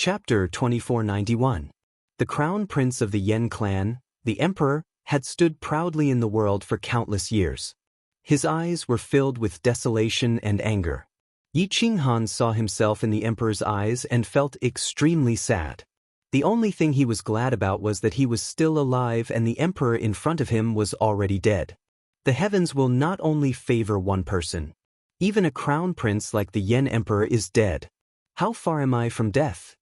Chapter 2491. The Crown Prince of the Yen clan, the Emperor, had stood proudly in the world for countless years. His eyes were filled with desolation and anger. Yi Qinghan saw himself in the Emperor's eyes and felt extremely sad. The only thing he was glad about was that he was still alive and the Emperor in front of him was already dead. The heavens will not only favor one person. Even a crown prince like the Yen Emperor is dead. How far am I from death?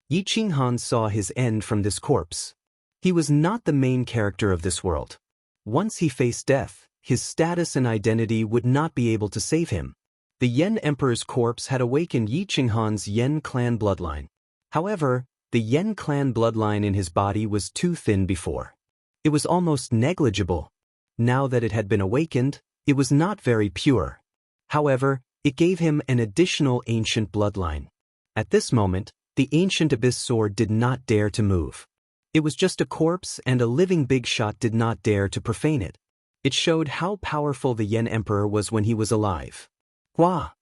Yi Qinghan saw his end from this corpse. He was not the main character of this world. Once he faced death, his status and identity would not be able to save him. The Yen Emperor's corpse had awakened Yi Qinghan's Yen clan bloodline. However, the Yen clan bloodline in his body was too thin before. It was almost negligible. Now that it had been awakened, it was not very pure. However, it gave him an additional ancient bloodline. At this moment, the ancient abyss sword did not dare to move. It was just a corpse and a living big shot did not dare to profane it. It showed how powerful the Yen Emperor was when he was alive. Hua!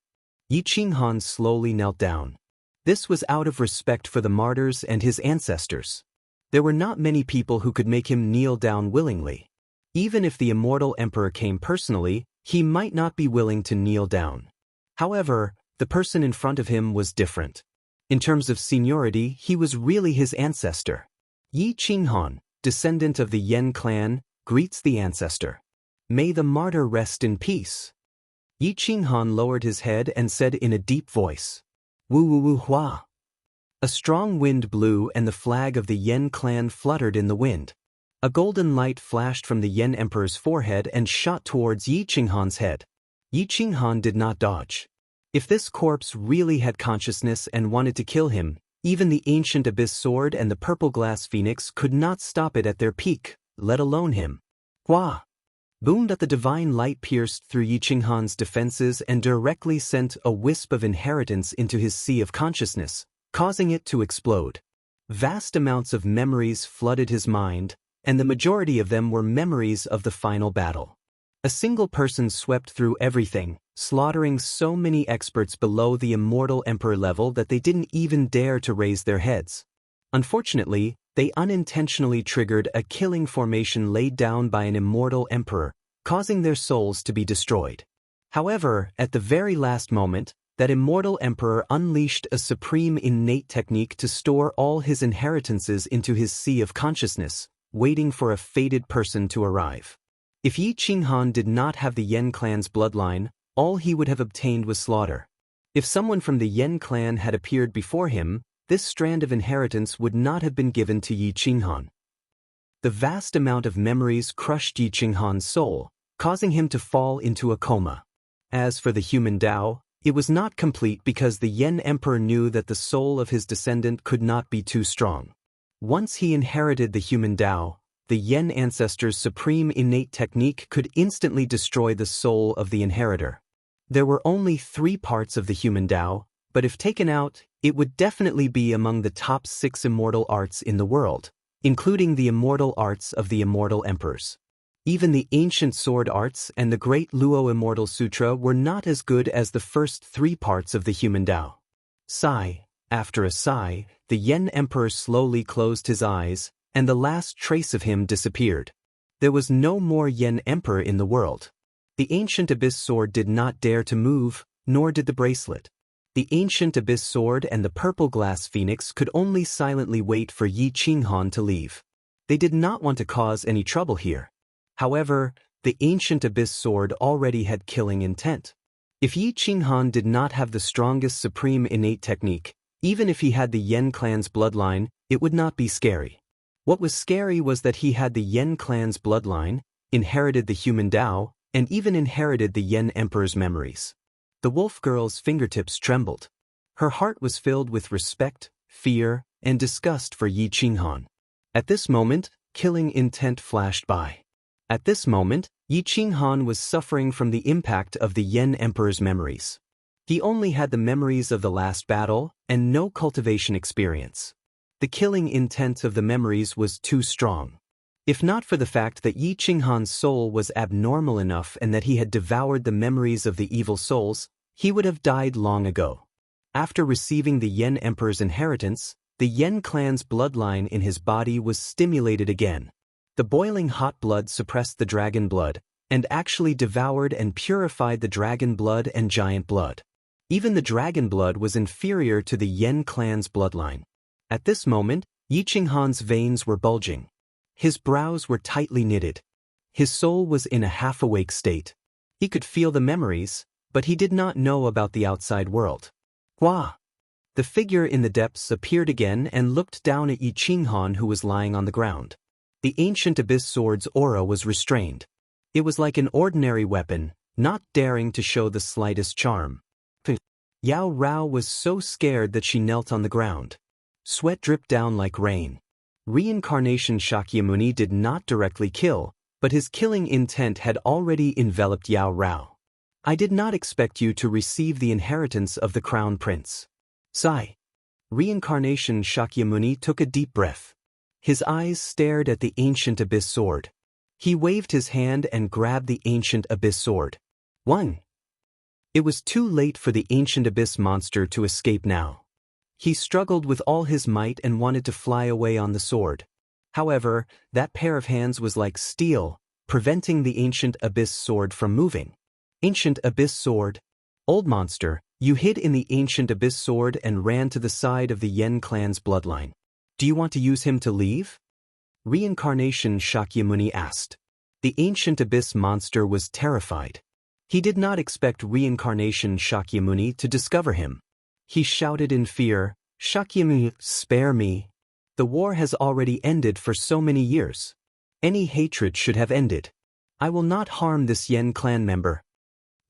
Yi Qinghan slowly knelt down. This was out of respect for the martyrs and his ancestors. There were not many people who could make him kneel down willingly. Even if the immortal emperor came personally, he might not be willing to kneel down. However, the person in front of him was different. In terms of seniority, he was really his ancestor. Yi Qinghan, descendant of the Yen clan, greets the ancestor. May the martyr rest in peace. Yi Qinghan lowered his head and said in a deep voice, Wu wu wu hua. A strong wind blew and the flag of the Yen clan fluttered in the wind. A golden light flashed from the Yen Emperor's forehead and shot towards Yi Qinghan's head. Yi Qinghan did not dodge. If this corpse really had consciousness and wanted to kill him, even the ancient abyss sword and the purple glass phoenix could not stop it at their peak, let alone him. Hua! Boomed at the divine light pierced through Yi Qinghan's defenses and directly sent a wisp of inheritance into his sea of consciousness, causing it to explode. Vast amounts of memories flooded his mind, and the majority of them were memories of the final battle. A single person swept through everything, slaughtering so many experts below the immortal emperor level that they didn't even dare to raise their heads. Unfortunately, they unintentionally triggered a killing formation laid down by an immortal emperor, causing their souls to be destroyed. However, at the very last moment, that immortal emperor unleashed a supreme innate technique to store all his inheritances into his sea of consciousness, waiting for a fated person to arrive. If Yi Qinghan did not have the Yen clan's bloodline, all he would have obtained was slaughter. If someone from the Yen clan had appeared before him, this strand of inheritance would not have been given to Yi Qinghan. The vast amount of memories crushed Yi Qinghan's soul, causing him to fall into a coma. As for the human Tao, it was not complete because the Yen Emperor knew that the soul of his descendant could not be too strong. Once he inherited the human Tao, the Yen ancestor's supreme innate technique could instantly destroy the soul of the inheritor. There were only 3 parts of the human Tao, but if taken out, it would definitely be among the top 6 immortal arts in the world, including the immortal arts of the immortal emperors. Even the ancient sword arts and the great Luo Immortal Sutra were not as good as the first 3 parts of the human Tao. Sigh. After a sigh, the Yen Emperor slowly closed his eyes, and the last trace of him disappeared. There was no more Yen Emperor in the world. The ancient abyss sword did not dare to move, nor did the bracelet. The ancient abyss sword and the purple glass phoenix could only silently wait for Yi Qinghan to leave. They did not want to cause any trouble here. However, the ancient abyss sword already had killing intent. If Yi Qinghan did not have the strongest supreme innate technique, even if he had the Yen clan's bloodline, it would not be scary. What was scary was that he had the Yen clan's bloodline, inherited the human Tao, and even inherited the Yen Emperor's memories. The wolf girl's fingertips trembled. Her heart was filled with respect, fear, and disgust for Yi Qinghan. At this moment, killing intent flashed by. At this moment, Yi Qinghan was suffering from the impact of the Yen Emperor's memories. He only had the memories of the last battle, and no cultivation experience. The killing intent of the memories was too strong. If not for the fact that Yi Qinghan's soul was abnormal enough and that he had devoured the memories of the evil souls, he would have died long ago. After receiving the Yen Emperor's inheritance, the Yen clan's bloodline in his body was stimulated again. The boiling hot blood suppressed the dragon blood, and actually devoured and purified the dragon blood and giant blood. Even the dragon blood was inferior to the Yen clan's bloodline. At this moment, Yi Qinghan's veins were bulging. His brows were tightly knitted. His soul was in a half-awake state. He could feel the memories, but he did not know about the outside world. Hua! The figure in the depths appeared again and looked down at Yi Qinghan, who was lying on the ground. The ancient abyss sword's aura was restrained. It was like an ordinary weapon, not daring to show the slightest charm. Yao Rao was so scared that she knelt on the ground. Sweat dripped down like rain. Reincarnation Shakyamuni did not directly kill, but his killing intent had already enveloped Yao Rao. I did not expect you to receive the inheritance of the crown prince. Sigh. Reincarnation Shakyamuni took a deep breath. His eyes stared at the ancient abyss sword. He waved his hand and grabbed the ancient abyss sword. 1. It was too late for the ancient abyss monster to escape now. He struggled with all his might and wanted to fly away on the sword. However, that pair of hands was like steel, preventing the ancient abyss sword from moving. Ancient abyss sword. Old monster, you hid in the ancient abyss sword and ran to the side of the Yen clan's bloodline. Do you want to use him to leave? Reincarnation Shakyamuni asked. The ancient abyss monster was terrified. He did not expect Reincarnation Shakyamuni to discover him. He shouted in fear, Shakyamuni, spare me. The war has already ended for so many years. Any hatred should have ended. I will not harm this Yen clan member.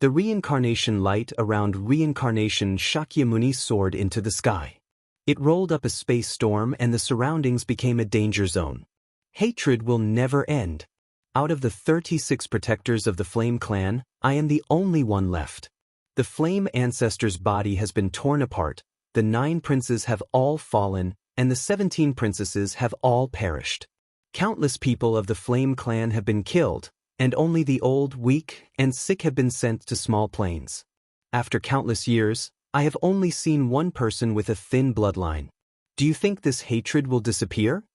The reincarnation light around Reincarnation Shakyamuni soared into the sky. It rolled up a space storm and the surroundings became a danger zone. Hatred will never end. Out of the 36 protectors of the Flame Clan, I am the only one left. The Flame Ancestor's body has been torn apart, the 9 princes have all fallen, and the 17 princesses have all perished. Countless people of the Flame Clan have been killed, and only the old, weak, and sick have been sent to small plains. After countless years, I have only seen one person with a thin bloodline. Do you think this hatred will disappear?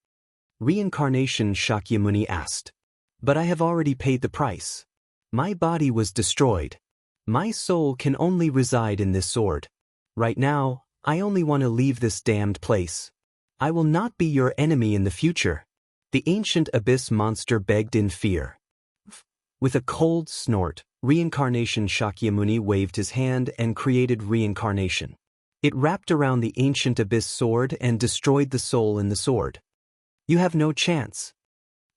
Reincarnation Shakyamuni asked. But I have already paid the price. My body was destroyed. My soul can only reside in this sword. Right now, I only want to leave this damned place. I will not be your enemy in the future. The ancient abyss monster begged in fear. With a cold snort, Reincarnation Shakyamuni waved his hand and created reincarnation. It wrapped around the ancient abyss sword and destroyed the soul in the sword. You have no chance.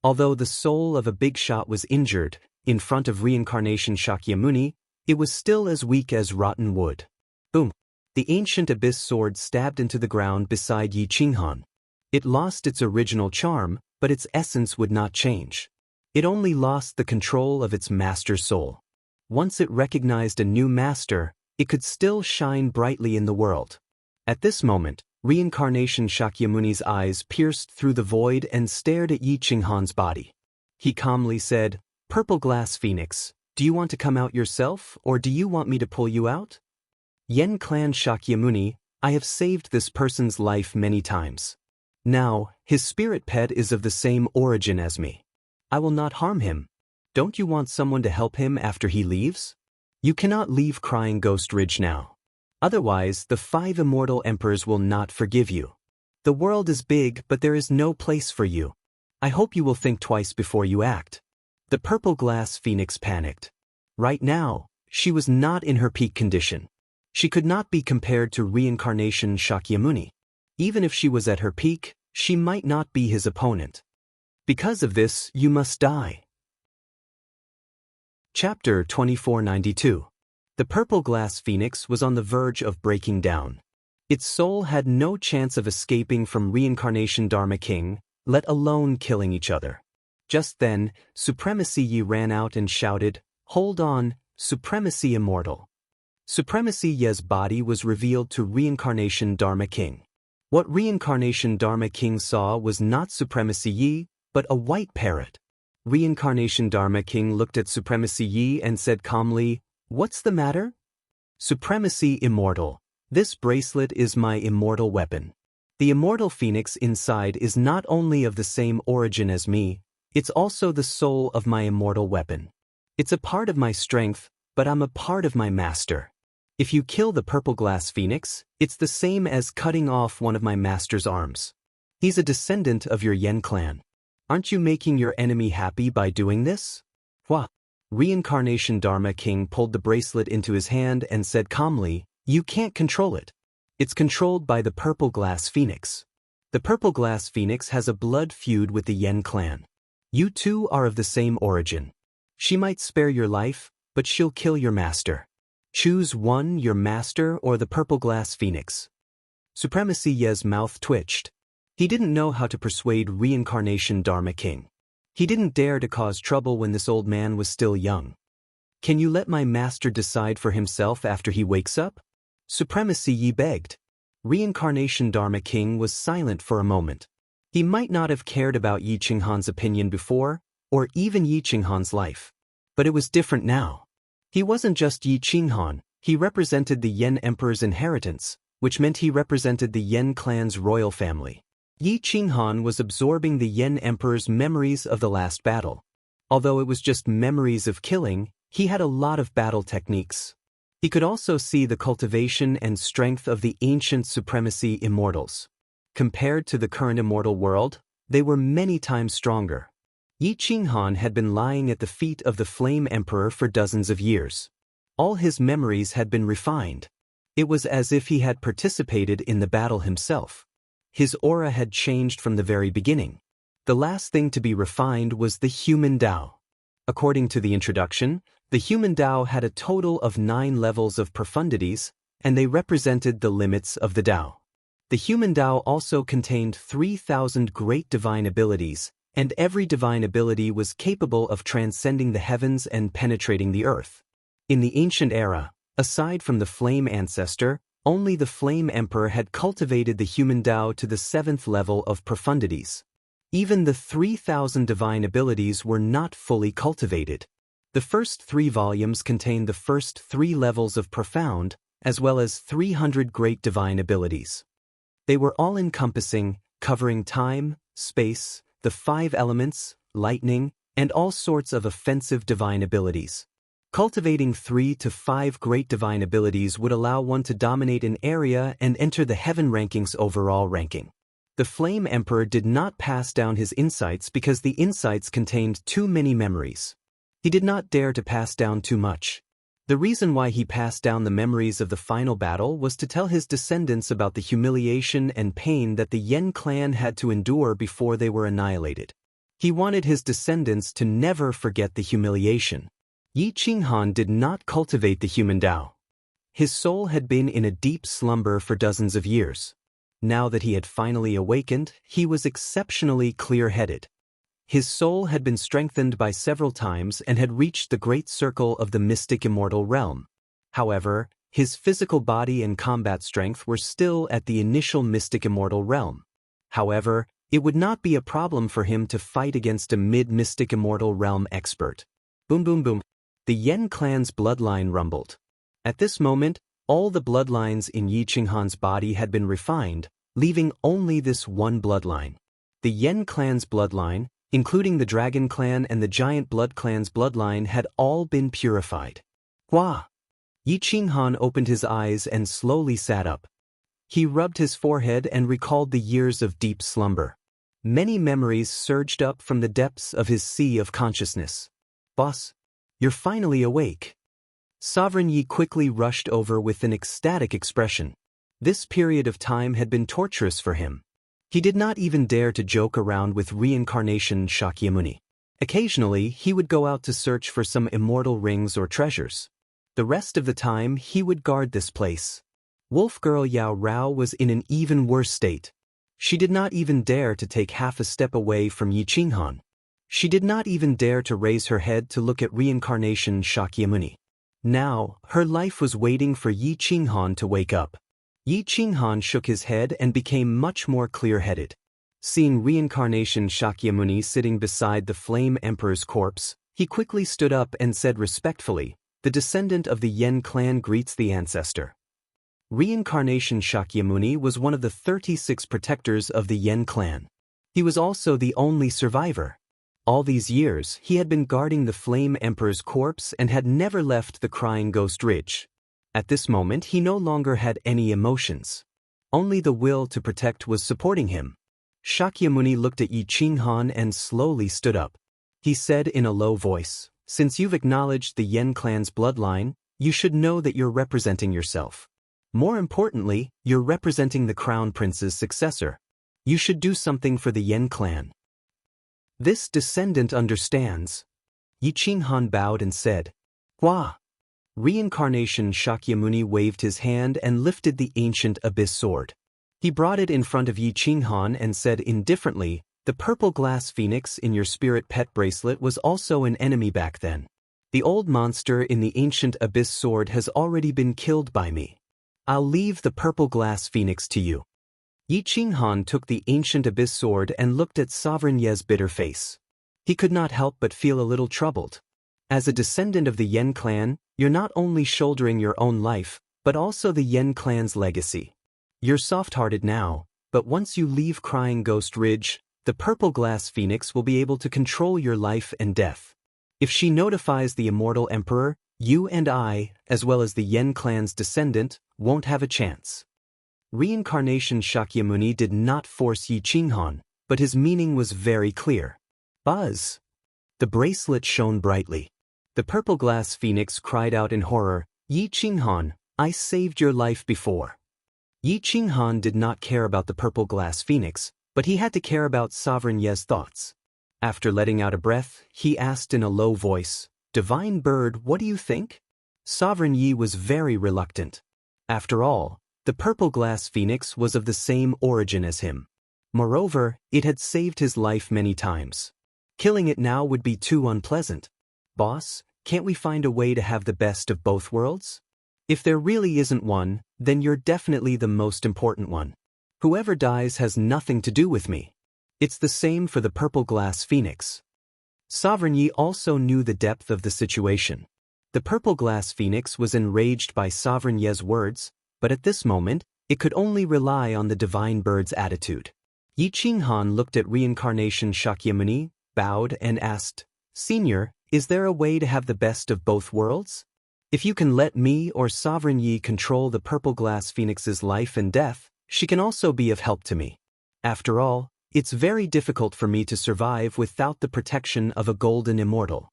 Although the soul of a big shot was injured, in front of Reincarnation Shakyamuni, it was still as weak as rotten wood. Boom! The ancient abyss sword stabbed into the ground beside Yi Qinghan. It lost its original charm, but its essence would not change. It only lost the control of its master's soul. Once it recognized a new master, it could still shine brightly in the world. At this moment, Reincarnation Shakyamuni's eyes pierced through the void and stared at Yi Qinghan's body. He calmly said, Purple Glass Phoenix, do you want to come out yourself, or do you want me to pull you out? Yen Clan Shakyamuni, I have saved this person's life many times. Now, his spirit pet is of the same origin as me. I will not harm him. Don't you want someone to help him after he leaves? You cannot leave Crying Ghost Ridge now. Otherwise, the 5 immortal emperors will not forgive you. The world is big, but there is no place for you. I hope you will think twice before you act. The Purple Glass Phoenix panicked. Right now, she was not in her peak condition. She could not be compared to Reincarnation Shakyamuni. Even if she was at her peak, she might not be his opponent. Because of this, you must die. Chapter 2492. The Purple Glass Phoenix was on the verge of breaking down. Its soul had no chance of escaping from Reincarnation Dharma King, let alone killing each other. Just then, Supremacy Yi ran out and shouted, Hold on, Supremacy Immortal. Supremacy Ye's body was revealed to Reincarnation Dharma King. What Reincarnation Dharma King saw was not Supremacy Yi, but a white parrot. Reincarnation Dharma King looked at Supremacy Yi and said calmly, What's the matter? Supremacy Immortal, This bracelet is my immortal weapon. The immortal phoenix inside is not only of the same origin as me, it's also the soul of my immortal weapon. It's a part of my strength, but I'm a part of my master. If you kill the purple glass phoenix, it's the same as cutting off one of my master's arms. He's a descendant of your Yen clan. Aren't you making your enemy happy by doing this? Hua. Reincarnation Dharma King pulled the bracelet into his hand and said calmly, "You can't control it. It's controlled by the purple glass phoenix. The purple glass phoenix has a blood feud with the Yen clan. You two are of the same origin. She might spare your life, but she'll kill your master. Choose one, your master or the purple glass phoenix." Supremacy Ye's mouth twitched. He didn't know how to persuade Reincarnation Dharma King. He didn't dare to cause trouble when this old man was still young. "Can you let my master decide for himself after he wakes up?" Supremacy Yi begged. Reincarnation Dharma King was silent for a moment. He might not have cared about Yi Qinghan's opinion before, or even Yi Qinghan's life. But it was different now. He wasn't just Yi Qinghan, he represented the Yen Emperor's inheritance, which meant he represented the Yen clan's royal family. Yi Qinghan was absorbing the Yen Emperor's memories of the last battle. Although it was just memories of killing, he had a lot of battle techniques. He could also see the cultivation and strength of the ancient supremacy immortals. Compared to the current immortal world, they were many times stronger. Yi Qinghan had been lying at the feet of the Flame Emperor for dozens of years. All his memories had been refined. It was as if he had participated in the battle himself. His aura had changed from the very beginning. The last thing to be refined was the human Tao. According to the introduction, the human Tao had a total of 9 levels of profundities, and they represented the limits of the Tao. The human Tao also contained 3,000 great divine abilities, and every divine ability was capable of transcending the heavens and penetrating the earth. In the ancient era, aside from the Flame Ancestor, only the Flame Emperor had cultivated the human Tao to the 7th level of profundities. Even the 3,000 divine abilities were not fully cultivated. The first 3 volumes contained the first 3 levels of profound, as well as 300 great divine abilities. They were all-encompassing, covering time, space, the 5 elements, lightning, and all sorts of offensive divine abilities. Cultivating 3 to 5 great divine abilities would allow one to dominate an area and enter the Heaven Rankings overall ranking. The Flame Emperor did not pass down his insights because the insights contained too many memories. He did not dare to pass down too much. The reason why he passed down the memories of the final battle was to tell his descendants about the humiliation and pain that the Yen clan had to endure before they were annihilated. He wanted his descendants to never forget the humiliation. Yi Qinghan did not cultivate the human Tao. His soul had been in a deep slumber for dozens of years. Now that he had finally awakened, he was exceptionally clear-headed. His soul had been strengthened by several times and had reached the great circle of the mystic immortal realm. However, his physical body and combat strength were still at the initial mystic immortal realm. However, it would not be a problem for him to fight against a mid-mystic immortal realm expert. Boom boom boom. The Yen clan's bloodline rumbled. At this moment, all the bloodlines in Yi Qinghan's body had been refined, leaving only this one bloodline. The Yen clan's bloodline, including the Dragon Clan and the Giant Blood Clan's bloodline, had all been purified. Hua! Yi Qinghan opened his eyes and slowly sat up. He rubbed his forehead and recalled the years of deep slumber. Many memories surged up from the depths of his sea of consciousness. "Boss, you're finally awake." Sovereign Yi quickly rushed over with an ecstatic expression. This period of time had been torturous for him. He did not even dare to joke around with Reincarnation Shakyamuni. Occasionally, he would go out to search for some immortal rings or treasures. The rest of the time, he would guard this place. Wolf Girl Yao Rao was in an even worse state. She did not even dare to take half a step away from Yi Qinghan. She did not even dare to raise her head to look at Reincarnation Shakyamuni. Now, her life was waiting for Yi Qinghan to wake up. Yi Qinghan shook his head and became much more clear-headed. Seeing Reincarnation Shakyamuni sitting beside the Flame Emperor's corpse, he quickly stood up and said respectfully, "The descendant of the Yen clan greets the ancestor." Reincarnation Shakyamuni was one of the 36 protectors of the Yen clan. He was also the only survivor. All these years, he had been guarding the Flame Emperor's corpse and had never left the Crying Ghost Ridge. At this moment, he no longer had any emotions. Only the will to protect was supporting him. Shakyamuni looked at Yi Qinghan and slowly stood up. He said in a low voice, "Since you've acknowledged the Yen clan's bloodline, you should know that you're representing yourself. More importantly, you're representing the Crown Prince's successor. You should do something for the Yen clan." "This descendant understands." Yi Qinghan bowed and said, "Hua." Reincarnation Shakyamuni waved his hand and lifted the ancient abyss sword. He brought it in front of Yi Qinghan and said indifferently, "The purple glass phoenix in your spirit pet bracelet was also an enemy back then. The old monster in the ancient abyss sword has already been killed by me. I'll leave the purple glass phoenix to you." Yi Qinghan took the ancient abyss sword and looked at Sovereign Ye's bitter face. He could not help but feel a little troubled. As a descendant of the Yen clan, you're not only shouldering your own life, but also the Yen clan's legacy. You're soft-hearted now, but once you leave Crying Ghost Ridge, the purple glass phoenix will be able to control your life and death. If she notifies the immortal emperor, you and I, as well as the Yen clan's descendant, won't have a chance. Reincarnation Shakyamuni did not force Yi Qinghan, but his meaning was very clear. Buzz! The bracelet shone brightly. The purple glass phoenix cried out in horror, "Yi Qinghan, I saved your life before." Yi Qinghan did not care about the purple glass phoenix, but he had to care about Sovereign Ye's thoughts. After letting out a breath, he asked in a low voice, "Divine Bird, what do you think?" Sovereign Yi was very reluctant. After all, the purple glass phoenix was of the same origin as him. Moreover, it had saved his life many times. Killing it now would be too unpleasant. "Boss, can't we find a way to have the best of both worlds? If there really isn't one, then you're definitely the most important one. Whoever dies has nothing to do with me. It's the same for the purple glass phoenix." Sovereign Yi also knew the depth of the situation. The purple glass phoenix was enraged by Sovereign Ye's words, but at this moment, it could only rely on the Divine Bird's attitude. Yi Qinghan looked at Reincarnation Shakyamuni, bowed and asked, "Senior, is there a way to have the best of both worlds? If you can let me or Sovereign Yi control the purple glass phoenix's life and death, she can also be of help to me. After all, it's very difficult for me to survive without the protection of a golden immortal."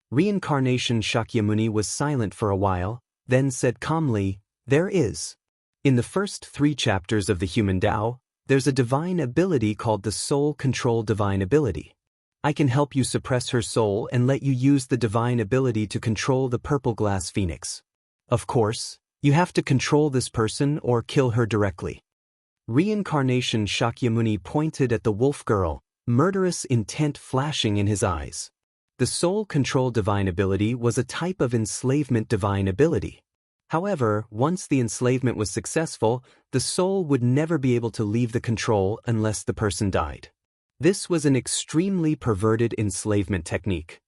Reincarnation Shakyamuni was silent for a while, then said calmly, "There is. In the first 3 chapters of the Human Tao, there's a divine ability called the Soul Control Divine Ability. I can help you suppress her soul and let you use the divine ability to control the purple glass phoenix. Of course, you have to control this person or kill her directly." Reincarnation Shakyamuni pointed at the wolf girl, murderous intent flashing in his eyes. The Soul Control Divine Ability was a type of enslavement divine ability. However, once the enslavement was successful, the soul would never be able to leave the control unless the person died. This was an extremely perverted enslavement technique.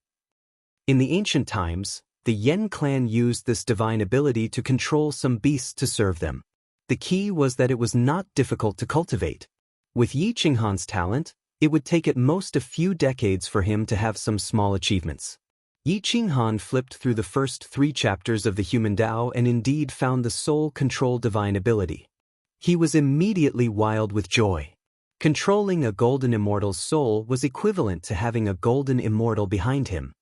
In the ancient times, the Yen clan used this divine ability to control some beasts to serve them. The key was that it was not difficult to cultivate. With Yi Qinghan's talent, it would take at most a few decades for him to have some small achievements. Yi Qinghan flipped through the first 3 chapters of the Human Tao and indeed found the Soul Control Divine Ability. He was immediately wild with joy. Controlling a golden immortal's soul was equivalent to having a golden immortal behind him.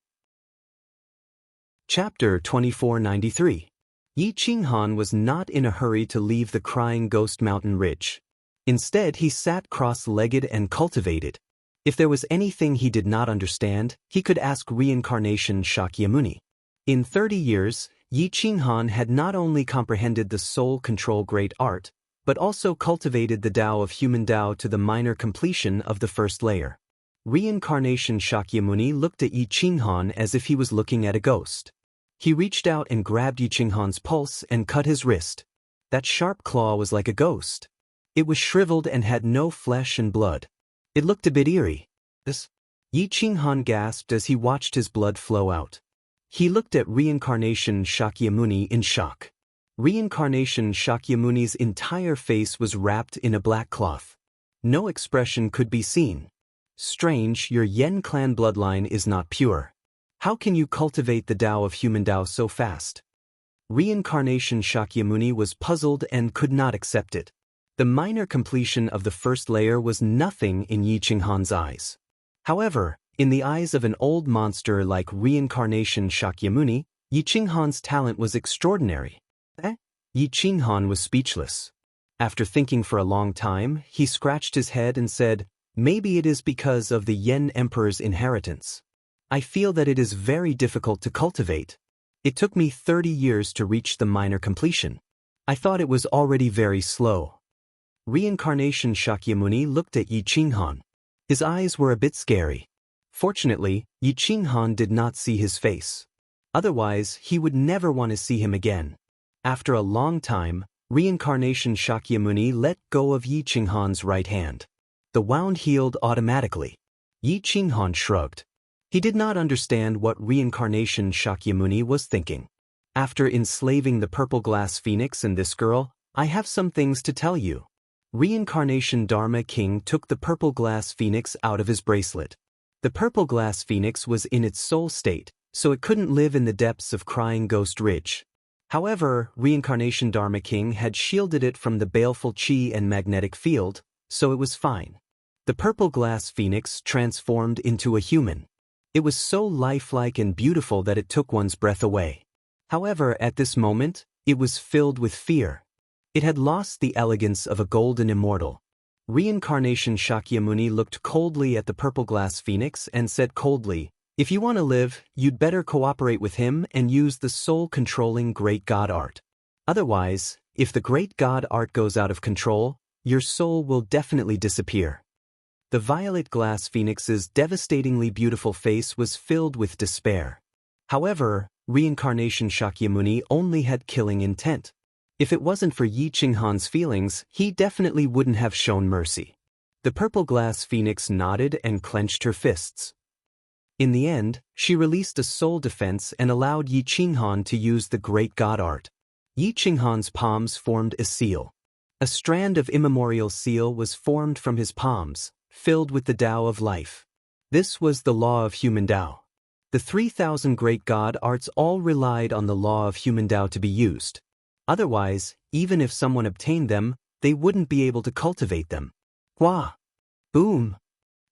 Chapter 2493. Yi Qinghan was not in a hurry to leave the Crying Ghost Mountain Ridge. Instead, he sat cross-legged and cultivated. If there was anything he did not understand, he could ask Reincarnation Shakyamuni. In 30 years, Yi Qinghan had not only comprehended the soul control great art, but also cultivated the Tao of Human Tao to the minor completion of the first layer. Reincarnation Shakyamuni looked at Yi Qinghan as if he was looking at a ghost. He reached out and grabbed Yi Qinghan's pulse and cut his wrist. That sharp claw was like a ghost. It was shriveled and had no flesh and blood. It looked a bit eerie. Yi Qinghan gasped as he watched his blood flow out. He looked at Reincarnation Shakyamuni in shock. Reincarnation Shakyamuni's entire face was wrapped in a black cloth. No expression could be seen. Strange, your Yen clan bloodline is not pure. How can you cultivate the Tao of human Tao so fast? Reincarnation Shakyamuni was puzzled and could not accept it. The minor completion of the first layer was nothing in Yi Qinghan's eyes. However, in the eyes of an old monster like Reincarnation Shakyamuni, Yi Qinghan's talent was extraordinary. Yi Qinghan was speechless. After thinking for a long time, he scratched his head and said, "Maybe it is because of the Yen Emperor's inheritance. I feel that it is very difficult to cultivate. It took me 30 years to reach the minor completion. I thought it was already very slow." Reincarnation Shakyamuni looked at Yi Qinghan. His eyes were a bit scary. Fortunately, Yi Qinghan did not see his face. Otherwise, he would never want to see him again. After a long time, Reincarnation Shakyamuni let go of Yi Qinghan's right hand. The wound healed automatically. Yi Qinghan shrugged. He did not understand what Reincarnation Shakyamuni was thinking. "After enslaving the purple glass phoenix and this girl, I have some things to tell you." Reincarnation Dharma King took the purple glass phoenix out of his bracelet. The purple glass phoenix was in its soul state, so it couldn't live in the depths of Crying Ghost Ridge. However, Reincarnation Dharma King had shielded it from the baleful chi and magnetic field, so it was fine. The purple glass phoenix transformed into a human. It was so lifelike and beautiful that it took one's breath away. However, at this moment, it was filled with fear. It had lost the elegance of a golden immortal. Reincarnation Shakyamuni looked coldly at the purple glass phoenix and said coldly, "If you want to live, you'd better cooperate with him and use the soul-controlling Great God Art. Otherwise, if the Great God Art goes out of control, your soul will definitely disappear." The violet glass phoenix's devastatingly beautiful face was filled with despair. However, Reincarnation Shakyamuni only had killing intent. If it wasn't for Yi Qinghan's feelings, he definitely wouldn't have shown mercy. The purple glass phoenix nodded and clenched her fists. In the end, she released a soul defense and allowed Yi Qinghan to use the Great God Art. Yi Qinghan's palms formed a seal. A strand of immemorial seal was formed from his palms, filled with the Tao of life. This was the law of human Tao. The 3,000 Great God Arts all relied on the law of human Tao to be used. Otherwise, even if someone obtained them, they wouldn't be able to cultivate them. Wah! Boom!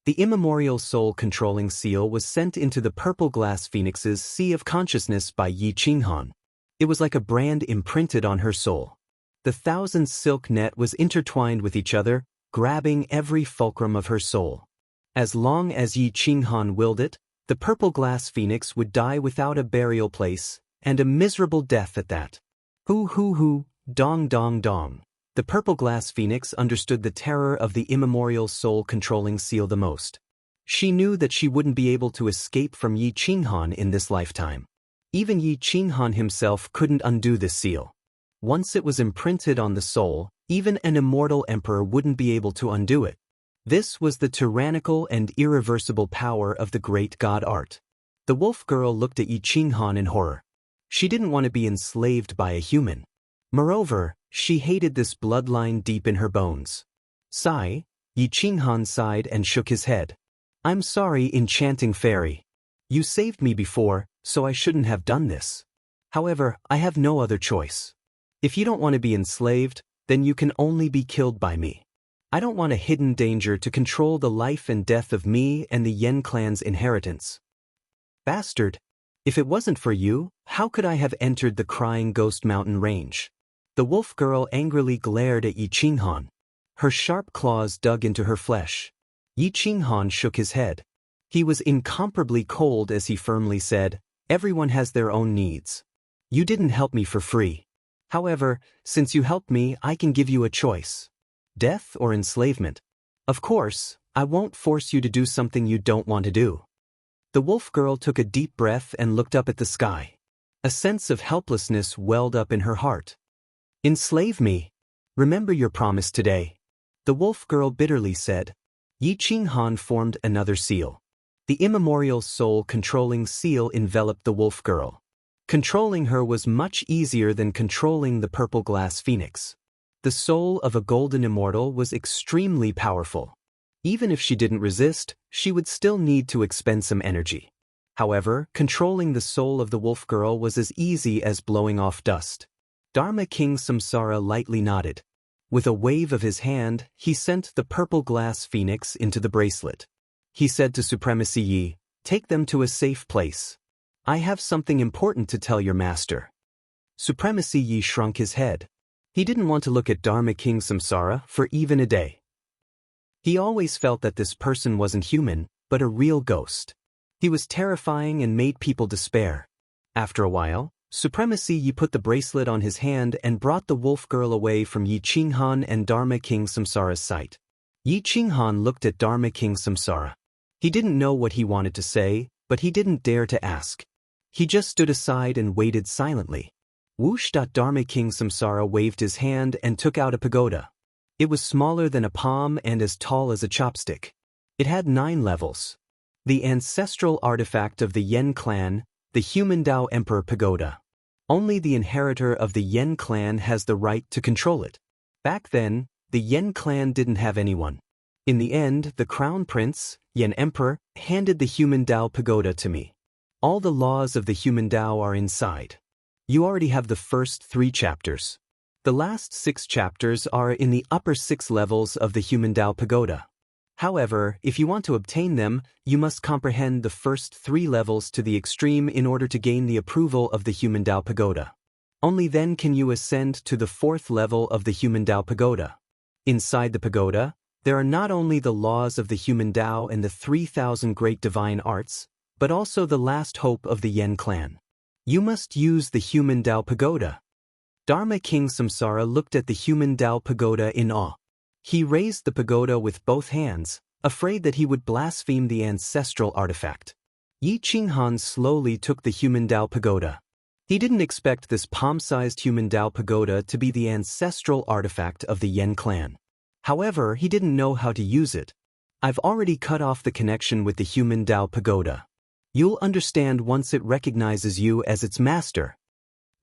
The immemorial soul-controlling seal was sent into the purple glass phoenix's sea of consciousness by Yi Qinghan. It was like a brand imprinted on her soul. The 1,000 silk net was intertwined with each other, grabbing every fulcrum of her soul. As long as Yi Qinghan willed it, the purple glass phoenix would die without a burial place, and a miserable death at that. Hoo hoo hoo, dong dong dong. The purple glass phoenix understood the terror of the immemorial soul-controlling seal the most. She knew that she wouldn't be able to escape from Yi Qinghan in this lifetime. Even Yi Qinghan himself couldn't undo this seal. Once it was imprinted on the soul, even an immortal emperor wouldn't be able to undo it. This was the tyrannical and irreversible power of the Great God Art. The wolf girl looked at Yi Qinghan in horror. She didn't want to be enslaved by a human. Moreover, she hated this bloodline deep in her bones. Sigh, Yi Qinghan sighed and shook his head. "I'm sorry, enchanting fairy. You saved me before, so I shouldn't have done this. However, I have no other choice. If you don't want to be enslaved, then you can only be killed by me. I don't want a hidden danger to control the life and death of me and the Yen clan's inheritance. Bastard! If it wasn't for you, how could I have entered the Crying Ghost Mountain range?" The wolf girl angrily glared at Yi Qinghan. Her sharp claws dug into her flesh. Yi Qinghan shook his head. He was incomparably cold as he firmly said, "Everyone has their own needs. You didn't help me for free. However, since you helped me, I can give you a choice. Death or enslavement. Of course, I won't force you to do something you don't want to do." The wolf girl took a deep breath and looked up at the sky. A sense of helplessness welled up in her heart. "Enslave me. Remember your promise today," the wolf girl bitterly said. Yi Qinghan formed another seal. The immemorial soul-controlling seal enveloped the wolf girl. Controlling her was much easier than controlling the purple glass phoenix. The soul of a golden immortal was extremely powerful. Even if she didn't resist, she would still need to expend some energy. However, controlling the soul of the wolf girl was as easy as blowing off dust. Dharma King Samsara lightly nodded. With a wave of his hand, he sent the purple glass phoenix into the bracelet. He said to Supremacy Yi, "Take them to a safe place. I have something important to tell your master." Supremacy Yi shrunk his head. He didn't want to look at Dharma King Samsara for even a day. He always felt that this person wasn't human, but a real ghost. He was terrifying and made people despair. After a while, Supremacy Yi put the bracelet on his hand and brought the wolf girl away from Yi Qinghan and Dharma King Samsara's sight. Yi Qinghan looked at Dharma King Samsara. He didn't know what he wanted to say, but he didn't dare to ask. He just stood aside and waited silently. Whoosh! Dharma King Samsara waved his hand and took out a pagoda. It was smaller than a palm and as tall as a chopstick. It had 9 levels. The ancestral artifact of the Yen clan, the Human Dao Emperor Pagoda. Only the inheritor of the Yen clan has the right to control it. Back then, the Yen clan didn't have anyone. In the end, the Crown Prince, Yen Emperor, handed the Human Dao Pagoda to me. All the laws of the Human Dao are inside. You already have the first 3 chapters. The last 6 chapters are in the upper 6 levels of the Human Dao Pagoda. However, if you want to obtain them, you must comprehend the first 3 levels to the extreme in order to gain the approval of the Human Dao Pagoda. Only then can you ascend to the 4th level of the Human Dao Pagoda. Inside the pagoda, there are not only the laws of the Human Dao and the 3,000 great divine arts, but also the last hope of the Yen clan. You must use the Human Dao Pagoda. Dharma King Samsara looked at the Human Dao Pagoda in awe. He raised the pagoda with both hands, afraid that he would blaspheme the ancestral artifact. Yi Qinghan slowly took the Human Dao Pagoda. He didn't expect this palm-sized Human Dao Pagoda to be the ancestral artifact of the Yen clan. However, he didn't know how to use it. "I've already cut off the connection with the Human Dao Pagoda. You'll understand once it recognizes you as its master,"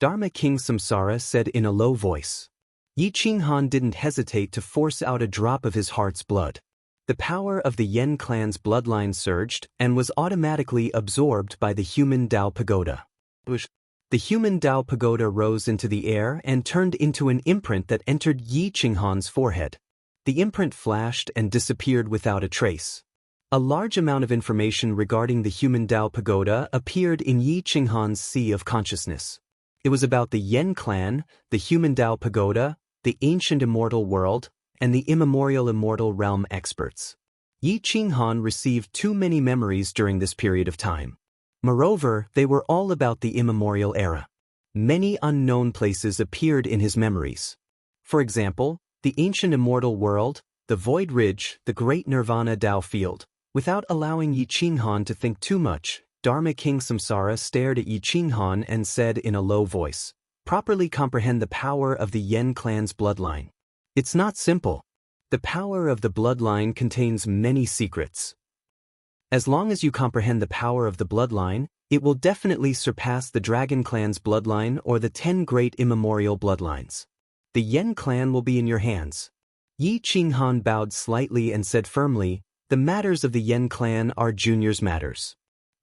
Dharma King Samsara said in a low voice. Yi Qinghan didn't hesitate to force out a drop of his heart's blood. The power of the Yen clan's bloodline surged and was automatically absorbed by the Human Dao Pagoda. The Human Dao Pagoda rose into the air and turned into an imprint that entered Yi Qinghan's forehead. The imprint flashed and disappeared without a trace. A large amount of information regarding the Human Dao Pagoda appeared in Yi Qinghan's sea of consciousness. It was about the Yen clan, the Human Dao Pagoda, the ancient immortal world, and the immemorial immortal realm experts. Yi Qinghan received too many memories during this period of time. Moreover, they were all about the immemorial era. Many unknown places appeared in his memories. For example, the ancient immortal world, the Void Ridge, the Great Nirvana Dao Field. Without allowing Yi Qinghan to think too much, Dharma King Samsara stared at Yi Qinghan and said in a low voice, "Properly comprehend the power of the Yen clan's bloodline. It's not simple. The power of the bloodline contains many secrets. As long as you comprehend the power of the bloodline, it will definitely surpass the Dragon clan's bloodline or the 10 great immemorial bloodlines. The Yen clan will be in your hands." Yi Qinghan bowed slightly and said firmly, "The matters of the Yen clan are Junior's matters.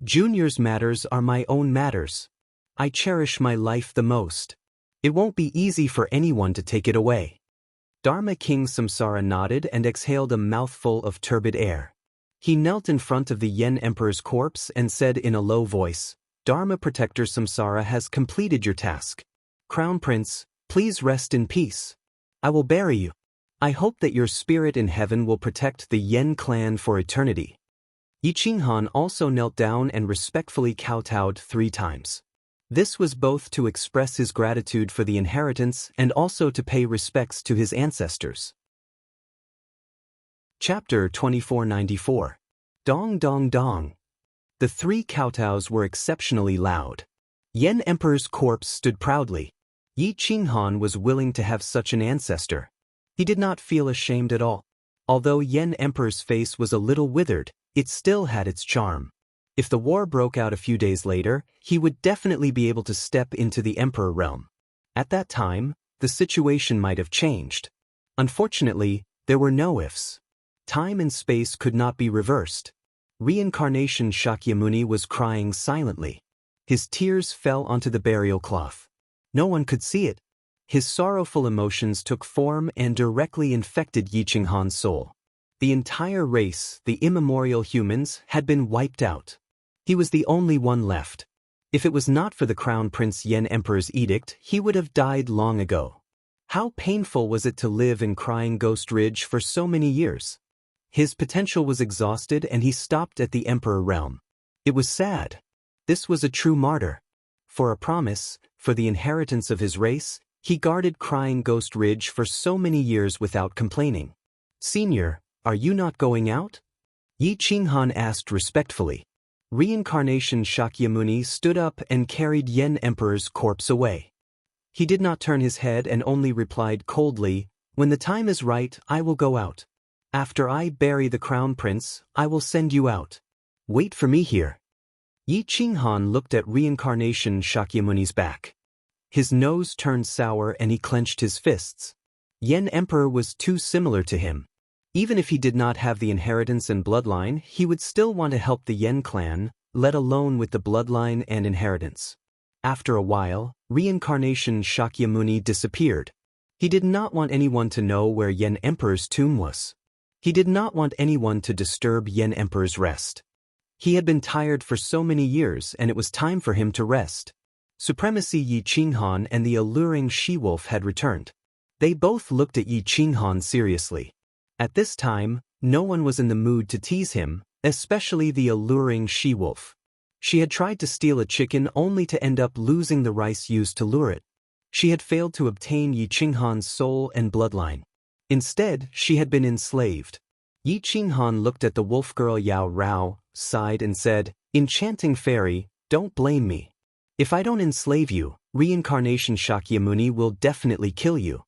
Junior's matters are my own matters. I cherish my life the most. It won't be easy for anyone to take it away." Dharma King Samsara nodded and exhaled a mouthful of turbid air. He knelt in front of the Yen Emperor's corpse and said in a low voice, "Dharma Protector Samsara has completed your task. Crown Prince, please rest in peace. I will bury you. I hope that your spirit in heaven will protect the Yen clan for eternity." Yi Qinghan also knelt down and respectfully kowtowed 3 times. This was both to express his gratitude for the inheritance and also to pay respects to his ancestors. Chapter 2494. Dong Dong Dong. The 3 kowtows were exceptionally loud. Yen Emperor's corpse stood proudly. Yi Qinghan was willing to have such an ancestor. He did not feel ashamed at all. Although Yen Emperor's face was a little withered, it still had its charm. If the war broke out a few days later, he would definitely be able to step into the Emperor realm. At that time, the situation might have changed. Unfortunately, there were no ifs. Time and space could not be reversed. Reincarnation Shakyamuni was crying silently. His tears fell onto the burial cloth. No one could see it. His sorrowful emotions took form and directly infected Yi Qinghan's soul. The entire race, the immemorial humans, had been wiped out. He was the only one left. If it was not for the Crown Prince Yen Emperor's edict, he would have died long ago. How painful was it to live in Crying Ghost Ridge for so many years? His potential was exhausted and he stopped at the Emperor realm. It was sad. This was a true martyr. For a promise, for the inheritance of his race, he guarded Crying Ghost Ridge for so many years without complaining. "Senior, are you not going out?" Yi Qinghan asked respectfully. Reincarnation Shakyamuni stood up and carried Yen Emperor's corpse away. He did not turn his head and only replied coldly, "When the time is right, I will go out. After I bury the Crown Prince, I will send you out. Wait for me here." Yi Qinghan looked at Reincarnation Shakyamuni's back. His nose turned sour and he clenched his fists. Yen Emperor was too similar to him. Even if he did not have the inheritance and bloodline, he would still want to help the Yen clan, let alone with the bloodline and inheritance. After a while, Reincarnation Shakyamuni disappeared. He did not want anyone to know where Yen Emperor's tomb was. He did not want anyone to disturb Yen Emperor's rest. He had been tired for so many years and it was time for him to rest. Supremacy Yi Qinghan and the alluring she-wolf had returned. They both looked at Yi Qinghan seriously. At this time, no one was in the mood to tease him, especially the alluring she-wolf. She had tried to steal a chicken only to end up losing the rice used to lure it. She had failed to obtain Yi Qinghan's soul and bloodline. Instead, she had been enslaved. Yi Qinghan looked at the wolf girl Yao Rao, sighed and said, "Enchanting fairy, don't blame me. If I don't enslave you, Reincarnation Shakyamuni will definitely kill you.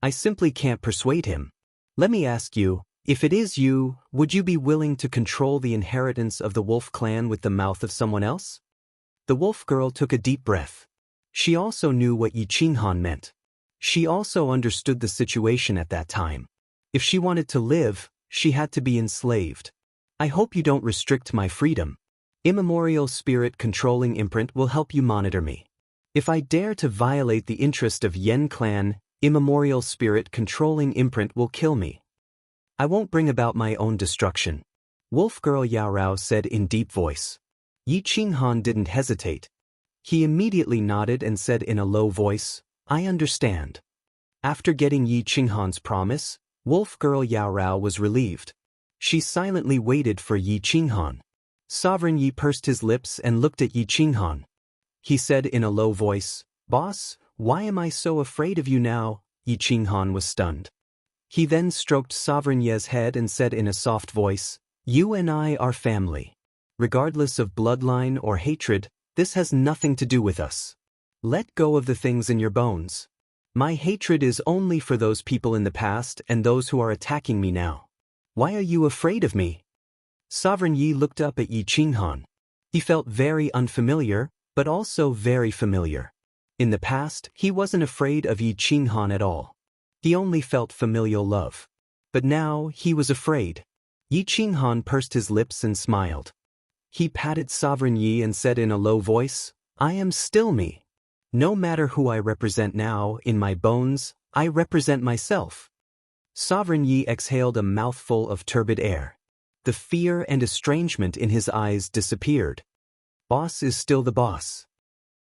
I simply can't persuade him. Let me ask you, if it is you, would you be willing to control the inheritance of the wolf clan with the mouth of someone else?" The wolf girl took a deep breath. She also knew what Yi Qinghan meant. She also understood the situation at that time. If she wanted to live, she had to be enslaved. "I hope you don't restrict my freedom. Immemorial spirit controlling imprint will help you monitor me. If I dare to violate the interest of Yen clan, immemorial spirit controlling imprint will kill me. I won't bring about my own destruction," Wolf Girl Yaorao said in deep voice. Yi Qinghan didn't hesitate. He immediately nodded and said in a low voice, "I understand." After getting Yi Qinghan's promise, Wolf Girl Yaorao was relieved. She silently waited for Yi Qinghan. Sovereign Yi pursed his lips and looked at Yi Qinghan. He said in a low voice, "Boss, why am I so afraid of you now?" Yi Qinghan was stunned. He then stroked Sovereign Ye's head and said in a soft voice, "You and I are family. Regardless of bloodline or hatred, this has nothing to do with us. Let go of the things in your bones. My hatred is only for those people in the past and those who are attacking me now. Why are you afraid of me?" Sovereign Yi looked up at Yi Qinghan. He felt very unfamiliar, but also very familiar. In the past, he wasn't afraid of Yi Qinghan at all. He only felt familial love. But now, he was afraid. Yi Qinghan pursed his lips and smiled. He patted Sovereign Yi and said in a low voice, "I am still me. No matter who I represent now, in my bones, I represent myself." Sovereign Yi exhaled a mouthful of turbid air. The fear and estrangement in his eyes disappeared. Boss is still the boss.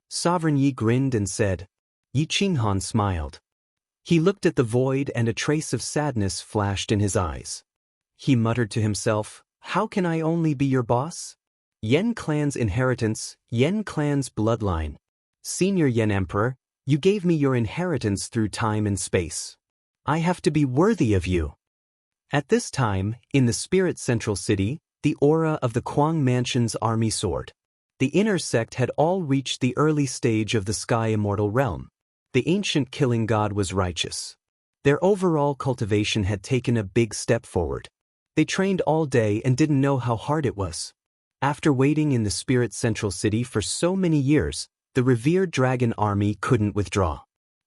Sovereign Yi grinned and said. Yi Qinghan smiled. He looked at the void and a trace of sadness flashed in his eyes. He muttered to himself, "How can I only be your boss? Yen clan's inheritance, Yen clan's bloodline. Senior Yen Emperor, you gave me your inheritance through time and space. I have to be worthy of you." At this time, in the Spirit Central City, the aura of the Kuang Mansion's army soared. The inner sect had all reached the early stage of the Sky Immortal realm. The ancient killing god was righteous. Their overall cultivation had taken a big step forward. They trained all day and didn't know how hard it was. After waiting in the spirit central city for so many years, the revered dragon army couldn't withdraw.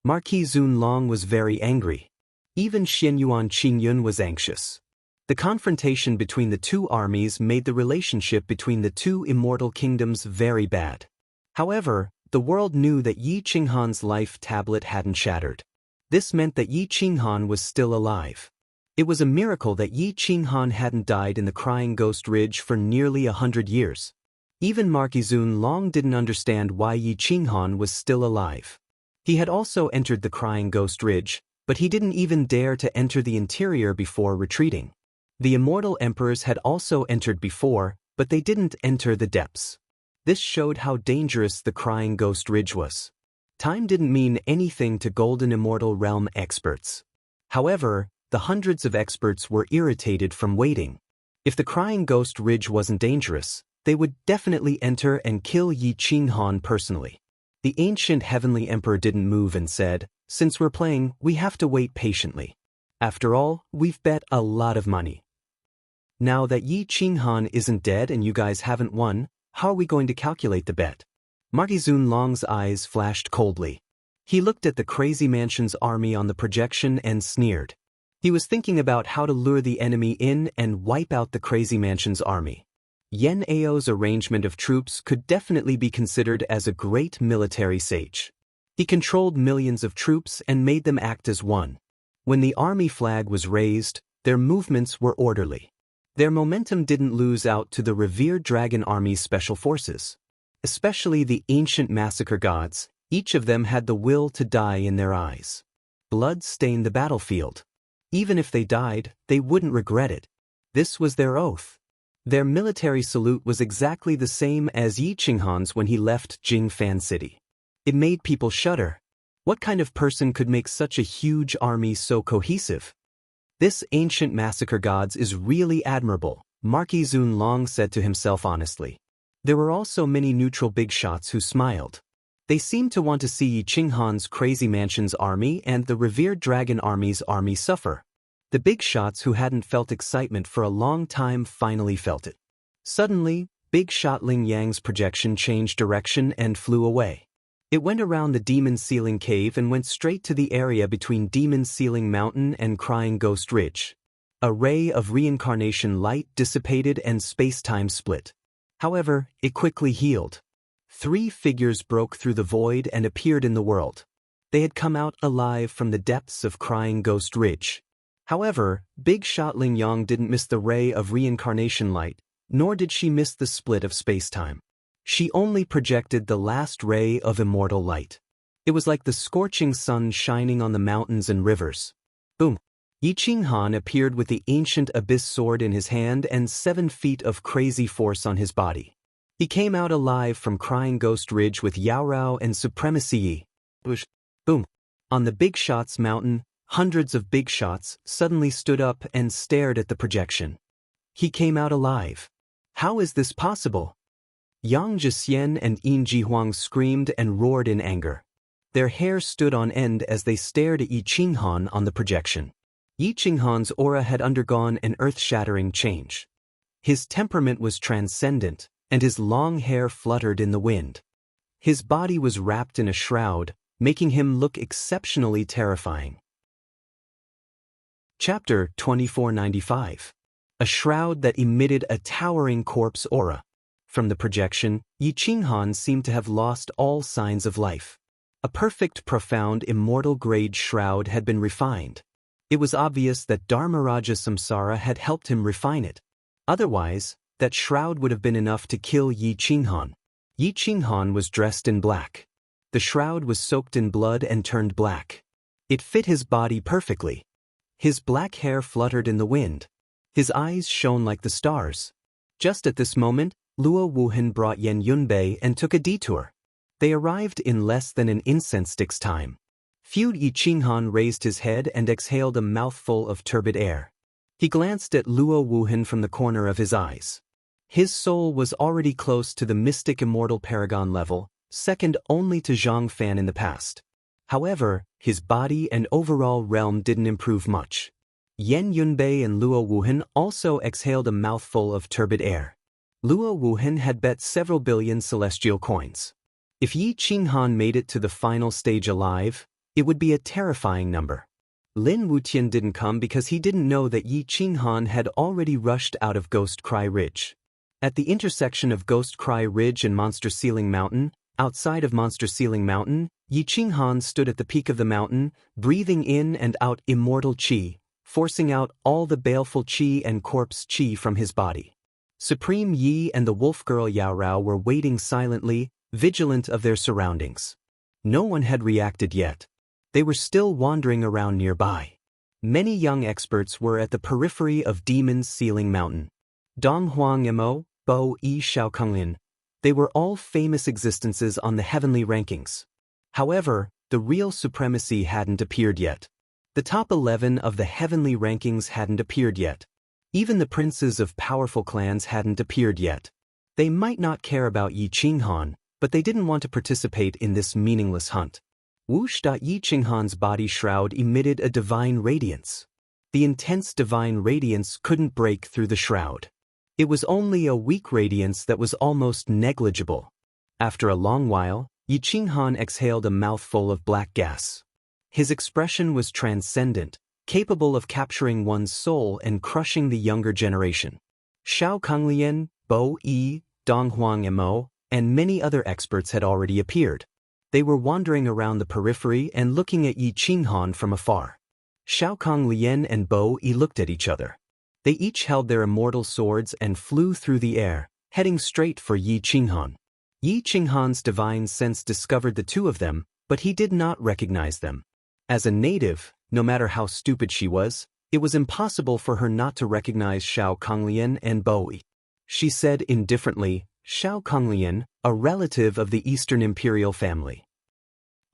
Marquis Zunlong was very angry. Even Xianyuan Qingyun was anxious. The confrontation between the two armies made the relationship between the two immortal kingdoms very bad. However, the world knew that Yi Qinghan's life tablet hadn't shattered. This meant that Yi Qinghan was still alive. It was a miracle that Yi Qinghan hadn't died in the Crying Ghost Ridge for nearly 100 years. Even Marquis Zunlong didn't understand why Yi Qinghan was still alive. He had also entered the Crying Ghost Ridge, but he didn't even dare to enter the interior before retreating. The immortal emperors had also entered before, but they didn't enter the depths. This showed how dangerous the Crying Ghost Ridge was. Time didn't mean anything to Golden Immortal Realm experts. However, the hundreds of experts were irritated from waiting. If the Crying Ghost Ridge wasn't dangerous, they would definitely enter and kill Yi Qinghan personally. The ancient heavenly emperor didn't move and said, "Since we're playing, we have to wait patiently. After all, we've bet a lot of money. Now that Yi Qinghan isn't dead and you guys haven't won, how are we going to calculate the bet?" Marquis Zunlong's eyes flashed coldly. He looked at the Crazy Mansion's army on the projection and sneered. He was thinking about how to lure the enemy in and wipe out the Crazy Mansion's army. Yen Ao's arrangement of troops could definitely be considered as a great military sage. He controlled millions of troops and made them act as one. When the army flag was raised, their movements were orderly. Their momentum didn't lose out to the revered Dragon Army's special forces. Especially the ancient massacre gods, each of them had the will to die in their eyes. Blood stained the battlefield. Even if they died, they wouldn't regret it. This was their oath. Their military salute was exactly the same as Yi Qinghan's when he left Jingfan City. It made people shudder. What kind of person could make such a huge army so cohesive? This ancient massacre gods is really admirable, Marquis Zunlong said to himself honestly. There were also many neutral big shots who smiled. They seemed to want to see Yi Qinghan's Crazy Mansion's army and the revered Dragon Army's army suffer. The big shots who hadn't felt excitement for a long time finally felt it. Suddenly, Big Shot Ling Yang's projection changed direction and flew away. It went around the Demon Ceiling Cave and went straight to the area between Demon Ceiling Mountain and Crying Ghost Ridge. A ray of reincarnation light dissipated and space-time split. However, it quickly healed. 3 figures broke through the void and appeared in the world. They had come out alive from the depths of Crying Ghost Ridge. However, Big Shot Ling Yang didn't miss the ray of reincarnation light, nor did she miss the split of space-time. She only projected the last ray of immortal light. It was like the scorching sun shining on the mountains and rivers. Boom! Yi Qinghan appeared with the ancient abyss sword in his hand and 7 feet of crazy force on his body. He came out alive from Crying Ghost Ridge with Yaorao and Supremacy Yi. Boom! On the Big Shots Mountain, hundreds of big shots suddenly stood up and stared at the projection. He came out alive. How is this possible? Yang Zhixian and Yin Jihuang screamed and roared in anger. Their hair stood on end as they stared at Yi Qinghan on the projection. Yi Qinghan's aura had undergone an earth-shattering change. His temperament was transcendent, and his long hair fluttered in the wind. His body was wrapped in a shroud, making him look exceptionally terrifying. Chapter 2495. A shroud that emitted a towering corpse aura. From the projection, Yi Qinghan seemed to have lost all signs of life. A perfect, profound, immortal-grade shroud had been refined. It was obvious that Dharmaraja Samsara had helped him refine it. Otherwise, that shroud would have been enough to kill Yi Qinghan. Yi Qinghan was dressed in black. The shroud was soaked in blood and turned black. It fit his body perfectly. His black hair fluttered in the wind. His eyes shone like the stars. Just at this moment, Luo Wuhan brought Yan Yunbei and took a detour. They arrived in less than an incense stick's time. Feud Yi Qinghan raised his head and exhaled a mouthful of turbid air. He glanced at Luo Wuhan from the corner of his eyes. His soul was already close to the mystic immortal paragon level, second only to Zhang Fan in the past. However, his body and overall realm didn't improve much. Yan Yunbei and Luo Wuhan also exhaled a mouthful of turbid air. Luo Wuhan had bet several billion celestial coins. If Yi Qinghan made it to the final stage alive, it would be a terrifying number. Lin Wutian didn't come because he didn't know that Yi Qinghan had already rushed out of Ghost Cry Ridge. At the intersection of Ghost Cry Ridge and Monster Ceiling Mountain, outside of Monster Ceiling Mountain, Yi Qinghan stood at the peak of the mountain, breathing in and out immortal qi, forcing out all the baleful qi and corpse qi from his body. Supreme Yi and the wolf girl Yaorao were waiting silently, vigilant of their surroundings. No one had reacted yet. They were still wandering around nearby. Many young experts were at the periphery of Demon's Ceiling Mountain. Dong Huang Mo, Bo Yi Xiaokonglin. They were all famous existences on the heavenly rankings. However, the real supremacy hadn't appeared yet. The top 11 of the heavenly rankings hadn't appeared yet. Even the princes of powerful clans hadn't appeared yet. They might not care about Yi Qinghan, but they didn't want to participate in this meaningless hunt. Whoosh! Yi Qinghan's body shroud emitted a divine radiance. The intense divine radiance couldn't break through the shroud. It was only a weak radiance that was almost negligible. After a long while, Yi Qinghan exhaled a mouthful of black gas. His expression was transcendent, capable of capturing one's soul and crushing the younger generation. Xiao Konglian, Bo Yi, Dong Huang Mo, and many other experts had already appeared. They were wandering around the periphery and looking at Yi Qinghan from afar. Xiao Konglian and Bo Yi looked at each other. They each held their immortal swords and flew through the air, heading straight for Yi Qinghan. Yi Qinghan's divine sense discovered the two of them, but he did not recognize them. As a native, no matter how stupid she was, it was impossible for her not to recognize Xiao Konglian and Bo Yi. She said indifferently, Xiao Konglian, a relative of the Eastern Imperial family.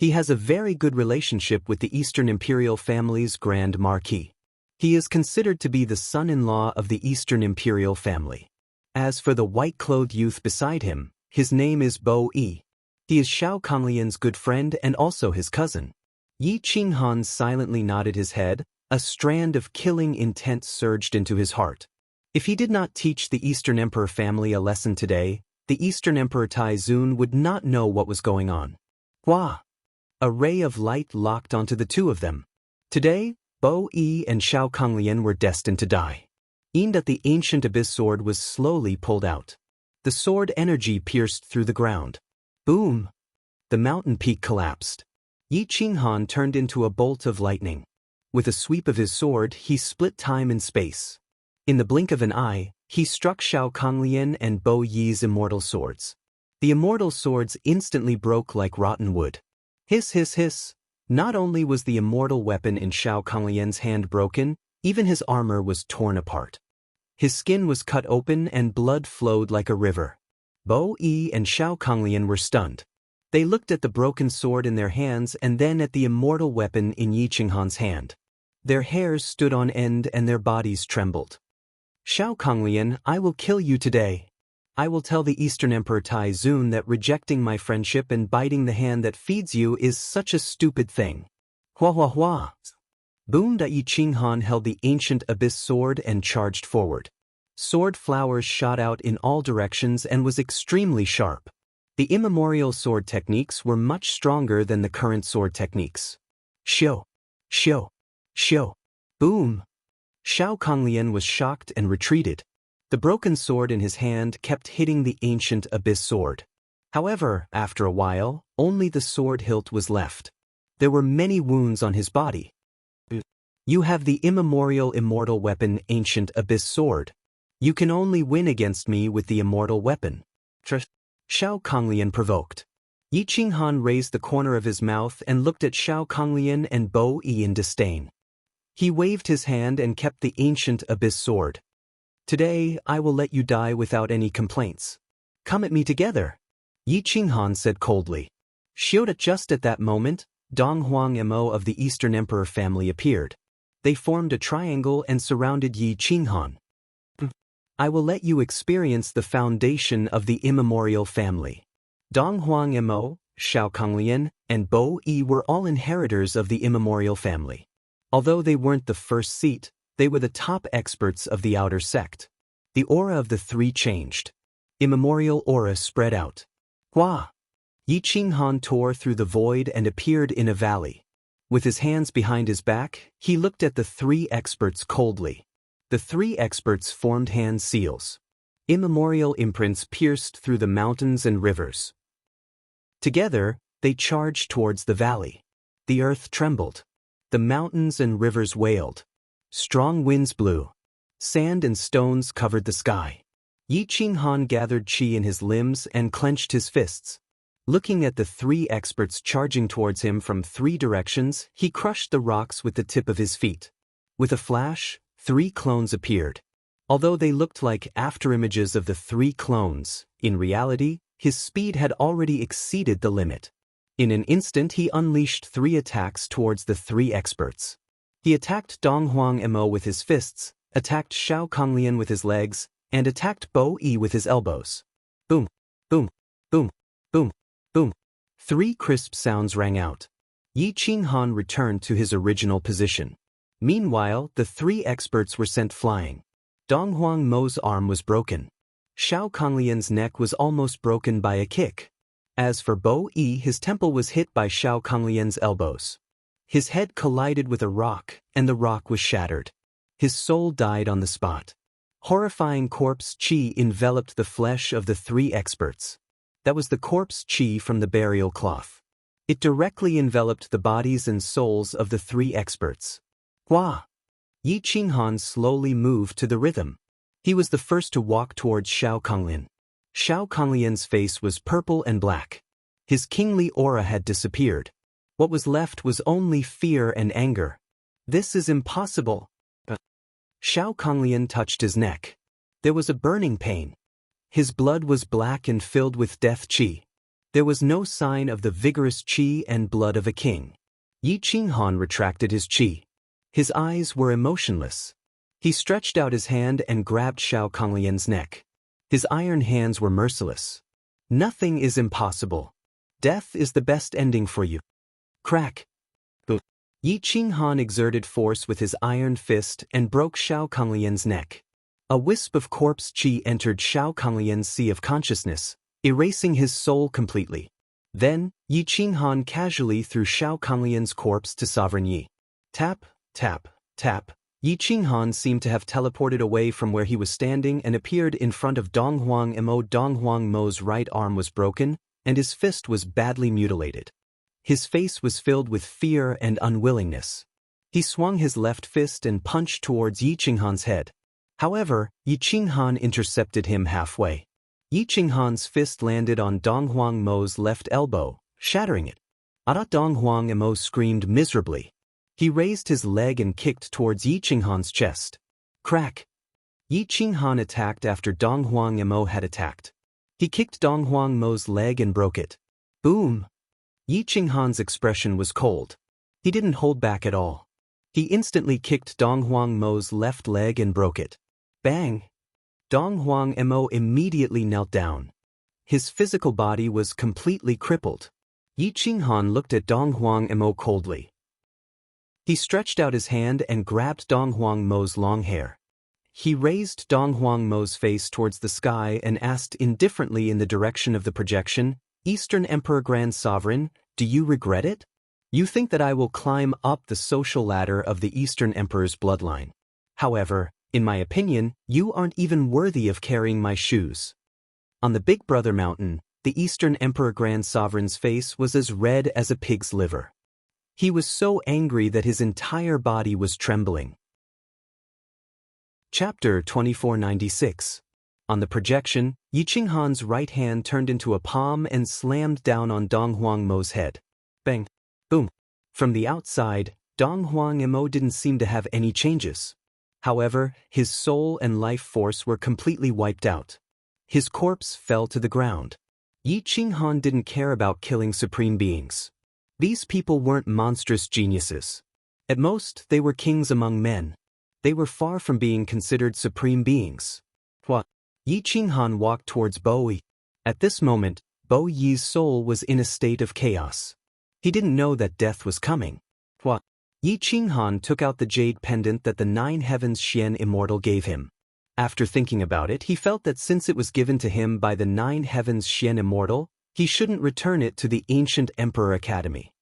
He has a very good relationship with the Eastern Imperial family's Grand Marquis. He is considered to be the son-in-law of the Eastern Imperial family. As for the white-clothed youth beside him, his name is Bo Yi. He is Xiao Konglian's good friend and also his cousin. Yi Qinghan silently nodded his head. A strand of killing intent surged into his heart. If he did not teach the Eastern Emperor family a lesson today, the Eastern Emperor Taizun would not know what was going on. Hua! A ray of light locked onto the two of them. Today, Bo Yi and Xiao Konglian were destined to die. That the ancient abyss sword was slowly pulled out. The sword energy pierced through the ground. Boom! The mountain peak collapsed. Yi Qinghan turned into a bolt of lightning. With a sweep of his sword, he split time and space. In the blink of an eye, he struck Xiao Konglian and Bo Yi's immortal swords. The immortal swords instantly broke like rotten wood. Hiss, hiss, hiss. Not only was the immortal weapon in Xiao Konglian's hand broken, even his armor was torn apart. His skin was cut open and blood flowed like a river. Bo Yi and Xiao Konglian were stunned. They looked at the broken sword in their hands and then at the immortal weapon in Yi Qinghan's hand. Their hairs stood on end and their bodies trembled. Xiao Konglian, I will kill you today. I will tell the Eastern Emperor Taizun that rejecting my friendship and biting the hand that feeds you is such a stupid thing. Hua hua hua. Boom! Yi Qinghan held the ancient abyss sword and charged forward. Sword flowers shot out in all directions and was extremely sharp. The immemorial sword techniques were much stronger than the current sword techniques. Shio! Shio! Shio! Boom! Xiao Konglian was shocked and retreated. The broken sword in his hand kept hitting the ancient abyss sword. However, after a while, only the sword hilt was left. There were many wounds on his body. You have the immemorial immortal weapon ancient abyss sword. You can only win against me with the immortal weapon. Xiao Konglian provoked. Yi Qinghan raised the corner of his mouth and looked at Xiao Konglian and Bo Yi in disdain. He waved his hand and kept the ancient abyss sword. Today, I will let you die without any complaints. Come at me together. Yi Qinghan said coldly. Just at that moment, Dong Huang Mo of the Eastern Emperor family appeared. They formed a triangle and surrounded Yi Qinghan. I will let you experience the foundation of the immemorial family. Dong Huang Mo, Xiao Konglian, and Bo Yi were all inheritors of the immemorial family. Although they weren't the first seat, they were the top experts of the outer sect. The aura of the three changed. Immemorial aura spread out. Hua! Yi Qinghan tore through the void and appeared in a valley. With his hands behind his back, he looked at the three experts coldly. The three experts formed hand seals. Immemorial imprints pierced through the mountains and rivers. Together, they charged towards the valley. The earth trembled. The mountains and rivers wailed. Strong winds blew. Sand and stones covered the sky. Yi Qinghan gathered qi in his limbs and clenched his fists. Looking at the three experts charging towards him from three directions, he crushed the rocks with the tip of his feet. With a flash, three clones appeared. Although they looked like afterimages of the three clones, in reality, his speed had already exceeded the limit. In an instant he unleashed three attacks towards the three experts. He attacked Donghuang Mo with his fists, attacked Xiao Konglian with his legs, and attacked Bo Yi with his elbows. Boom, boom, boom, boom, boom. Three crisp sounds rang out. Yi Qinghan returned to his original position. Meanwhile, the three experts were sent flying. Donghuang Mo's arm was broken. Xiao Konglian's neck was almost broken by a kick. As for Bo Yi, his temple was hit by Xiao Konglian's elbows. His head collided with a rock, and the rock was shattered. His soul died on the spot. Horrifying corpse qi enveloped the flesh of the three experts. That was the corpse qi from the burial cloth. It directly enveloped the bodies and souls of the three experts. Hua! Yi Qinghan slowly moved to the rhythm. He was the first to walk towards Xiao Konglian. Xiao Konglian's face was purple and black. His kingly aura had disappeared. What was left was only fear and anger. This is impossible. Xiao Konglian touched his neck. There was a burning pain. His blood was black and filled with death qi. There was no sign of the vigorous qi and blood of a king. Yi Qinghan retracted his qi. His eyes were emotionless. He stretched out his hand and grabbed Xiao Konglian's neck. His iron hands were merciless. Nothing is impossible. Death is the best ending for you. Crack. Yi Qinghan exerted force with his iron fist and broke Xiao Konglian's neck. A wisp of corpse qi entered Xiao Konglian's sea of consciousness, erasing his soul completely. Then, Yi Qinghan casually threw Xiao Konglian's corpse to Sovereign Yi. Tap, tap, tap. Yi Qinghan seemed to have teleported away from where he was standing and appeared in front of Donghuang Mo. Donghuang Mo's right arm was broken, and his fist was badly mutilated. His face was filled with fear and unwillingness. He swung his left fist and punched towards Yi Qinghan's head. However, Yi Qinghan intercepted him halfway. Yi Qinghan's fist landed on Donghuang Mo's left elbow, shattering it. Donghuang Mo screamed miserably. He raised his leg and kicked towards Yi Qinghan's chest. Crack! Yi Qinghan attacked after Donghuang Mo had attacked. He kicked Donghuang Mo's leg and broke it. Boom! Yi Qinghan's expression was cold. He didn't hold back at all. He instantly kicked Donghuang Mo's left leg and broke it. Bang! Donghuang Mo immediately knelt down. His physical body was completely crippled. Yi Qinghan looked at Donghuang Mo coldly. He stretched out his hand and grabbed Donghuang Mo's long hair. He raised Donghuang Mo's face towards the sky and asked indifferently in the direction of the projection, Eastern Emperor Grand Sovereign, do you regret it? You think that I will climb up the social ladder of the Eastern Emperor's bloodline. However, in my opinion, you aren't even worthy of carrying my shoes. On the Big Brother Mountain, the Eastern Emperor Grand Sovereign's face was as red as a pig's liver. He was so angry that his entire body was trembling. Chapter 2496. On the projection, Yi Qinghan's right hand turned into a palm and slammed down on Donghuang Mo's head. Bang! Boom! From the outside, Donghuang Mo didn't seem to have any changes. However, his soul and life force were completely wiped out. His corpse fell to the ground. Yi Qinghan didn't care about killing supreme beings. These people weren't monstrous geniuses. At most, they were kings among men. They were far from being considered supreme beings. What? Yi Qinghan walked towards Bo Yi. At this moment, Bo Yi's soul was in a state of chaos. He didn't know that death was coming. What? Yi Qinghan took out the jade pendant that the Nine Heavens Xian Immortal gave him. After thinking about it, he felt that since it was given to him by the 9 heavens Xian immortal, he shouldn't return it to the ancient Emperor Academy.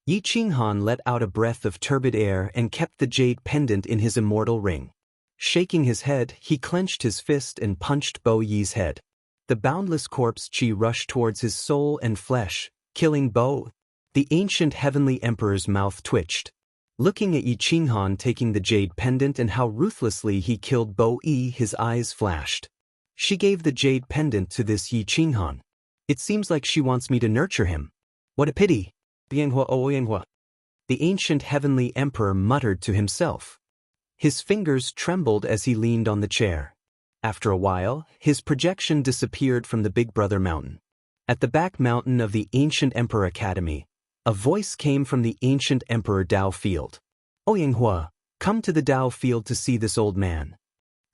Yi Qinghan let out a breath of turbid air and kept the jade pendant in his immortal ring. Shaking his head, he clenched his fist and punched Bo Yi's head. The boundless corpse qi rushed towards his soul and flesh, killing Bo. The ancient heavenly emperor's mouth twitched. Looking at Yi Qinghan taking the jade pendant and how ruthlessly he killed Bo Yi, his eyes flashed. She gave the jade pendant to this Yi Qinghan. It seems like she wants me to nurture him. What a pity. The ancient heavenly emperor muttered to himself. His fingers trembled as he leaned on the chair. After a while, his projection disappeared from the Big Brother mountain. At the back mountain of the ancient Emperor Academy, a voice came from the ancient Emperor Dao Field. Oyanghua, come to the Dao Field to see this old man.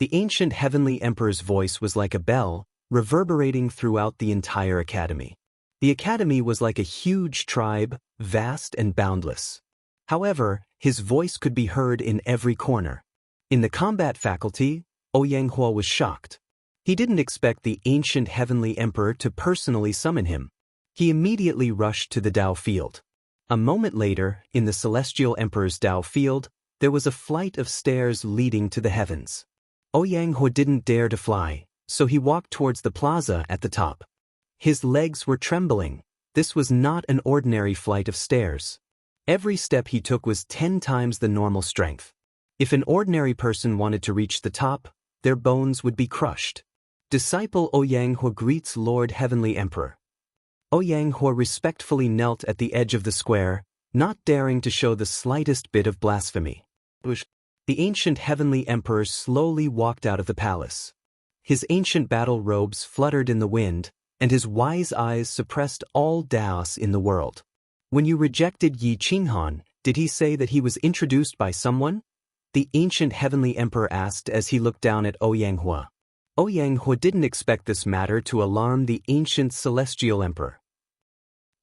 The ancient heavenly emperor's voice was like a bell, reverberating throughout the entire academy. The academy was like a huge tribe, vast and boundless. However, his voice could be heard in every corner. In the combat faculty, Oyanghua was shocked. He didn't expect the ancient heavenly emperor to personally summon him. He immediately rushed to the Dao Field. A moment later, in the celestial emperor's Dao Field, there was a flight of stairs leading to the heavens. Oyanghua didn't dare to fly, so he walked towards the plaza at the top. His legs were trembling. This was not an ordinary flight of stairs. Every step he took was 10 times the normal strength. If an ordinary person wanted to reach the top, their bones would be crushed. Disciple Oyanghua greets Lord Heavenly Emperor. Oyanghua respectfully knelt at the edge of the square, not daring to show the slightest bit of blasphemy. The ancient heavenly emperor slowly walked out of the palace. His ancient battle robes fluttered in the wind, and his wise eyes suppressed all Daos in the world. When you rejected Yi Qinghan, did he say that he was introduced by someone? The ancient heavenly emperor asked as he looked down at Oyanghua. Oyanghua didn't expect this matter to alarm the ancient celestial emperor.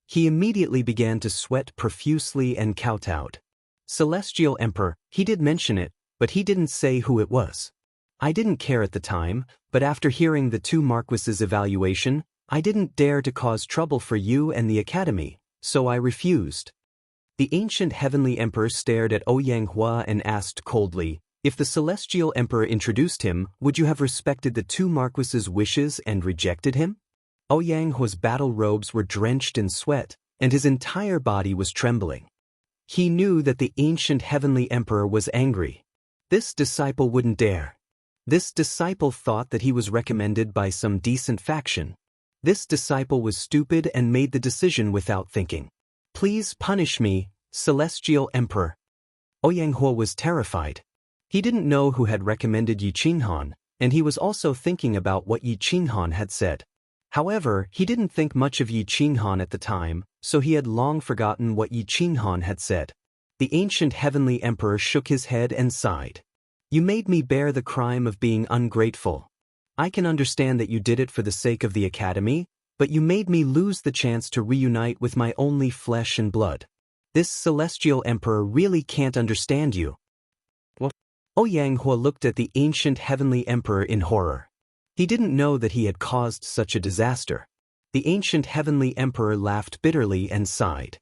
He immediately began to sweat profusely and kowtowed. Celestial emperor, he did mention it, but he didn't say who it was. I didn't care at the time, but after hearing the 2 marquises' evaluation, I didn't dare to cause trouble for you and the academy, so I refused. The ancient heavenly emperor stared at Oyanghua and asked coldly, if the celestial emperor introduced him, would you have respected the 2 marquises' wishes and rejected him? Oyanghua's battle robes were drenched in sweat, and his entire body was trembling. He knew that the ancient heavenly emperor was angry. This disciple wouldn't dare. This disciple thought that he was recommended by some decent faction. This disciple was stupid and made the decision without thinking. Please punish me, celestial emperor. Oyanghua was terrified. He didn't know who had recommended Yi Qinghan, and he was also thinking about what Yi Qinghan had said. However, he didn't think much of Yi Qinghan at the time, so he had long forgotten what Yi Qinghan had said. The ancient heavenly emperor shook his head and sighed. You made me bear the crime of being ungrateful. I can understand that you did it for the sake of the academy, but you made me lose the chance to reunite with my only flesh and blood. This celestial emperor really can't understand you. Oyanghua looked at the ancient heavenly emperor in horror. He didn't know that he had caused such a disaster. The ancient heavenly emperor laughed bitterly and sighed.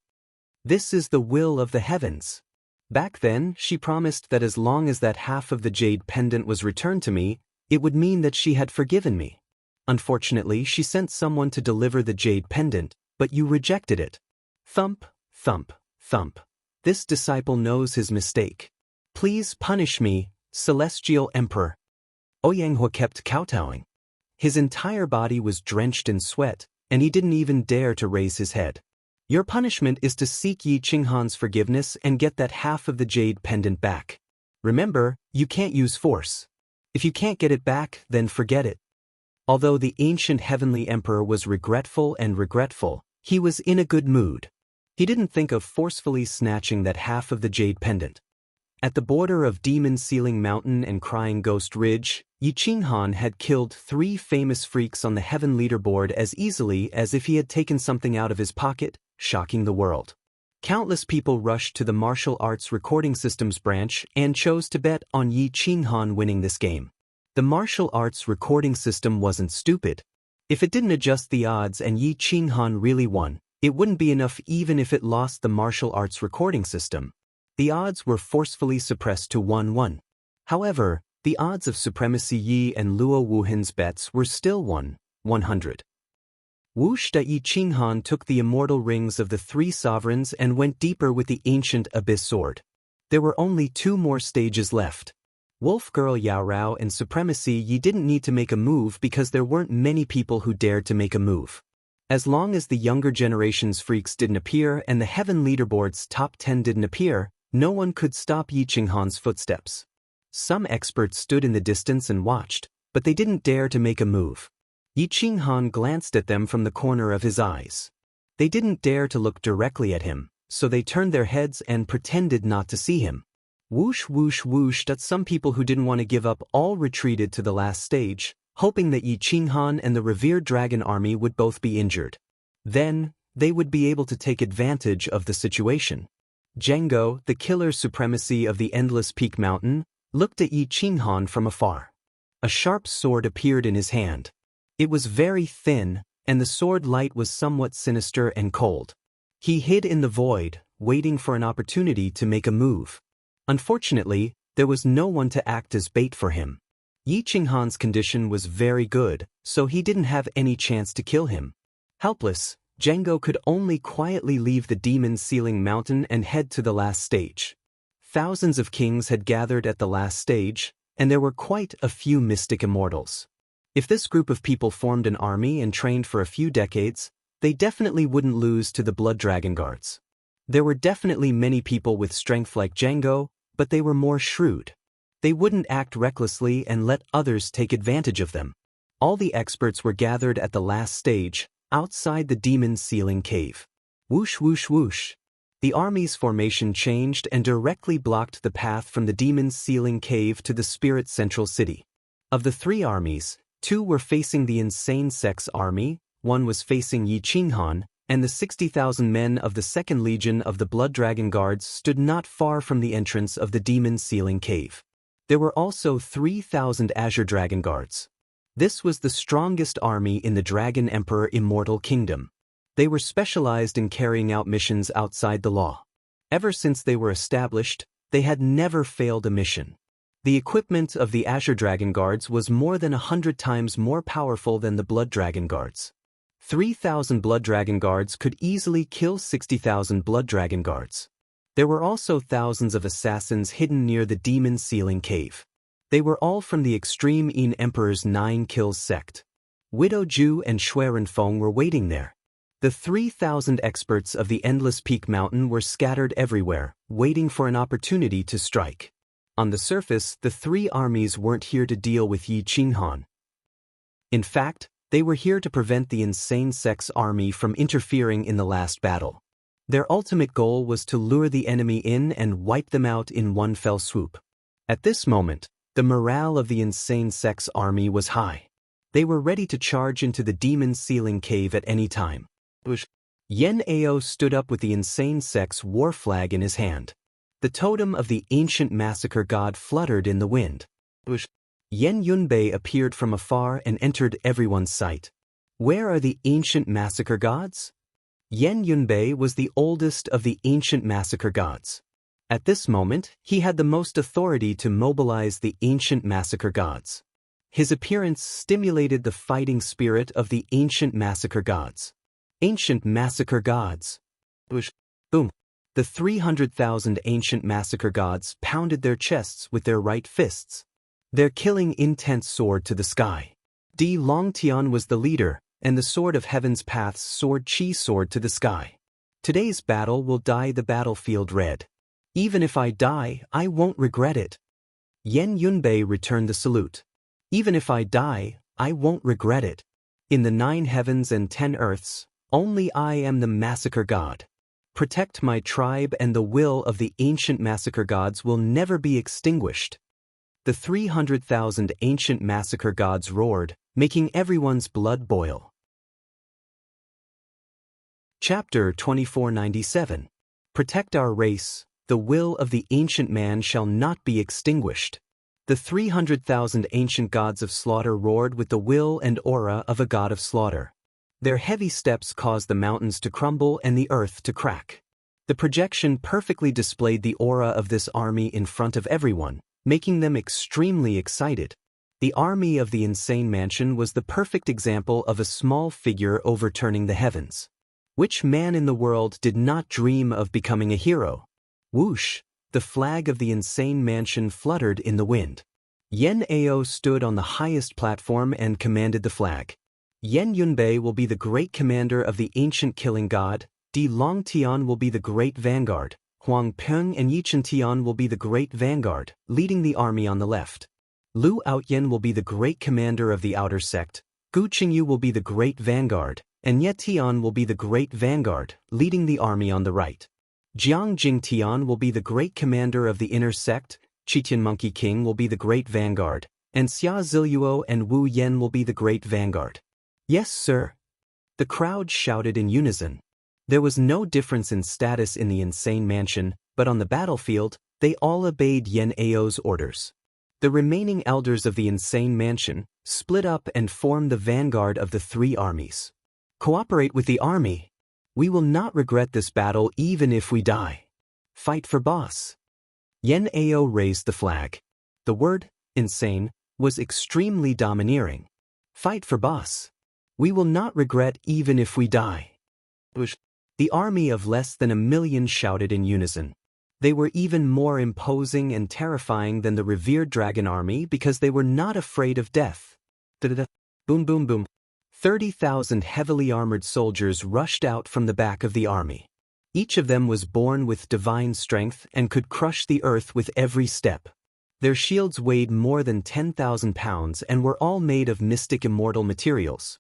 This is the will of the heavens. Back then, she promised that as long as that half of the jade pendant was returned to me, it would mean that she had forgiven me. Unfortunately, she sent someone to deliver the jade pendant, but you rejected it. Thump, thump, thump. This disciple knows his mistake. Please punish me, celestial emperor. Oyanghua kept kowtowing. His entire body was drenched in sweat, and he didn't even dare to raise his head. Your punishment is to seek Yi Qinghan's forgiveness and get that half of the jade pendant back. Remember, you can't use force. If you can't get it back, then forget it. Although the ancient heavenly emperor was regretful, he was in a good mood. He didn't think of forcefully snatching that half of the jade pendant. At the border of Demon Ceiling Mountain and Crying Ghost Ridge, Yi Qinghan had killed 3 famous freaks on the heaven leaderboard as easily as if he had taken something out of his pocket, shocking the world. Countless people rushed to the martial arts recording systems branch and chose to bet on Yi Qinghan winning this game. The martial arts recording system wasn't stupid. If it didn't adjust the odds and Yi Qinghan really won, it wouldn't be enough even if it lost the martial arts recording system. The odds were forcefully suppressed to 1-1. However, the odds of supremacy Yi and Luo Wuhan's bets were still 100. Wu Shida Yi Qinghan took the immortal rings of the three sovereigns and went deeper with the ancient abyss sword. There were only 2 more stages left. Wolf Girl Yao Rao and Supremacy Yi didn't need to make a move because there weren't many people who dared to make a move. As long as the younger generation's freaks didn't appear and the Heaven Leaderboard's top 10 didn't appear, no one could stop Yi Qinghan's footsteps. Some experts stood in the distance and watched, but they didn't dare to make a move. Yi Qinghan glanced at them from the corner of his eyes. They didn't dare to look directly at him, so they turned their heads and pretended not to see him. Whoosh whoosh whoosh. That some people who didn't want to give up all retreated to the last stage, hoping that Yi Qinghan and the revered dragon army would both be injured. Then, they would be able to take advantage of the situation. Zhenggo, the killer supremacy of the Endless Peak Mountain, looked at Yi Qinghan from afar. A sharp sword appeared in his hand. It was very thin, and the sword light was somewhat sinister and cold. He hid in the void, waiting for an opportunity to make a move. Unfortunately, there was no one to act as bait for him. Yi Qinghan's condition was very good, so he didn't have any chance to kill him. Helpless, Zhenggo could only quietly leave the demon ceiling mountain and head to the last stage. Thousands of kings had gathered at the last stage, and there were quite a few mystic immortals. If this group of people formed an army and trained for a few decades, they definitely wouldn't lose to the Blood Dragon Guards. There were definitely many people with strength like Zhenggo, but they were more shrewd. They wouldn't act recklessly and let others take advantage of them. All the experts were gathered at the last stage, outside the demon ceiling cave. Whoosh whoosh whoosh. The army's formation changed and directly blocked the path from the demon's ceiling cave to the spirit central city. Of the 3 armies, 2 were facing the insane sex army, 1 was facing Yi Qinghan, and the 60,000 men of the 2nd Legion of the Blood Dragon Guards stood not far from the entrance of the demon ceiling cave. There were also 3,000 Azure Dragon Guards. This was the strongest army in the Dragon Emperor Immortal Kingdom. They were specialized in carrying out missions outside the law. Ever since they were established, they had never failed a mission. The equipment of the Azure Dragon Guards was more than 100 times more powerful than the Blood Dragon Guards. 3,000 Blood Dragon Guards could easily kill 60,000 Blood Dragon Guards. There were also thousands of assassins hidden near the demon ceiling cave. They were all from the Extreme Yin Emperor's 9 Kills sect. Widow Ju and Xuerenfeng were waiting there. The 3,000 experts of the Endless Peak Mountain were scattered everywhere, waiting for an opportunity to strike. On the surface, the 3 armies weren't here to deal with Yi Qinghan. In fact, they were here to prevent the insane sex army from interfering in the last battle. Their ultimate goal was to lure the enemy in and wipe them out in one fell swoop. At this moment, the morale of the insane sex army was high. They were ready to charge into the demon ceiling cave at any time. Yen Ao stood up with the insane sex war flag in his hand. The totem of the ancient massacre god fluttered in the wind. Yen Yunbei appeared from afar and entered everyone's sight. Where are the ancient massacre gods? Yen Yunbei was the oldest of the ancient massacre gods. At this moment, he had the most authority to mobilize the ancient massacre gods. His appearance stimulated the fighting spirit of the ancient massacre gods. Ancient massacre gods. Boom. The 300,000 ancient massacre gods pounded their chests with their right fists. Their killing intense soared to the sky. Di Longtian was the leader, and the Sword of Heaven's Path's sword Qi soared to the sky. Today's battle will dye the battlefield red. Even if I die, I won't regret it. Yen Yunbei returned the salute. Even if I die, I won't regret it. In the 9 heavens and 10 earths, only I am the massacre god. Protect my tribe, and the will of the ancient massacre gods will never be extinguished. The 300,000 ancient massacre gods roared, making everyone's blood boil. Chapter 2497. Protect our race. The will of the ancient man shall not be extinguished. The 300,000 ancient gods of slaughter roared with the will and aura of a god of slaughter. Their heavy steps caused the mountains to crumble and the earth to crack. The projection perfectly displayed the aura of this army in front of everyone, making them extremely excited. The army of the insane mansion was the perfect example of a small figure overturning the heavens. Which man in the world did not dream of becoming a hero? Whoosh! The flag of the insane mansion fluttered in the wind. Yen Ao stood on the highest platform and commanded the flag. Yen Yunbei will be the great commander of the ancient killing god, Di Long Tian will be the great vanguard, Huang Peng and Yichen Tian will be the great vanguard, leading the army on the left. Lu Outyen will be the great commander of the outer sect, Gu Qingyu will be the great vanguard, and Ye Tian will be the great vanguard, leading the army on the right. Jiang Jing Tian will be the great commander of the inner sect, Qitian Monkey King will be the great vanguard, and Xia Ziluo and Wu Yen will be the great vanguard. Yes, sir. The crowd shouted in unison. There was no difference in status in the insane mansion, but on the battlefield, they all obeyed Yen Ao's orders. The remaining elders of the insane mansion split up and formed the vanguard of the three armies. Cooperate with the army. We will not regret this battle even if we die. Fight for boss. Yen Ao raised the flag. The word, insane, was extremely domineering. Fight for boss. We will not regret even if we die. The army of less than 1 million shouted in unison. They were even more imposing and terrifying than the revered dragon army because they were not afraid of death. Boom boom boom. 30,000 heavily armored soldiers rushed out from the back of the army. Each of them was born with divine strength and could crush the earth with every step. Their shields weighed more than 10,000 pounds and were all made of mystic immortal materials.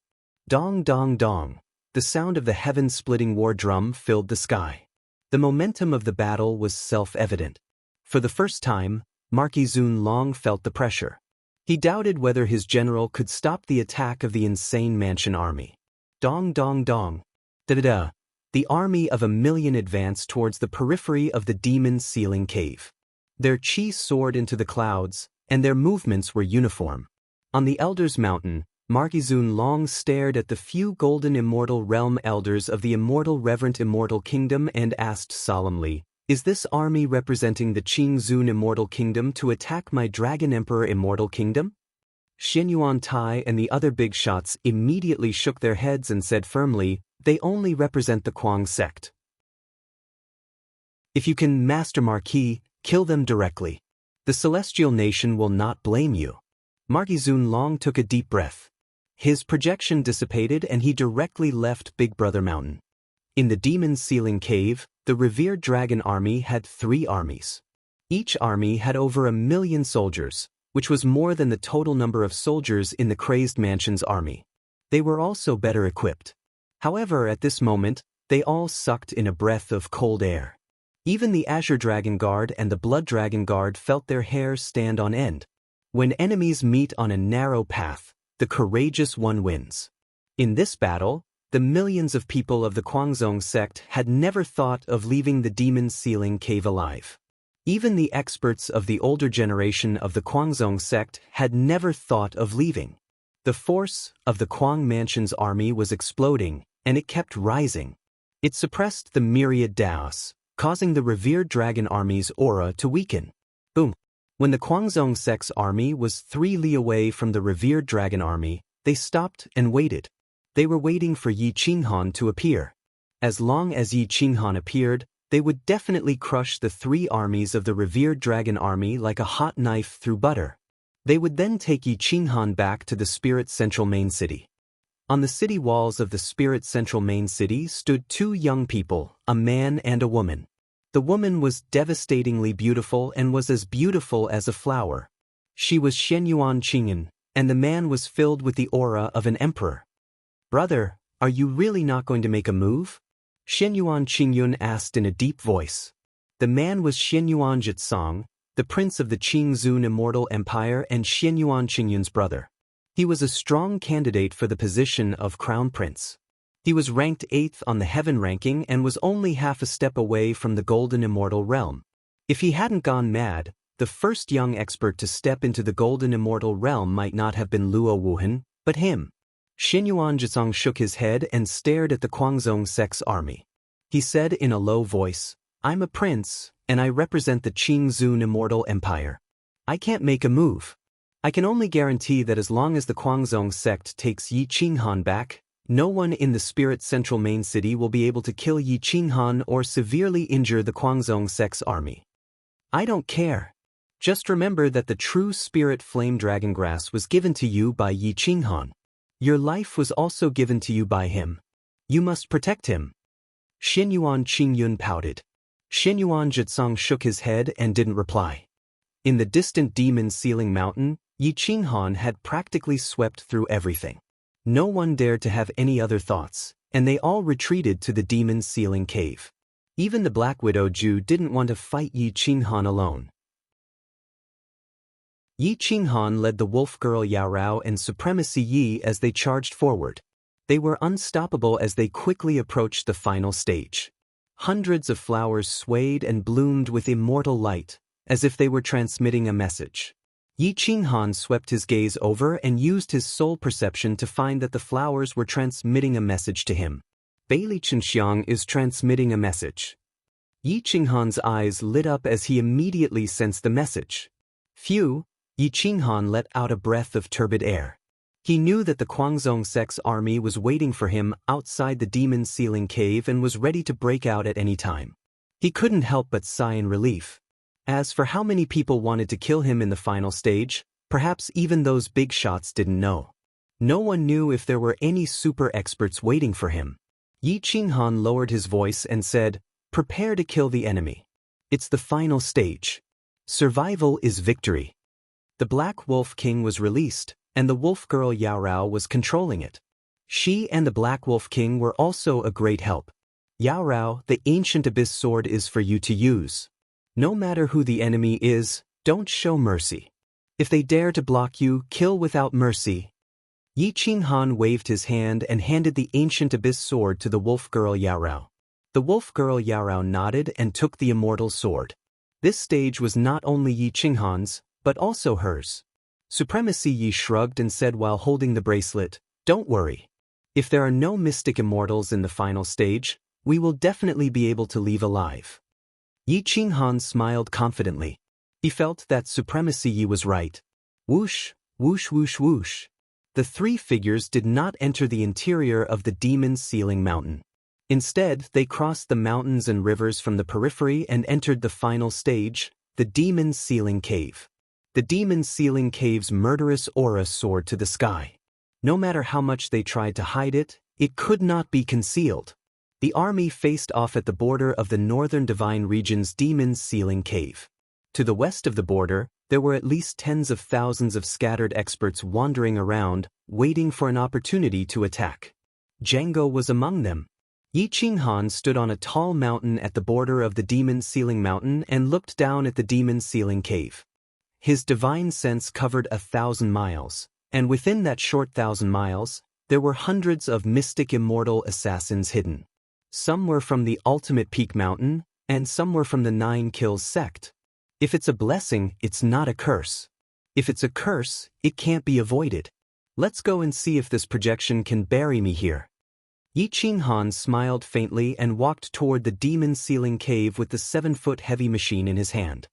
Dong dong dong. The sound of the heaven-splitting war drum filled the sky. The momentum of the battle was self-evident. For the first time, Marquis Zun Long felt the pressure. He doubted whether his general could stop the attack of the insane mansion army. Dong dong dong. Da-da-da. The army of 1 million advanced towards the periphery of the demon ceiling cave. Their chi soared into the clouds, and their movements were uniform. On the Elders' Mountain, Marquis Zun Long stared at the few golden immortal realm elders of the immortal reverent immortal kingdom and asked solemnly, "Is this army representing the Qing Zun immortal kingdom to attack my dragon emperor immortal kingdom?" Xian Yuan Tai and the other big shots immediately shook their heads and said firmly, "They only represent the Kuang sect. If you can, Master Marquis, kill them directly. The celestial nation will not blame you." Marquis Zun Long took a deep breath. His projection dissipated and he directly left Big Brother Mountain. In the demon ceiling cave, the revered dragon army had 3 armies. Each army had over 1 million soldiers, which was more than the total number of soldiers in the crazed mansion's army. They were also better equipped. However, at this moment, they all sucked in a breath of cold air. Even the Azure Dragon Guard and the Blood Dragon Guard felt their hair stand on end. When enemies meet on a narrow path, the courageous one wins. In this battle, the millions of people of the Kuangzong sect had never thought of leaving the demon ceiling cave alive. Even the experts of the older generation of the Kuangzong sect had never thought of leaving. The force of the Kuang Mansion's army was exploding, and it kept rising. It suppressed the myriad Daos, causing the revered dragon army's aura to weaken. Boom. When the Kuangzong sect's army was 3 li away from the revered dragon army, they stopped and waited. They were waiting for Yi Qinghan to appear. As long as Yi Qinghan appeared, they would definitely crush the 3 armies of the revered dragon army like a hot knife through butter. They would then take Yi Qinghan back to the Spirit Central Main City. On the city walls of the Spirit Central Main City stood 2 young people, a man and a woman. The woman was devastatingly beautiful and was as beautiful as a flower. She was Shenyuan Qingyan, and the man was filled with the aura of an emperor. "Brother, are you really not going to make a move?" Shenyuan Qingyun asked in a deep voice. The man was Shenyuan Jitsong, the prince of the Qing Zun Immortal Empire and Shenyuan Qingyun's brother. He was a strong candidate for the position of crown prince. He was ranked 8th on the heaven ranking and was only half a step away from the golden immortal realm. If he hadn't gone mad, the The first young expert to step into the golden immortal realm might not have been Luo Wuhan, but him. Xinyuan Jizong shook his head and stared at the Guangzhong sect's army. He said in a low voice, "I'm a prince, and I represent the Qingzun Immortal Empire. I can't make a move. I can only guarantee that as long as the Guangzhong sect takes Yi Qinghan back, no one in the Spirit Central main city will be able to kill Yi Qinghan or severely injure the Guangzhong sect's army. I don't care. Just remember that the true spirit flame dragon grass was given to you by Yi Qinghan. Your life was also given to you by him. You must protect him." Xinyuan Qingyun pouted. Xinyuan Jitsang shook his head and didn't reply. In the distant demon ceiling mountain, Yi Qinghan had practically swept through everything. No one dared to have any other thoughts, and they all retreated to the demon ceiling cave. Even the Black Widow Jew didn't want to fight Yi Qinghan alone. Yi Qinghan led the wolf girl Yao Rao and Supremacy Yi as they charged forward. They were unstoppable as they quickly approached the final stage. Hundreds of flowers swayed and bloomed with immortal light, as if they were transmitting a message. Yi Qinghan swept his gaze over and used his soul perception to find that the flowers were transmitting a message to him. Bailey Chenxiang is transmitting a message. Yi Qinghan's eyes lit up as he immediately sensed the message. Phew! Yi Qinghan let out a breath of turbid air. He knew that the Guangzhong sect's army was waiting for him outside the demon ceiling cave and was ready to break out at any time. He couldn't help but sigh in relief. As for how many people wanted to kill him in the final stage, perhaps even those big shots didn't know. No one knew if there were any super experts waiting for him. Yi Qinghan lowered his voice and said, "Prepare to kill the enemy. It's the final stage. Survival is victory." The Black Wolf King was released, and the wolf girl Yao Rao was controlling it. She and the Black Wolf King were also a great help. "Yao Rao, the ancient abyss sword is for you to use. No matter who the enemy is, don't show mercy. If they dare to block you, kill without mercy." Yi Qinghan waved his hand and handed the ancient abyss sword to the wolf girl Yao Rao. The wolf girl Yao Rao nodded and took the immortal sword. This stage was not only Yi Qinghan's, but also hers. Supremacy Yi shrugged and said while holding the bracelet, "Don't worry. If there are no mystic immortals in the final stage, we will definitely be able to leave alive." Yi Qinghan smiled confidently. He felt that Supremacy Yi was right. Whoosh, whoosh whoosh whoosh. The three figures did not enter the interior of the demon ceiling mountain. Instead, they crossed the mountains and rivers from the periphery and entered the final stage, the demon ceiling cave. The demon ceiling cave's murderous aura soared to the sky. No matter how much they tried to hide it, it could not be concealed. The army faced off at the border of the northern divine region's demon ceiling cave. To the west of the border, there were at least tens of thousands of scattered experts wandering around, waiting for an opportunity to attack. Django was among them. Yi Qinghan stood on a tall mountain at the border of the demon ceiling mountain and looked down at the demon ceiling cave. His divine sense covered 1,000 miles, and within that short 1,000 miles, there were hundreds of mystic immortal assassins hidden. Some were from the ultimate peak mountain, and some were from the 9 Kills sect. If it's a blessing, it's not a curse. If it's a curse, it can't be avoided. Let's go and see if this projection can bury me here. Yi Qinghan smiled faintly and walked toward the demon ceiling cave with the 7-foot heavy machine in his hand.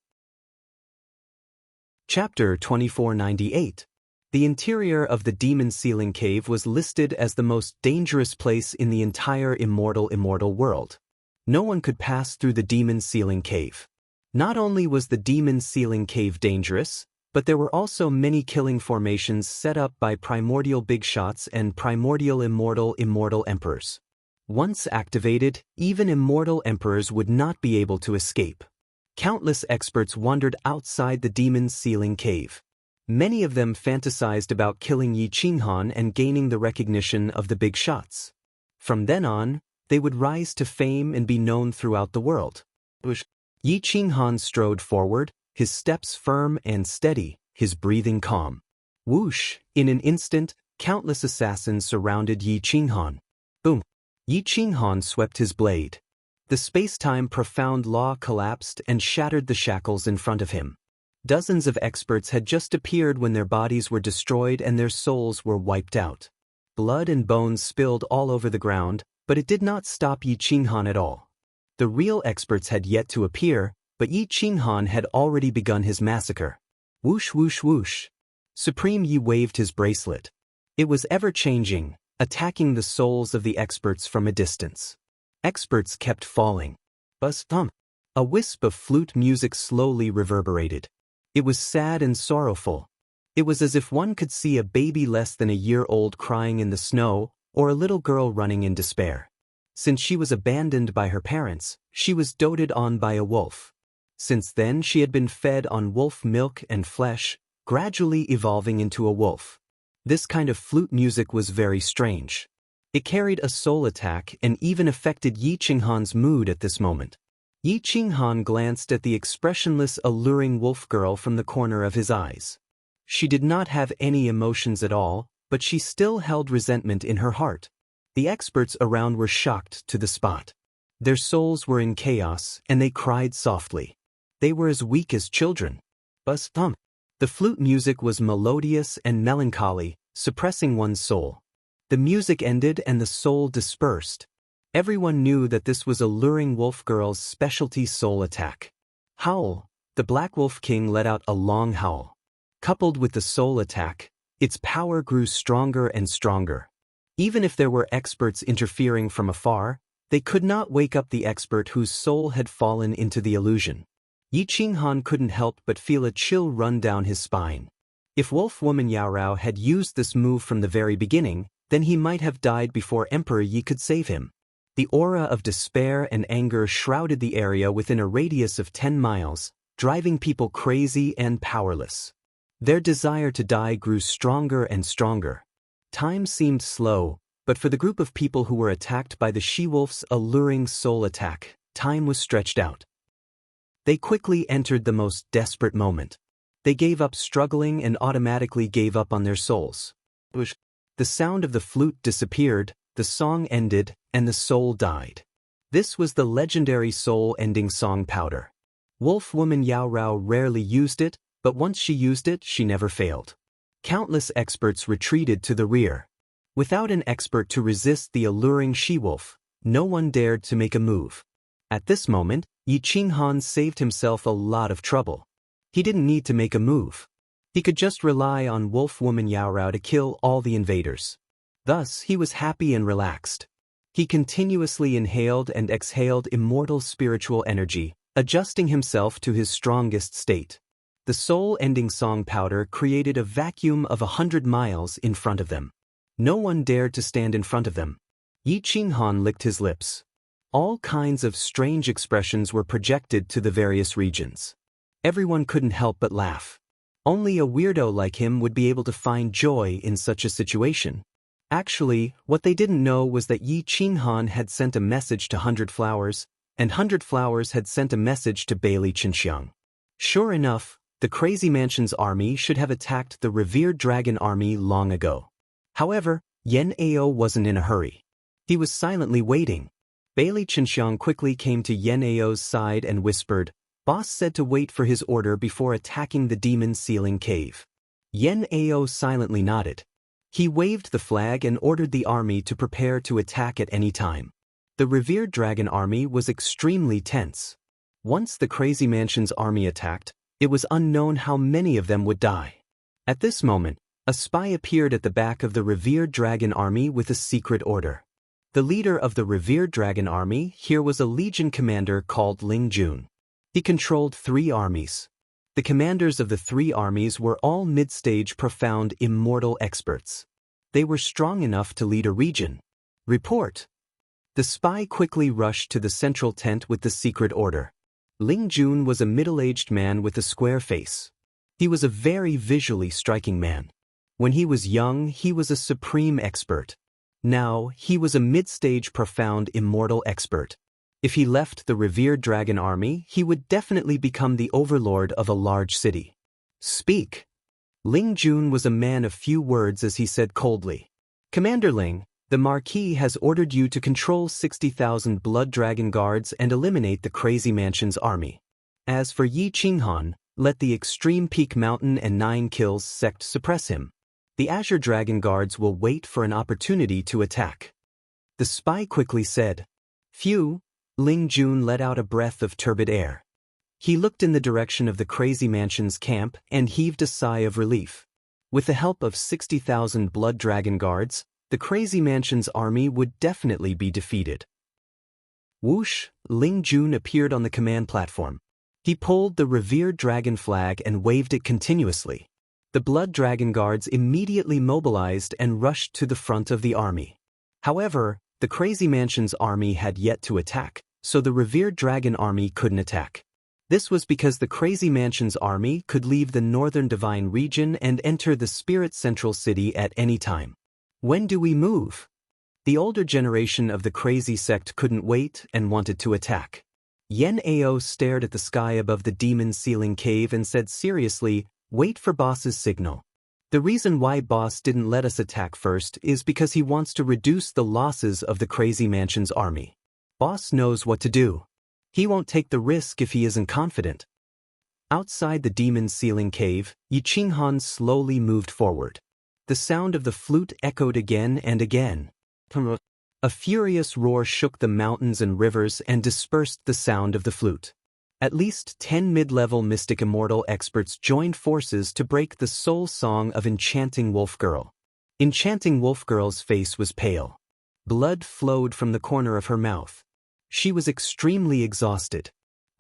Chapter 2498. The interior of the demon ceiling cave was listed as the most dangerous place in the entire immortal world. No one could pass through the demon ceiling cave. Not only was the demon ceiling cave dangerous, but there were also many killing formations set up by primordial big shots and primordial immortal emperors. Once activated, even immortal emperors would not be able to escape. Countless experts wandered outside the demon ceiling cave. Many of them fantasized about killing Yi Qinghan and gaining the recognition of the big shots. From then on, they would rise to fame and be known throughout the world. Yi Qinghan strode forward, his steps firm and steady, his breathing calm. Whoosh! In an instant, countless assassins surrounded Yi Qinghan. Boom! Yi Qinghan swept his blade. The space-time profound law collapsed and shattered the shackles in front of him. Dozens of experts had just appeared when their bodies were destroyed and their souls were wiped out. Blood and bones spilled all over the ground, but it did not stop Yi Qinghan at all. The real experts had yet to appear, but Yi Qinghan had already begun his massacre. Whoosh whoosh whoosh. Supreme Yi waved his bracelet. It was ever-changing, attacking the souls of the experts from a distance. Experts kept falling. Buzz thump. A wisp of flute music slowly reverberated. It was sad and sorrowful. It was as if one could see a baby less than a year old crying in the snow, or a little girl running in despair. Since she was abandoned by her parents, she was doted on by a wolf. Since then she had been fed on wolf milk and flesh, gradually evolving into a wolf. This kind of flute music was very strange. It carried a soul attack and even affected Yi Qinghan's mood at this moment. Yi Qinghan glanced at the expressionless, alluring wolf girl from the corner of his eyes. She did not have any emotions at all, but she still held resentment in her heart. The experts around were shocked to the spot. Their souls were in chaos, and they cried softly. They were as weak as children. Buzz thump. The flute music was melodious and melancholy, suppressing one's soul. The music ended and the soul dispersed. Everyone knew that this was alluring wolf girl's specialty soul attack. Howl. The Black Wolf King let out a long howl. Coupled with the soul attack, its power grew stronger and stronger. Even if there were experts interfering from afar, they could not wake up the expert whose soul had fallen into the illusion. Yi Qinghan couldn't help but feel a chill run down his spine. If Wolf Woman Yaorao had used this move from the very beginning, then he might have died before Emperor Yi could save him. The aura of despair and anger shrouded the area within a radius of 10 miles, driving people crazy and powerless. Their desire to die grew stronger and stronger. Time seemed slow, but for the group of people who were attacked by the she-wolf's alluring soul attack, time was stretched out. They quickly entered the most desperate moment. They gave up struggling and automatically gave up on their souls. The sound of the flute disappeared, the song ended, and the soul died. This was the legendary soul-ending song powder. Wolf Woman Yaorao rarely used it, but once she used it, she never failed. Countless experts retreated to the rear. Without an expert to resist the alluring she-wolf, no one dared to make a move. At this moment, Yi Qinghan saved himself a lot of trouble. He didn't need to make a move. He could just rely on Wolf Woman Yaorao to kill all the invaders. Thus, he was happy and relaxed. He continuously inhaled and exhaled immortal spiritual energy, adjusting himself to his strongest state. The soul-ending song powder created a vacuum of 100 miles in front of them. No one dared to stand in front of them. Yi Qinghan licked his lips. All kinds of strange expressions were projected to the various regions. Everyone couldn't help but laugh. Only a weirdo like him would be able to find joy in such a situation. Actually, what they didn't know was that Yi Qinghan had sent a message to 100 Flowers, and 100 Flowers had sent a message to Bailey Qinxiang. Sure enough, the Crazy Mansion's army should have attacked the revered dragon army long ago. However, Yan Ao wasn't in a hurry. He was silently waiting. Bailey Qinxiang quickly came to Yan Ao's side and whispered, "Boss said to wait for his order before attacking the demon ceiling cave." Yan Ao silently nodded. He waved the flag and ordered the army to prepare to attack at any time. The revered dragon army was extremely tense. Once the Crazy Mansion's army attacked, it was unknown how many of them would die. At this moment, a spy appeared at the back of the revered dragon army with a secret order. The leader of the revered dragon army here was a legion commander called Ling Jun. He controlled 3 armies. The commanders of the 3 armies were all mid-stage profound immortal experts. They were strong enough to lead a region. Report. The spy quickly rushed to the central tent with the secret order. Ling Jun was a middle-aged man with a square face. He was a very visually striking man. When he was young, he was a supreme expert. Now, he was a mid-stage profound immortal expert. If he left the revered dragon army, he would definitely become the overlord of a large city. Speak. Ling Jun was a man of few words as he said coldly. Commander Ling, the Marquis has ordered you to control 60,000 blood dragon guards and eliminate the Crazy Mansion's army. As for Yi Qinghan, let the Extreme Peak Mountain and 9 Kills sect suppress him. The Azure Dragon Guards will wait for an opportunity to attack. The spy quickly said. Phew, Ling Jun let out a breath of turbid air. He looked in the direction of the Crazy Mansion's camp and heaved a sigh of relief. With the help of 60,000 Blood Dragon Guards, the Crazy Mansion's army would definitely be defeated. Whoosh, Ling Jun appeared on the command platform. He pulled the revered dragon flag and waved it continuously. The Blood Dragon Guards immediately mobilized and rushed to the front of the army. However, the Crazy Mansion's army had yet to attack, so the revered dragon army couldn't attack. This was because the Crazy Mansion's army could leave the Northern Divine region and enter the Spirit Central City at any time. When do we move? The older generation of the Crazy Sect couldn't wait and wanted to attack. Yen Ao stared at the sky above the Demon Ceiling Cave and said seriously, "Wait for boss's signal." The reason why boss didn't let us attack first is because he wants to reduce the losses of the Crazy Mansion's army. Boss knows what to do. He won't take the risk if he isn't confident. Outside the Demon Ceiling Cave, Yi Qinghan slowly moved forward. The sound of the flute echoed again and again. A furious roar shook the mountains and rivers and dispersed the sound of the flute. At least 10 mid-level Mystic Immortal experts joined forces to break the soul song of Enchanting Wolf Girl. Enchanting Wolf Girl's face was pale. Blood flowed from the corner of her mouth. She was extremely exhausted.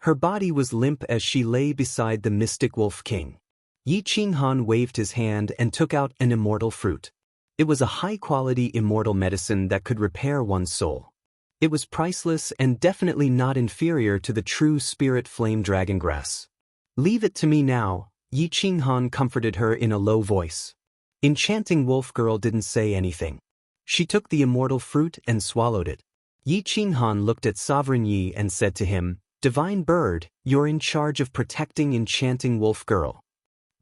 Her body was limp as she lay beside the Mystic Wolf King. Yi Qinghan waved his hand and took out an immortal fruit. It was a high-quality immortal medicine that could repair one's soul. It was priceless and definitely not inferior to the true spirit flame dragon grass. "Leave it to me now," Yi Qinghan comforted her in a low voice. Enchanting Wolf Girl didn't say anything. She took the immortal fruit and swallowed it. Yi Qinghan looked at Sovereign Yi and said to him, "Divine Bird, you're in charge of protecting Enchanting Wolf Girl."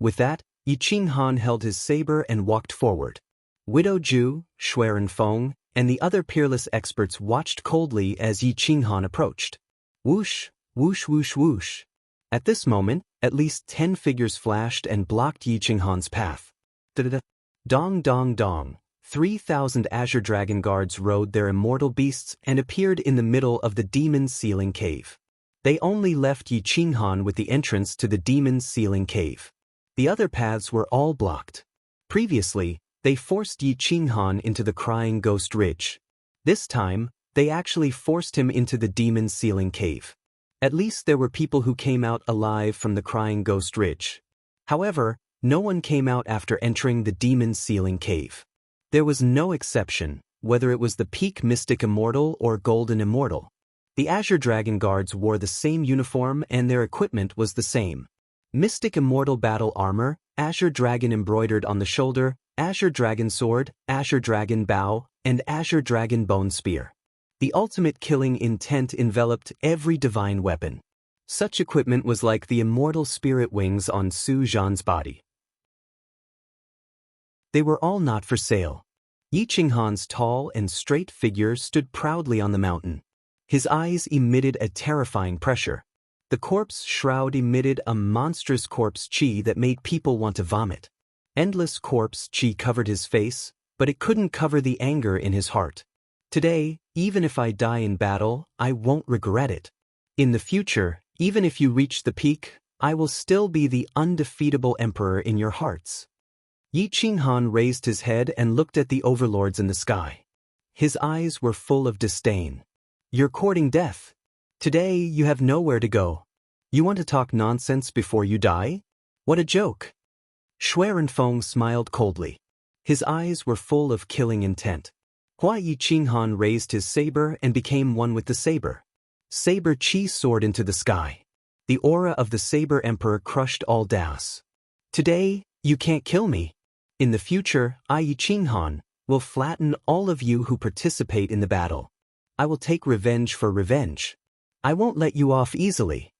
With that, Yi Qinghan held his saber and walked forward. Widow Ju, Shuaren Feng, and the other peerless experts watched coldly as Yi Qinghan approached. Whoosh, whoosh, whoosh, whoosh. At this moment, at least 10 figures flashed and blocked Yi Qinghan's path. Da-da-da. Dong dong dong. 3,000 Azure Dragon Guards rode their immortal beasts and appeared in the middle of the Demon Ceiling Cave. They only left Yi Qinghan with the entrance to the Demon Ceiling Cave. The other paths were all blocked. Previously, they forced Yi Qinghan into the Crying Ghost Ridge. This time, they actually forced him into the Demon Ceiling Cave. At least there were people who came out alive from the Crying Ghost Ridge. However, no one came out after entering the Demon Ceiling Cave. There was no exception, whether it was the Peak Mystic Immortal or Golden Immortal. The Azure Dragon Guards wore the same uniform and their equipment was the same. Mystic Immortal Battle Armor, Azure Dragon embroidered on the shoulder, Azure Dragon Sword, Azure Dragon Bow, and Azure Dragon Bone Spear. The ultimate killing intent enveloped every divine weapon. Such equipment was like the immortal spirit wings on Su Zhan's body. They were all not for sale. Yi Qinghan's tall and straight figure stood proudly on the mountain. His eyes emitted a terrifying pressure. The corpse shroud emitted a monstrous corpse chi that made people want to vomit. Endless corpse chi covered his face, but it couldn't cover the anger in his heart. Today, even if I die in battle, I won't regret it. In the future, even if you reach the peak, I will still be the undefeatable emperor in your hearts. Yi Qinghan raised his head and looked at the overlords in the sky. His eyes were full of disdain. "You're courting death. Today you have nowhere to go. You want to talk nonsense before you die? What a joke." Shuaren Feng smiled coldly. His eyes were full of killing intent. Hua Yi Qinghan raised his saber and became one with the saber. Saber chi soared into the sky. The aura of the Saber Emperor crushed all doubts. "Today, you can't kill me. In the future, I, Yi Qinghan, will flatten all of you who participate in the battle. I will take revenge for revenge. I won't let you off easily."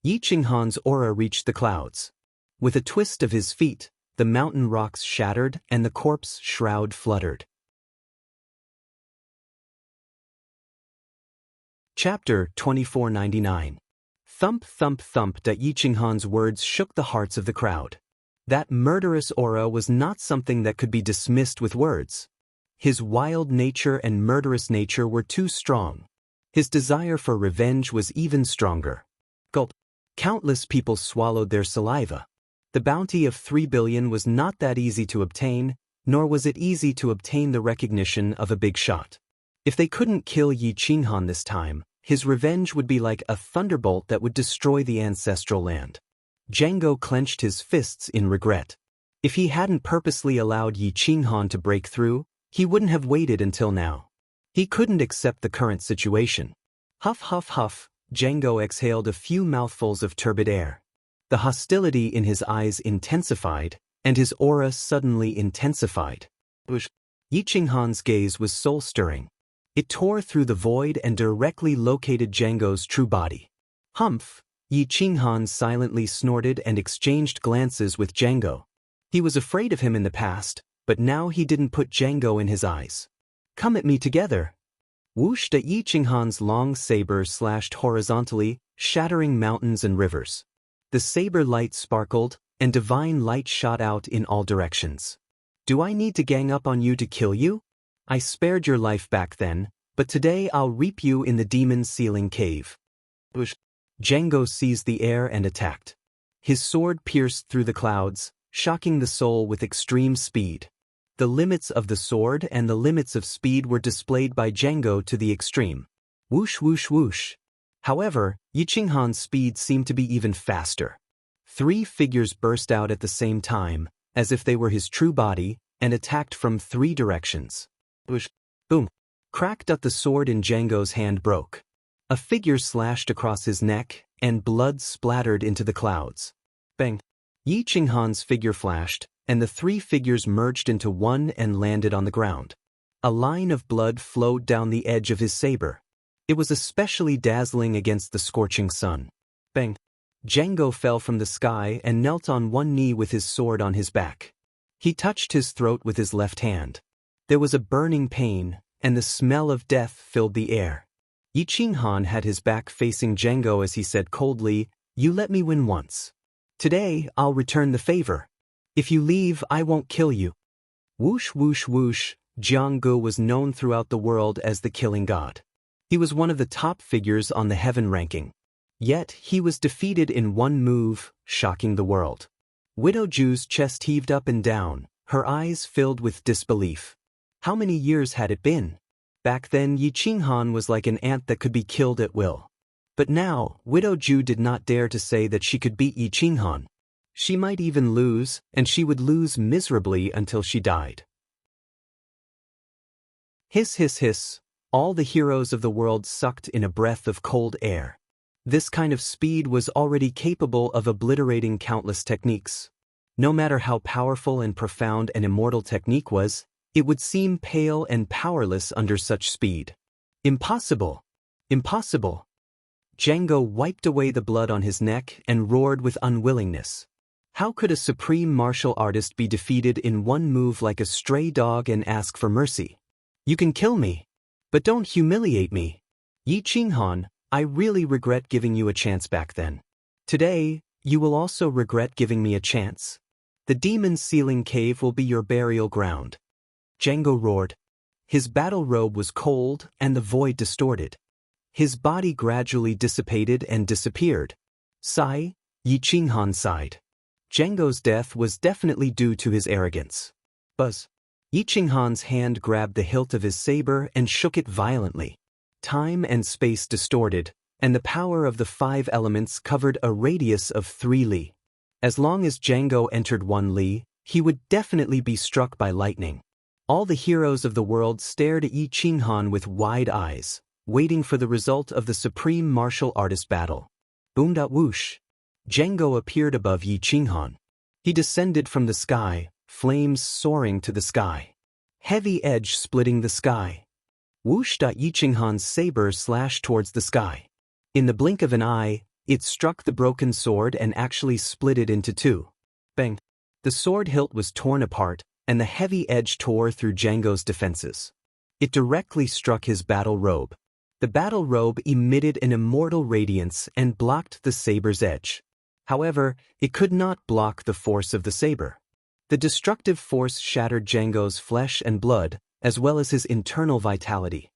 Yi Qinghan's aura reached the clouds. With a twist of his feet, the mountain rocks shattered and the corpse shroud fluttered. Chapter 2499. Thump thump thump. Yi Qinghan's words shook the hearts of the crowd. That murderous aura was not something that could be dismissed with words. His wild nature and murderous nature were too strong. His desire for revenge was even stronger. Gulp. Countless people swallowed their saliva. The bounty of 3 billion was not that easy to obtain, nor was it easy to obtain the recognition of a big shot. If they couldn't kill Yi Qinghan this time, his revenge would be like a thunderbolt that would destroy the ancestral land. Django clenched his fists in regret. If he hadn't purposely allowed Yi Qinghan to break through, he wouldn't have waited until now. He couldn't accept the current situation. Huff huff huff, Django exhaled a few mouthfuls of turbid air. The hostility in his eyes intensified, and his aura suddenly intensified. Yi Qinghan's gaze was soul-stirring. It tore through the void and directly located Django's true body. Humph! Yi Qinghan silently snorted and exchanged glances with Django. He was afraid of him in the past, but now he didn't put Django in his eyes. Come at me together. Whoosh! Yi Qinghan's long saber slashed horizontally, shattering mountains and rivers. The saber light sparkled, and divine light shot out in all directions. Do I need to gang up on you to kill you? I spared your life back then, but today I'll reap you in the demon's ceiling cave. Django seized the air and attacked. His sword pierced through the clouds, shocking the soul with extreme speed. The limits of the sword and the limits of speed were displayed by Django to the extreme. Whoosh whoosh whoosh. However, Yi Qinghan's speed seemed to be even faster. 3 figures burst out at the same time, as if they were his true body, and attacked from 3 directions. Whoosh. Boom. Cracked up. The sword in Django's hand broke. A figure slashed across his neck, and blood splattered into the clouds. Bang. Yi Qinghan's figure flashed, and the 3 figures merged into one and landed on the ground. A line of blood flowed down the edge of his saber. It was especially dazzling against the scorching sun. Bang. Django fell from the sky and knelt on one knee with his sword on his back. He touched his throat with his left hand. There was a burning pain, and the smell of death filled the air. Yi Qinghan had his back facing Django as he said coldly, "You let me win once. Today, I'll return the favor. If you leave, I won't kill you." Whoosh whoosh whoosh, Django was known throughout the world as the killing god. He was one of the top figures on the heaven ranking. Yet, he was defeated in one move, shocking the world. Widow Ju's chest heaved up and down, her eyes filled with disbelief. How many years had it been? Back then, Yi Qinghan was like an ant that could be killed at will. But now, Widow Ju did not dare to say that she could beat Yi Qinghan. She might even lose, and she would lose miserably until she died. Hiss hiss hiss, all the heroes of the world sucked in a breath of cold air. This kind of speed was already capable of obliterating countless techniques. No matter how powerful and profound an immortal technique was, it would seem pale and powerless under such speed. Impossible! Impossible! Django wiped away the blood on his neck and roared with unwillingness. How could a supreme martial artist be defeated in one move like a stray dog and ask for mercy? You can kill me, but don't humiliate me. Yi Qinghan, I really regret giving you a chance back then. Today, you will also regret giving me a chance. The demon's ceiling cave will be your burial ground. Django roared. His battle robe was cold and the void distorted. His body gradually dissipated and disappeared. Sigh, Yi Qinghan sighed. Django's death was definitely due to his arrogance. Buzz. Yi Qinghan's hand grabbed the hilt of his saber and shook it violently. Time and space distorted, and the power of the 5 elements covered a radius of 3 li. As long as Django entered 1 li, he would definitely be struck by lightning. All the heroes of the world stared at Yi Qinghan with wide eyes, waiting for the result of the supreme martial artist battle. Boom-da-whoosh. Django appeared above Yi Qinghan. He descended from the sky, flames soaring to the sky. Heavy edge splitting the sky. Whoosh! Yi Qinghan's saber slashed towards the sky. In the blink of an eye, it struck the broken sword and actually split it into 2. Bang! The sword hilt was torn apart, and the heavy edge tore through Django's defenses. It directly struck his battle robe. The battle robe emitted an immortal radiance and blocked the saber's edge. However, it could not block the force of the saber. The destructive force shattered Django's flesh and blood, as well as his internal vitality.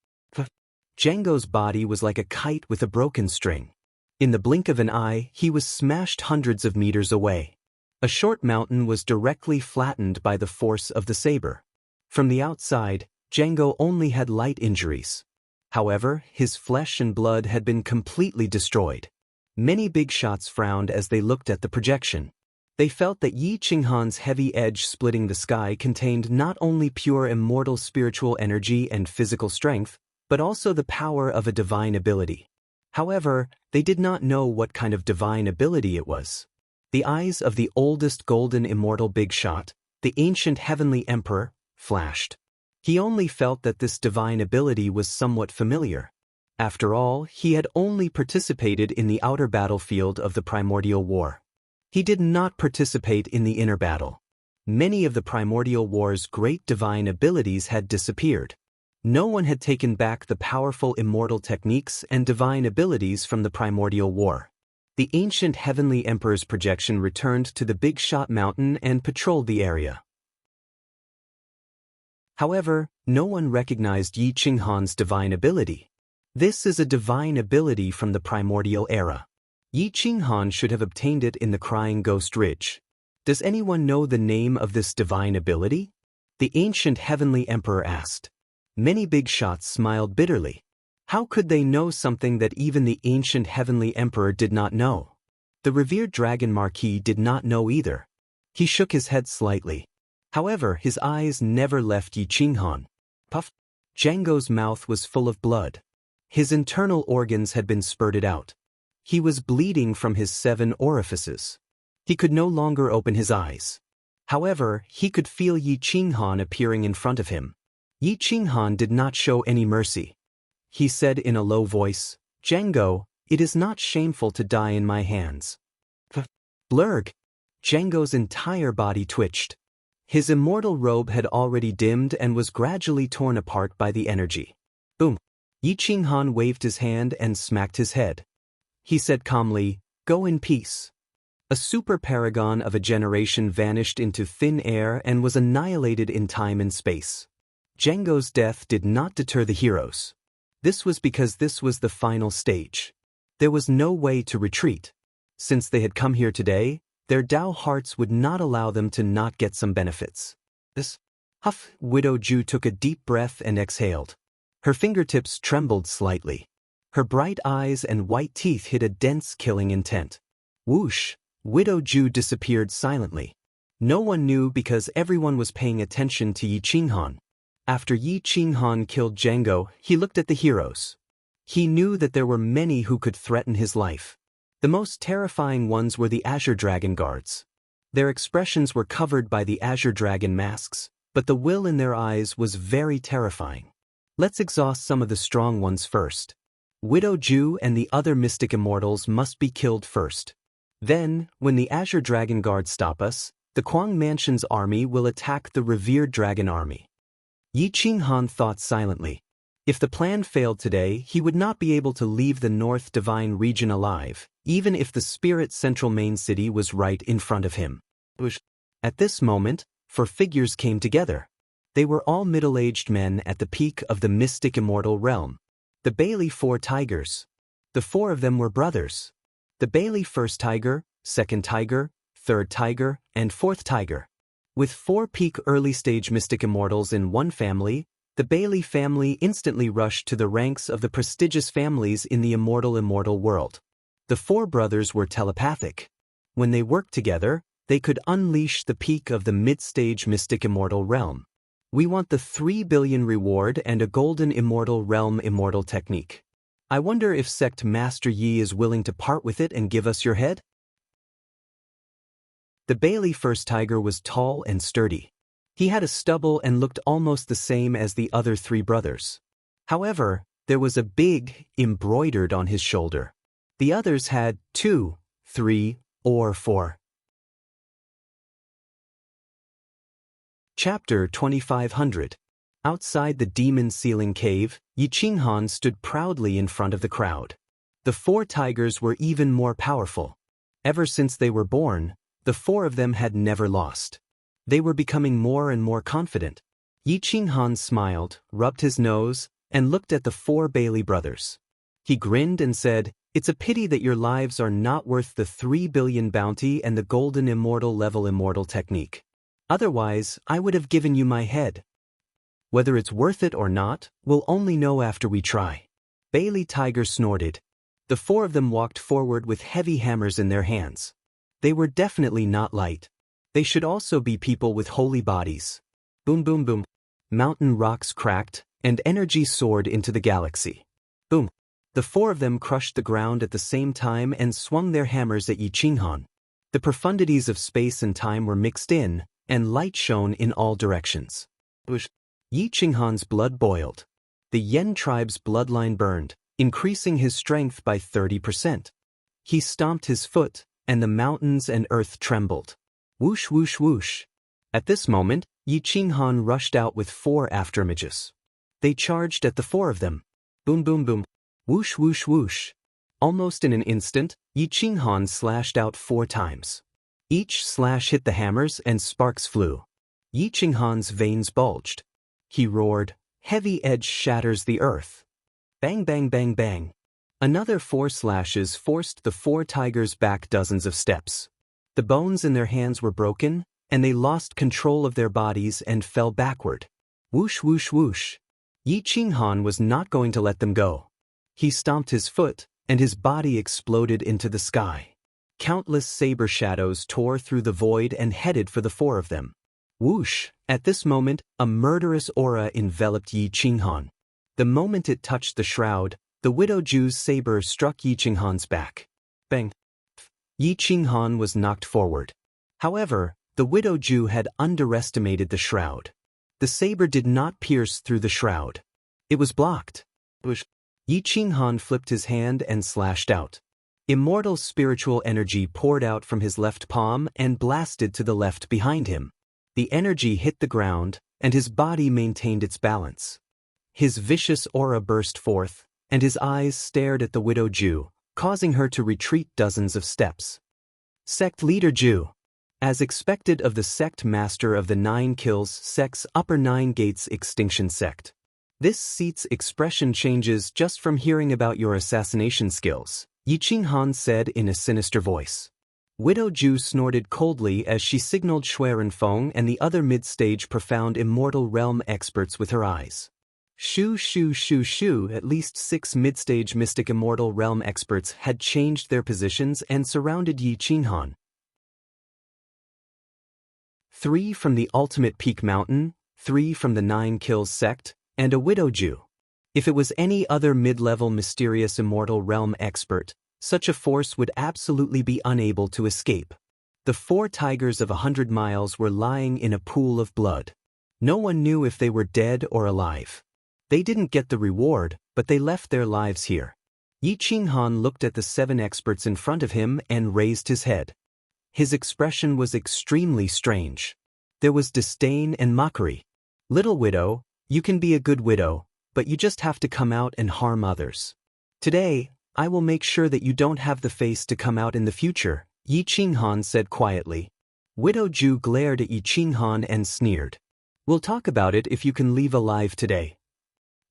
Django's body was like a kite with a broken string. In the blink of an eye, he was smashed hundreds of meters away. A short mountain was directly flattened by the force of the saber. From the outside, Django only had light injuries. However, his flesh and blood had been completely destroyed. Many big shots frowned as they looked at the projection. They felt that Yi Qinghan's heavy edge splitting the sky contained not only pure immortal spiritual energy and physical strength, but also the power of a divine ability. However, they did not know what kind of divine ability it was. The eyes of the oldest golden immortal big shot, the ancient heavenly emperor, flashed. He only felt that this divine ability was somewhat familiar. After all, he had only participated in the outer battlefield of the primordial war. He did not participate in the inner battle. Many of the primordial war's great divine abilities had disappeared. No one had taken back the powerful immortal techniques and divine abilities from the primordial war. The ancient heavenly emperor's projection returned to the Big Shot Mountain and patrolled the area. However, no one recognized Yi Qinghan's divine ability. This is a divine ability from the primordial era. Yi Qinghan should have obtained it in the Crying Ghost Ridge. Does anyone know the name of this divine ability? The ancient heavenly emperor asked. Many big shots smiled bitterly. How could they know something that even the ancient heavenly emperor did not know? The revered dragon marquis did not know either. He shook his head slightly. However, his eyes never left Yi Qinghan. Puff! Django's mouth was full of blood. His internal organs had been spurted out. He was bleeding from his 7 orifices. He could no longer open his eyes. However, he could feel Yi Qinghan appearing in front of him. Yi Qinghan did not show any mercy. He said in a low voice, "Django, it is not shameful to die in my hands." Blurg! Django's entire body twitched. His immortal robe had already dimmed and was gradually torn apart by the energy. Boom! Yi Qinghan waved his hand and smacked his head. He said calmly, "Go in peace." A super paragon of a generation vanished into thin air and was annihilated in time and space. Django's death did not deter the heroes. This was because this was the final stage. There was no way to retreat. Since they had come here today, their Tao hearts would not allow them to not get some benefits. Widow Ju took a deep breath and exhaled. Her fingertips trembled slightly. Her bright eyes and white teeth hid a dense killing intent. Whoosh! Widow Ju disappeared silently. No one knew because everyone was paying attention to Yi Qinghan. After Yi Qinghan killed Django, he looked at the heroes. He knew that there were many who could threaten his life. The most terrifying ones were the Azure Dragon Guards. Their expressions were covered by the Azure Dragon masks, but the will in their eyes was very terrifying. Let's exhaust some of the strong ones first. Widow Ju and the other mystic immortals must be killed first. Then, when the Azure Dragon Guards stop us, the Kuang Mansion's army will attack the revered dragon army. Yi Qinghan thought silently. If the plan failed today, he would not be able to leave the North Divine region alive, even if the Spirit Central Main City was right in front of him. At this moment, 4 figures came together. They were all middle-aged men at the peak of the mystic immortal realm. The Bailey 4 Tigers. The 4 of them were brothers. The Bailey 1st Tiger, 2nd Tiger, 3rd Tiger, and 4th Tiger. With 4 peak early-stage mystic immortals in one family, the Bailey family instantly rushed to the ranks of the prestigious families in the immortal world. The 4 brothers were telepathic. When they worked together, they could unleash the peak of the mid-stage mystic immortal realm. We want the 3 billion reward and a golden immortal realm immortal technique. I wonder if Sect Master Yi is willing to part with it and give us your head? The Bailey 1st Tiger was tall and sturdy. He had a stubble and looked almost the same as the other 3 brothers. However, there was a big, embroidered on his shoulder. The others had 2, 3, or 4. Chapter 2500. Outside the demon ceiling cave, Yi Qinghan stood proudly in front of the crowd. The 4 tigers were even more powerful. Ever since they were born, the 4 of them had never lost. They were becoming more and more confident. Yi Qinghan smiled, rubbed his nose, and looked at the 4 Bailey brothers. He grinned and said, "It's a pity that your lives are not worth the 3 billion bounty and the golden immortal level immortal technique. Otherwise, I would have given you my head. Whether it's worth it or not, we'll only know after we try." Bailey Tiger snorted. The 4 of them walked forward with heavy hammers in their hands. They were definitely not light. They should also be people with holy bodies. Boom boom boom. Mountain rocks cracked, and energy soared into the galaxy. Boom. The 4 of them crushed the ground at the same time and swung their hammers at Yi Qinghan. The profundities of space and time were mixed in, and light shone in all directions. Yi Qinghan's blood boiled. The Yen tribe's bloodline burned, increasing his strength by 30%. He stomped his foot, and the mountains and earth trembled. Whoosh whoosh whoosh. At this moment, Yi Qinghan rushed out with 4 afterimages. They charged at the 4 of them. Boom boom boom. Whoosh whoosh whoosh. Almost in an instant, Yi Qinghan slashed out 4 times. Each slash hit the hammers and sparks flew. Yi Qinghan's veins bulged. He roared, "Heavy edge shatters the earth." Bang bang bang bang. Another 4 slashes forced the 4 tigers back dozens of steps. The bones in their hands were broken, and they lost control of their bodies and fell backward. Whoosh whoosh whoosh. Yi Qinghan was not going to let them go. He stomped his foot, and his body exploded into the sky. Countless saber shadows tore through the void and headed for the 4 of them. Whoosh! At this moment, a murderous aura enveloped Yi Qinghan. The moment it touched the shroud, the Widow Jew's saber struck Yi Qinghan's back. Bang! Yi Qinghan was knocked forward. However, the Widow Jew had underestimated the shroud. The saber did not pierce through the shroud. It was blocked. Yi Qinghan flipped his hand and slashed out. Immortal spiritual energy poured out from his left palm and blasted to the left behind him. The energy hit the ground, and his body maintained its balance. His vicious aura burst forth, and his eyes stared at the Widow Jew, causing her to retreat dozens of steps. Sect Leader Jew. As expected of the sect master of the 9 kills sect's upper 9 gates extinction sect. This seat's expression changes just from hearing about your assassination skills, Yi Qinghan said in a sinister voice. Widow Jew snorted coldly as she signaled Xuerenfeng and the other mid-stage profound immortal realm experts with her eyes. Shoo shoo shoo shoo. At least 6 mid-stage mystic immortal realm experts had changed their positions and surrounded Yi Qinghan. 3 from the Ultimate Peak Mountain, 3 from the 9 Kills sect, and a Widow Jew. If it was any other mid-level mysterious immortal realm expert, such a force would absolutely be unable to escape. The 4 tigers of 100 miles were lying in a pool of blood. No one knew if they were dead or alive. They didn't get the reward, but they left their lives here. Yi Qinghan looked at the 7 experts in front of him and raised his head. His expression was extremely strange. There was disdain and mockery. Little widow, you can be a good widow, but you just have to come out and harm others. Today, I will make sure that you don't have the face to come out in the future, Yi Qinghan said quietly. Widow Jew glared at Yi Qinghan and sneered. We'll talk about it if you can leave alive today.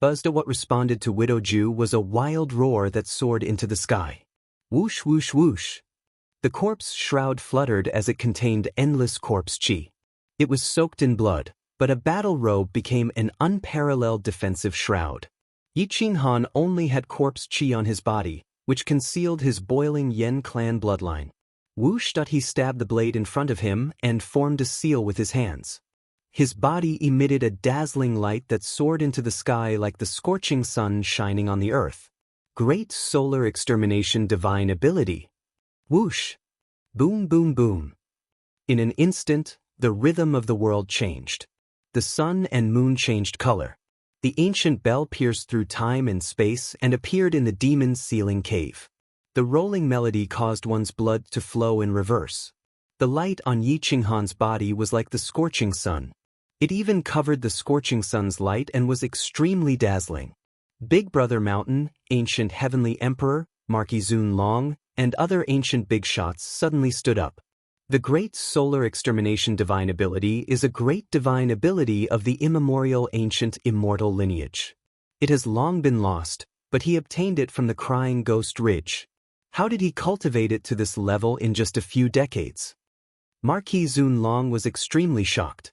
Buzzed. What responded to Widow Jew was a wild roar that soared into the sky. Whoosh whoosh whoosh. The corpse shroud fluttered as it contained endless corpse chi. It was soaked in blood, but a battle robe became an unparalleled defensive shroud. Yi Qinghan only had corpse chi on his body, which concealed his boiling Yen clan bloodline. Whoosh! He stabbed the blade in front of him and formed a seal with his hands. His body emitted a dazzling light that soared into the sky like the scorching sun shining on the earth. Great solar extermination divine ability. Whoosh! Boom boom boom. In an instant, the rhythm of the world changed. The sun and moon changed color. The ancient bell pierced through time and space and appeared in the demon's ceiling cave. The rolling melody caused one's blood to flow in reverse. The light on Yi Qinghan's body was like the scorching sun. It even covered the scorching sun's light and was extremely dazzling. Big Brother Mountain, ancient heavenly emperor, Marquis Zun Long, and other ancient big shots suddenly stood up. The great solar extermination divine ability is a great divine ability of the immemorial ancient immortal lineage. It has long been lost, but he obtained it from the Crying Ghost Ridge. How did he cultivate it to this level in just a few decades? Marquis Zun Long was extremely shocked.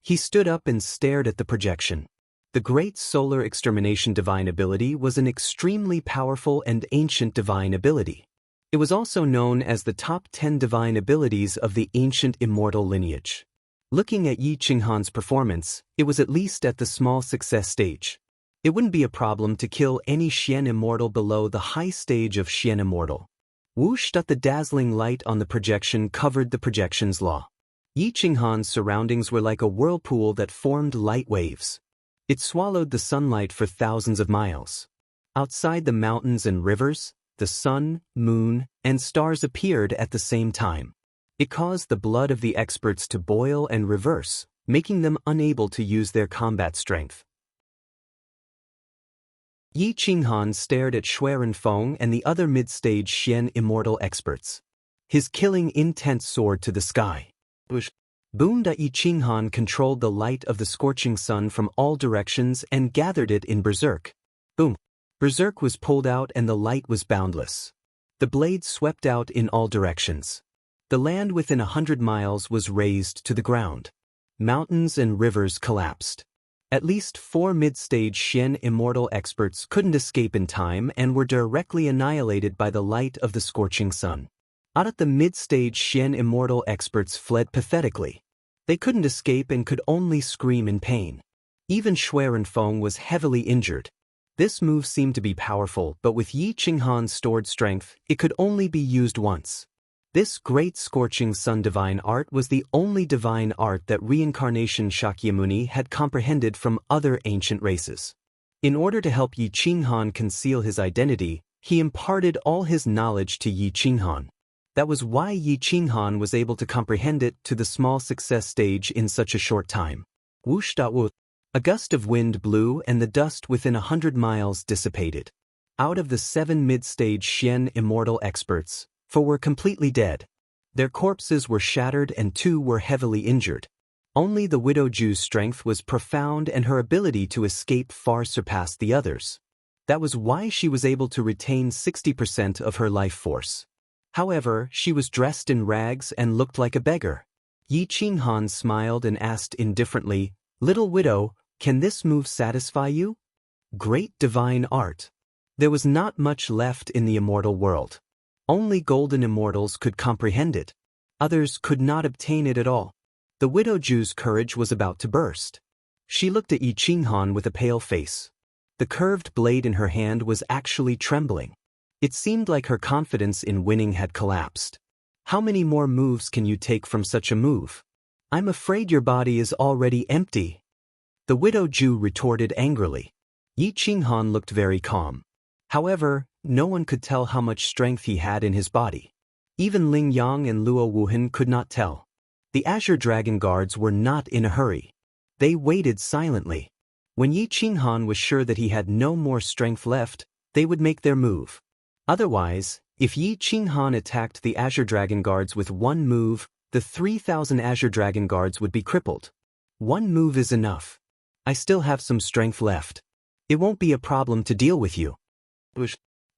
He stood up and stared at the projection. The great solar extermination divine ability was an extremely powerful and ancient divine ability. It was also known as the top 10 divine abilities of the ancient immortal lineage. Looking at Yi Qinghan's performance, it was at least at the small success stage. It wouldn't be a problem to kill any Xian immortal below the high stage of Xian immortal. Whoosh! The dazzling light on the projection covered the projection's law. Yi Qinghan's surroundings were like a whirlpool that formed light waves. It swallowed the sunlight for thousands of miles. Outside the mountains and rivers, the sun, moon, and stars appeared at the same time. It caused the blood of the experts to boil and reverse, making them unable to use their combat strength. Yi Qinghan stared at Shui Renfeng and the other mid-stage Xian immortal experts. His killing intent soared to the sky. Boom! Yi Qinghan controlled the light of the scorching sun from all directions and gathered it in Berserk. Boom! Berserk was pulled out and the light was boundless. The blade swept out in all directions. The land within 100 miles was razed to the ground. Mountains and rivers collapsed. At least 4 mid-stage Xian immortal experts couldn't escape in time and were directly annihilated by the light of the scorching sun. Out of the mid-stage Xian immortal experts fled pathetically. They couldn't escape and could only scream in pain. Even Shui Renfeng was heavily injured. This move seemed to be powerful, but with Yi Qinghan's stored strength, it could only be used once. This great scorching sun divine art was the only divine art that reincarnation Shakyamuni had comprehended from other ancient races. In order to help Yi Qinghan conceal his identity, he imparted all his knowledge to Yi Qinghan. That was why Yi Qinghan was able to comprehend it to the small success stage in such a short time. Whoosh! Whoosh! A gust of wind blew and the dust within 100 miles dissipated. Out of the 7 mid-stage Xian immortal experts, 4 were completely dead. Their corpses were shattered and 2 were heavily injured. Only the widow Ju's strength was profound and her ability to escape far surpassed the others. That was why she was able to retain 60% of her life force. However, she was dressed in rags and looked like a beggar. Yi Qinghan smiled and asked indifferently, "Little widow, can this move satisfy you?" Great divine art. There was not much left in the immortal world. Only golden immortals could comprehend it. Others could not obtain it at all. The widow Ju's courage was about to burst. She looked at Yi Qinghan with a pale face. The curved blade in her hand was actually trembling. It seemed like her confidence in winning had collapsed. How many more moves can you take from such a move? I'm afraid your body is already empty. The widow Ju retorted angrily. Yi Qinghan looked very calm. However, no one could tell how much strength he had in his body. Even Ling Yang and Luo Wuhan could not tell. The Azure Dragon Guards were not in a hurry. They waited silently. When Yi Qinghan was sure that he had no more strength left, they would make their move. Otherwise, if Yi Qinghan attacked the Azure Dragon Guards with one move, the 3,000 Azure Dragon Guards would be crippled. One move is enough. I still have some strength left. It won't be a problem to deal with you.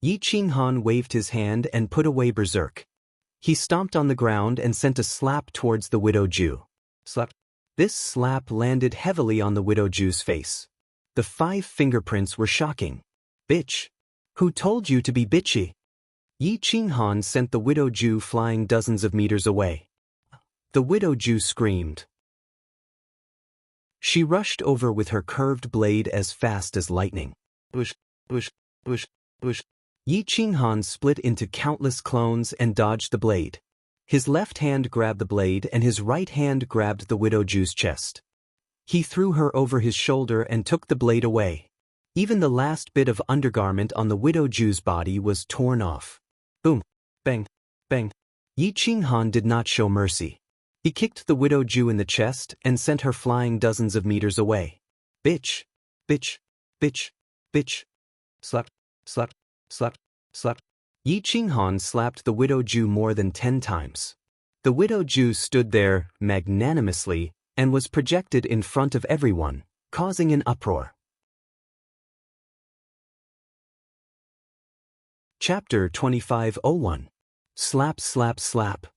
Yi Qinghan waved his hand and put away Berserk. He stomped on the ground and sent a slap towards the widow Ju. Slap. This slap landed heavily on the widow Ju's face. The 5 fingerprints were shocking. Bitch. Who told you to be bitchy? Yi Qinghan sent the widow Ju flying dozens of meters away. The widow Ju screamed. She rushed over with her curved blade as fast as lightning. Bush, bush, bush, bush. Yi Qinghan split into countless clones and dodged the blade. His left hand grabbed the blade and his right hand grabbed the widow Ju's chest. He threw her over his shoulder and took the blade away. Even the last bit of undergarment on the widow Ju's body was torn off. Boom, bang, bang. Yi Qinghan did not show mercy. He kicked the widow Jew in the chest and sent her flying dozens of meters away. Bitch! Bitch! Bitch! Bitch! Slap! Slap! Slap! Slap! Yi Qinghan slapped the widow Jew more than 10 times. The widow Jew stood there magnanimously and was projected in front of everyone, causing an uproar. Chapter 25:01. Slap, slap, slap.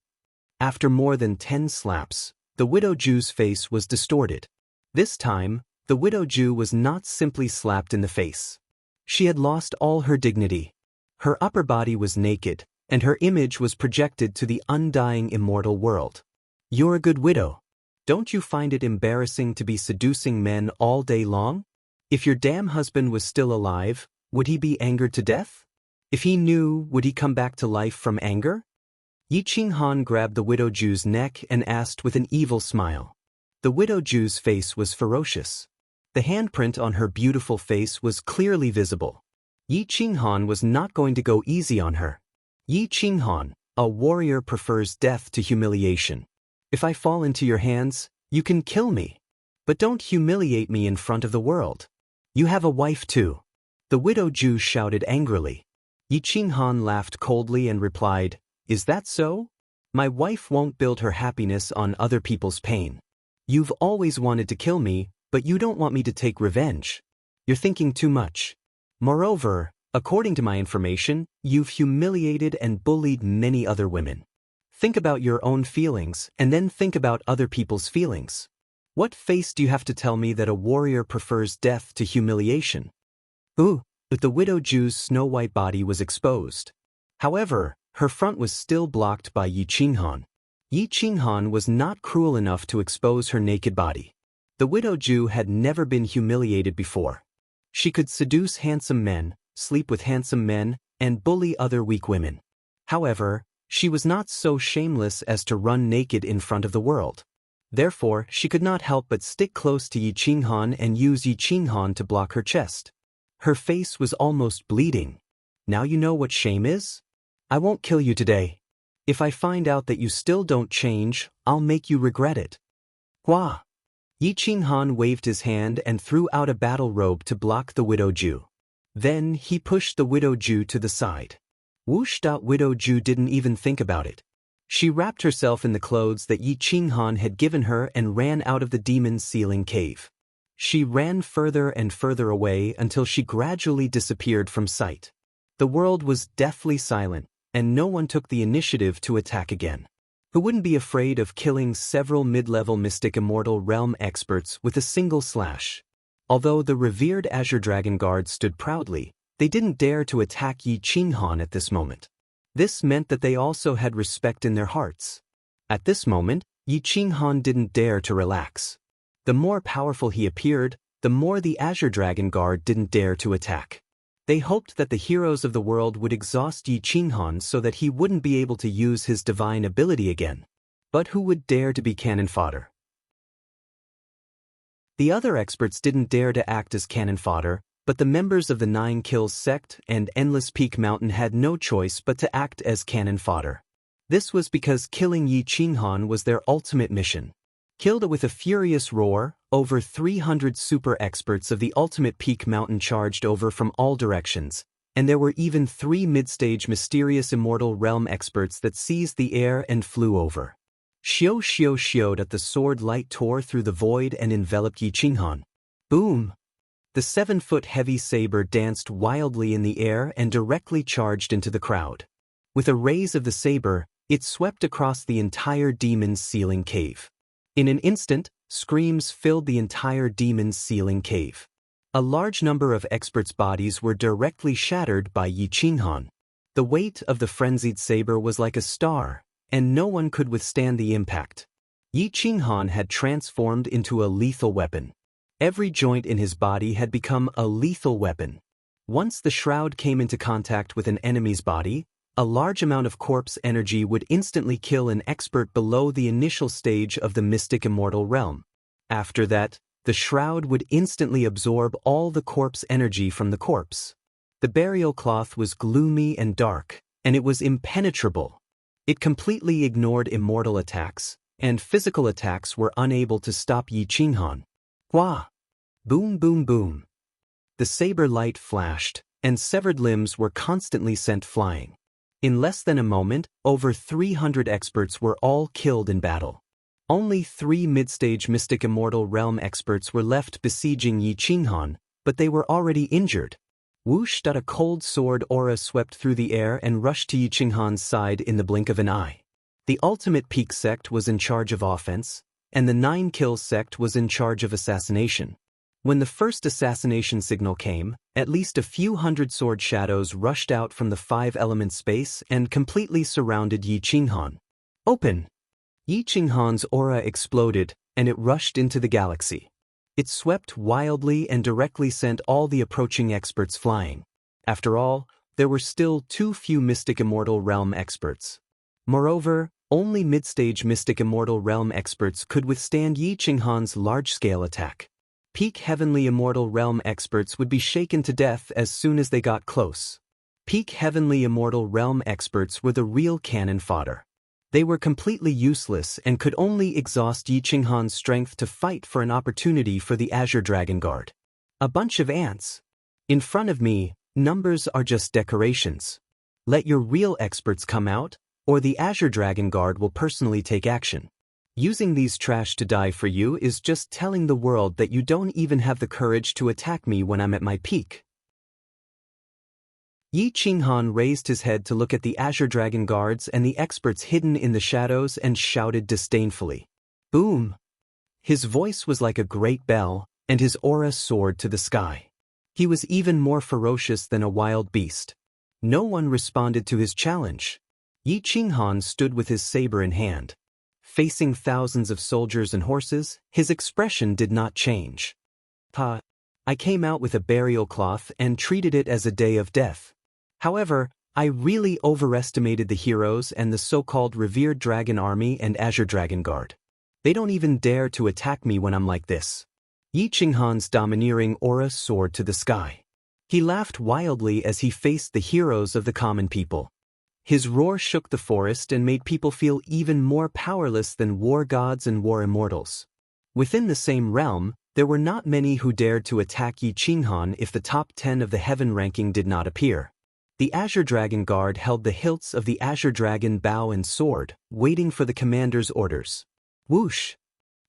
After more than 10 slaps, the widow Jew's face was distorted. This time, the widow Jew was not simply slapped in the face. She had lost all her dignity. Her upper body was naked, and her image was projected to the undying immortal world. You're a good widow. Don't you find it embarrassing to be seducing men all day long? If your damn husband was still alive, would he be angered to death? If he knew, would he come back to life from anger? Yi Qinghan grabbed the widow Jew's neck and asked with an evil smile. The widow Jew's face was ferocious. The handprint on her beautiful face was clearly visible. Yi Qinghan was not going to go easy on her. Yi Qinghan, a warrior, prefers death to humiliation. If I fall into your hands, you can kill me. But don't humiliate me in front of the world. You have a wife too. The widow Jew shouted angrily. Yi Qinghan laughed coldly and replied, Is that so? My wife won't build her happiness on other people's pain. You've always wanted to kill me, but you don't want me to take revenge. You're thinking too much. Moreover, according to my information, you've humiliated and bullied many other women. Think about your own feelings and then think about other people's feelings. What face do you have to tell me that a warrior prefers death to humiliation? Ooh, but the widow Jew's snow-white body was exposed. However, her front was still blocked by Yi Qinghan. Yi Qinghan was not cruel enough to expose her naked body. The widow Jew had never been humiliated before. She could seduce handsome men, sleep with handsome men, and bully other weak women. However, she was not so shameless as to run naked in front of the world. Therefore, she could not help but stick close to Yi Qinghan and use Yi Qinghan to block her chest. Her face was almost bleeding. Now you know what shame is? I won't kill you today. If I find out that you still don't change, I'll make you regret it. Hua! Yi Qinghan waved his hand and threw out a battle robe to block the widow Jew. Then he pushed the widow Jew to the side. Whoosh! Widow Jew didn't even think about it. She wrapped herself in the clothes that Yi Qinghan had given her and ran out of the demon's ceiling cave. She ran further and further away until she gradually disappeared from sight. The world was deathly silent, and no one took the initiative to attack again. Who wouldn't be afraid of killing several mid-level mystic immortal realm experts with a single slash? Although the revered Azure Dragon Guard stood proudly, they didn't dare to attack Yi Qinghan at this moment. This meant that they also had respect in their hearts. At this moment, Yi Qinghan didn't dare to relax. The more powerful he appeared, the more the Azure Dragon Guard didn't dare to attack. They hoped that the heroes of the world would exhaust Yi Qinghan so that he wouldn't be able to use his divine ability again. But who would dare to be cannon fodder? The other experts didn't dare to act as cannon fodder, but the members of the Nine Kills sect and Endless Peak Mountain had no choice but to act as cannon fodder. This was because killing Yi Qinghan was their ultimate mission. Killed with a furious roar, over 300 super experts of the Ultimate Peak Mountain charged over from all directions, and there were even 3 mid-stage mysterious immortal realm experts that seized the air and flew over. Shio shio shio that the sword light tore through the void and enveloped Yi Qinghan. Boom! The 7-foot heavy saber danced wildly in the air and directly charged into the crowd. With a raise of the saber, it swept across the entire demon's ceiling cave. In an instant, screams filled the entire demon's ceiling cave. A large number of experts' bodies were directly shattered by Yi Qinghan. The weight of the frenzied saber was like a star, and no one could withstand the impact. Yi Qinghan had transformed into a lethal weapon. Every joint in his body had become a lethal weapon. Once the shroud came into contact with an enemy's body, a large amount of corpse energy would instantly kill an expert below the initial stage of the mystic immortal realm. After that, the shroud would instantly absorb all the corpse energy from the corpse. The burial cloth was gloomy and dark, and it was impenetrable. It completely ignored immortal attacks, and physical attacks were unable to stop Yi Qinghan. Hua! Boom boom boom. The saber light flashed, and severed limbs were constantly sent flying. In less than a moment, over 300 experts were all killed in battle. Only 3 mid-stage Mystic Immortal Realm experts were left besieging Yi Qinghan, but they were already injured. Whoosh! A cold sword aura swept through the air and rushed to Yi Qinghan's side in the blink of an eye. The Ultimate Peak sect was in charge of offense, and the 9 Kills sect was in charge of assassination. When the first assassination signal came, at least a few hundred sword shadows rushed out from the 5-element space and completely surrounded Yi Qinghan. Open! Yi Qinghan's aura exploded, and it rushed into the galaxy. It swept wildly and directly sent all the approaching experts flying. After all, there were still too few Mystic Immortal Realm experts. Moreover, only mid-stage Mystic Immortal Realm experts could withstand Yi Qinghan's large-scale attack. Peak Heavenly Immortal Realm experts would be shaken to death as soon as they got close. Peak Heavenly Immortal Realm experts were the real cannon fodder. They were completely useless and could only exhaust Yi Qinghan's strength to fight for an opportunity for the Azure Dragon Guard. A bunch of ants. In front of me, numbers are just decorations. Let your real experts come out, or the Azure Dragon Guard will personally take action. Using these trash to die for you is just telling the world that you don't even have the courage to attack me when I'm at my peak. Yi Qinghan raised his head to look at the Azure Dragon Guards and the experts hidden in the shadows and shouted disdainfully. Boom! His voice was like a great bell, and his aura soared to the sky. He was even more ferocious than a wild beast. No one responded to his challenge. Yi Qinghan stood with his saber in hand. Facing thousands of soldiers and horses, his expression did not change. I came out with a burial cloth and treated it as a day of death. However, I really overestimated the heroes and the so-called revered Dragon Army and Azure Dragon Guard. They don't even dare to attack me when I'm like this. Yi Qinghan's domineering aura soared to the sky. He laughed wildly as he faced the heroes of the common people. His roar shook the forest and made people feel even more powerless than war gods and war immortals. Within the same realm, there were not many who dared to attack Yi Qinghan if the top 10 of the heaven ranking did not appear. The Azure Dragon Guard held the hilts of the Azure Dragon bow and sword, waiting for the commander's orders. Whoosh!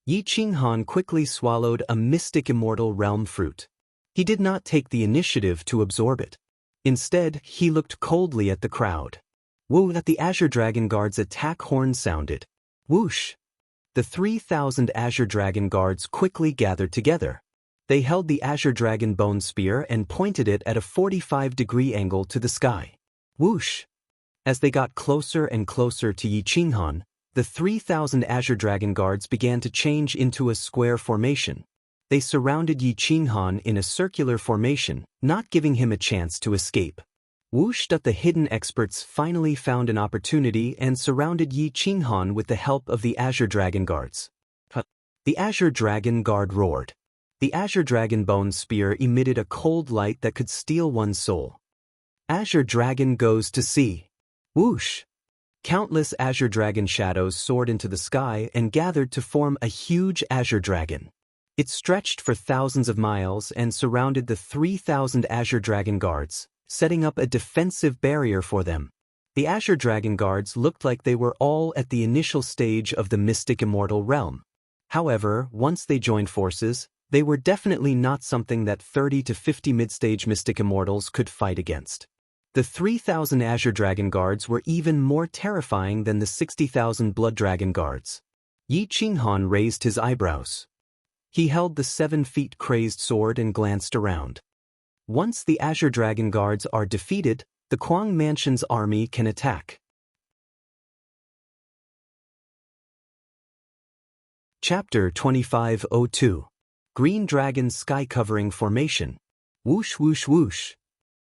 Yi Qinghan quickly swallowed a Mystic Immortal Realm fruit. He did not take the initiative to absorb it. Instead, he looked coldly at the crowd. Woo! At the Azure Dragon Guard's attack horn sounded. Whoosh! The 3,000 Azure Dragon Guards quickly gathered together. They held the Azure Dragon Bone Spear and pointed it at a 45-degree angle to the sky. Whoosh! As they got closer and closer to Yi Qinghan, the 3,000 Azure Dragon Guards began to change into a square formation. They surrounded Yi Qinghan in a circular formation, not giving him a chance to escape. Whoosh! The hidden experts finally found an opportunity and surrounded Yi Qinghan with the help of the Azure Dragon Guards. The Azure Dragon Guard roared. The Azure Dragon Bone Spear emitted a cold light that could steal one's soul. Azure Dragon goes to sea. Whoosh! Countless Azure Dragon shadows soared into the sky and gathered to form a huge Azure Dragon. It stretched for thousands of miles and surrounded the 3,000 Azure Dragon Guards, setting up a defensive barrier for them. The Azure Dragon Guards looked like they were all at the initial stage of the Mystic Immortal Realm. However, once they joined forces, they were definitely not something that 30 to 50 mid-stage Mystic Immortals could fight against. The 3,000 Azure Dragon Guards were even more terrifying than the 60,000 Blood Dragon Guards. Yi Qinghan raised his eyebrows. He held the 7 feet crazed sword and glanced around. Once the Azure Dragon Guards are defeated, the Kuang Mansion's army can attack. Chapter 2502. Green Dragon Sky Covering Formation. Whoosh whoosh whoosh.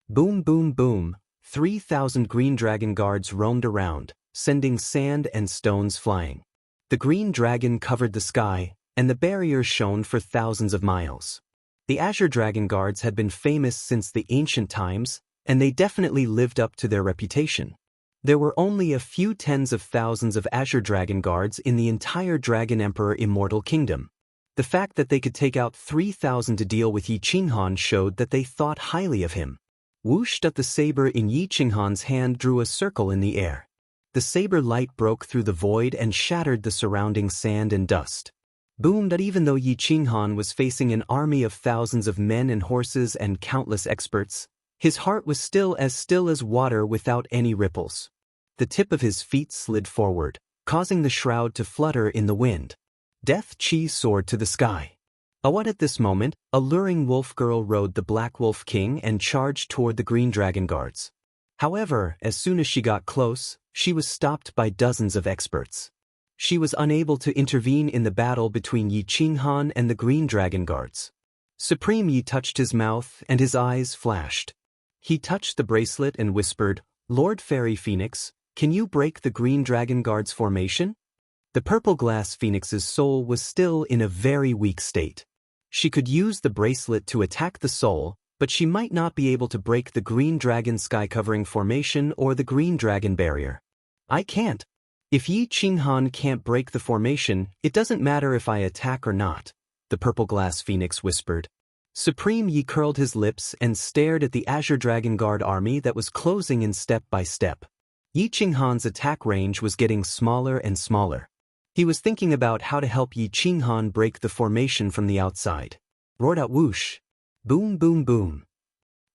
Boom boom boom. 3,000 Green Dragon Guards roamed around, sending sand and stones flying. The Green Dragon covered the sky, and the barrier shone for thousands of miles. The Azure Dragon Guards had been famous since the ancient times, and they definitely lived up to their reputation. There were only a few tens of thousands of Azure Dragon Guards in the entire Dragon Emperor Immortal Kingdom. The fact that they could take out 3,000 to deal with Yi Qinghan showed that they thought highly of him. Whooshed at the saber in Yi Qinghan's hand drew a circle in the air. The saber light broke through the void and shattered the surrounding sand and dust. Boom! That even though Yi Qinghan was facing an army of thousands of men and horses and countless experts, his heart was still as water without any ripples. The tip of his feet slid forward, causing the shroud to flutter in the wind. Death Chi soared to the sky. At this moment, a luring wolf girl rode the Black Wolf King and charged toward the Green Dragon Guards. However, as soon as she got close, she was stopped by dozens of experts. She was unable to intervene in the battle between Yi Qinghan and the Green Dragon Guards. Supreme Yi touched his mouth and his eyes flashed. He touched the bracelet and whispered, "Lord Fairy Phoenix, can you break the Green Dragon Guard's formation?" The Purple Glass Phoenix's soul was still in a very weak state. She could use the bracelet to attack the soul, but she might not be able to break the Green Dragon Sky Covering Formation or the Green Dragon Barrier. "I can't. If Yi Qinghan can't break the formation, it doesn't matter if I attack or not," the Purple Glass Phoenix whispered. Supreme Yi curled his lips and stared at the Azure Dragon Guard army that was closing in step by step. Yi Qinghan's attack range was getting smaller and smaller. He was thinking about how to help Yi Qinghan break the formation from the outside. Roared out whoosh. Boom boom boom.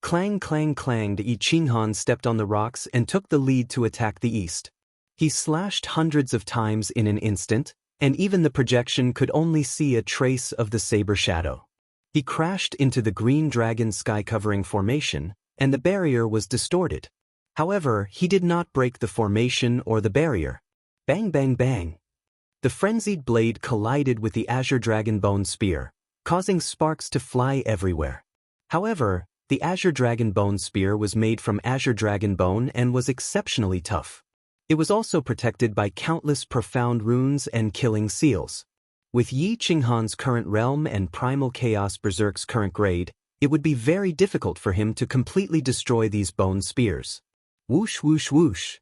Clang clang clang. Yi Qinghan stepped on the rocks and took the lead to attack the east. He slashed hundreds of times in an instant, and even the projection could only see a trace of the saber shadow. He crashed into the Green Dragon Sky Covering Formation, and the barrier was distorted. However, he did not break the formation or the barrier. Bang bang bang. The frenzied blade collided with the Azure Dragon Bone Spear, causing sparks to fly everywhere. However, the Azure Dragon Bone Spear was made from Azure Dragon Bone and was exceptionally tough. It was also protected by countless profound runes and killing seals. With Yi Qinghan's current realm and Primal Chaos Berserk's current grade, it would be very difficult for him to completely destroy these bone spears. Whoosh whoosh whoosh.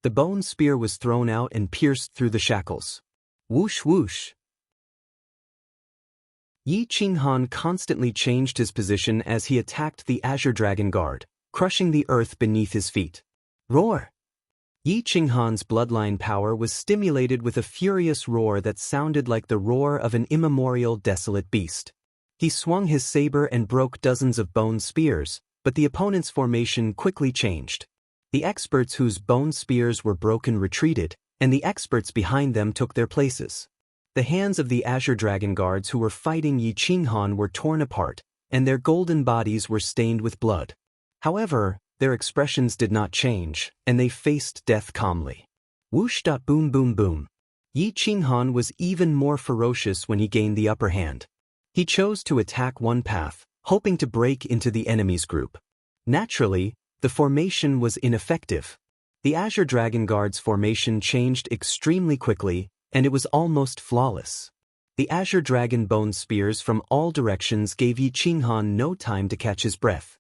The bone spear was thrown out and pierced through the shackles. Whoosh whoosh. Yi Qinghan constantly changed his position as he attacked the Azure Dragon Guard, crushing the earth beneath his feet. Roar! Yi Qinghan's bloodline power was stimulated with a furious roar that sounded like the roar of an immemorial desolate beast. He swung his saber and broke dozens of bone spears, but the opponent's formation quickly changed. The experts whose bone spears were broken retreated, and the experts behind them took their places. The hands of the Azure Dragon Guards who were fighting Yi Qinghan were torn apart, and their golden bodies were stained with blood. However, their expressions did not change, and they faced death calmly. Whoosh! Boom boom boom. Yi Qinghan was even more ferocious when he gained the upper hand. He chose to attack one path, hoping to break into the enemy's group. Naturally, the formation was ineffective. The Azure Dragon Guard's formation changed extremely quickly, and it was almost flawless. The Azure Dragon Bone Spears from all directions gave Yi Qinghan no time to catch his breath.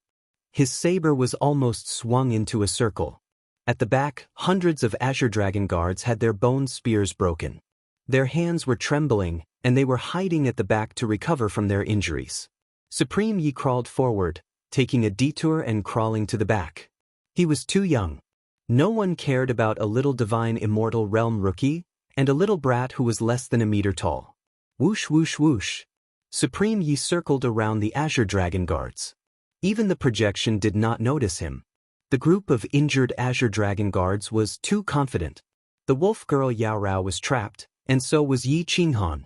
His saber was almost swung into a circle. At the back, hundreds of Azure Dragon Guards had their bone spears broken. Their hands were trembling, and they were hiding at the back to recover from their injuries. Supreme Yi crawled forward, taking a detour and crawling to the back. He was too young. No one cared about a little divine immortal realm rookie, and a little brat who was less than a meter tall. Whoosh whoosh whoosh. Supreme Yi circled around the Azure Dragon Guards. Even the projection did not notice him. The group of injured Azure Dragon Guards was too confident. The wolf girl Yao Rao was trapped, and so was Yi Qinghan.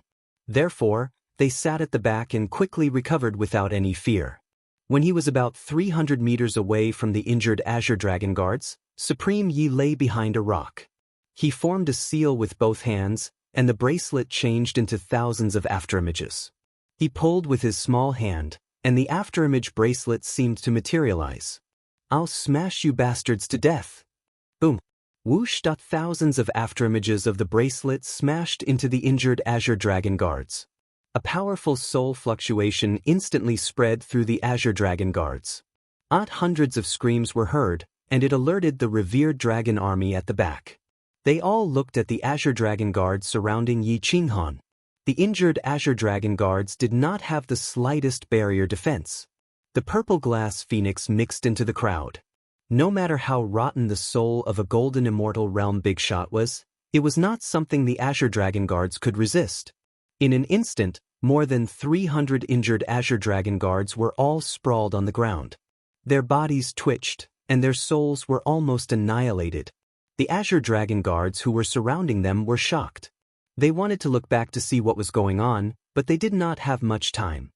Therefore, they sat at the back and quickly recovered without any fear. When he was about 300 meters away from the injured Azure Dragon Guards, Supreme Yi lay behind a rock. He formed a seal with both hands, and the bracelet changed into thousands of afterimages. He pulled with his small hand, and the afterimage bracelet seemed to materialize. "I'll smash you bastards to death." Boom. Whoosh! Thousands of afterimages of the bracelet smashed into the injured Azure Dragon Guards. A powerful soul fluctuation instantly spread through the Azure Dragon Guards. Hundreds of screams were heard, and it alerted the revered dragon army at the back. They all looked at the Azure Dragon Guards surrounding Yi Qinghan. The injured Azure Dragon Guards did not have the slightest barrier defense. The purple glass phoenix mixed into the crowd. No matter how rotten the soul of a golden immortal realm big shot was, it was not something the Azure Dragon Guards could resist. In an instant, more than 300 injured Azure Dragon Guards were all sprawled on the ground. Their bodies twitched, and their souls were almost annihilated. The Azure Dragon Guards who were surrounding them were shocked. They wanted to look back to see what was going on, but they did not have much time.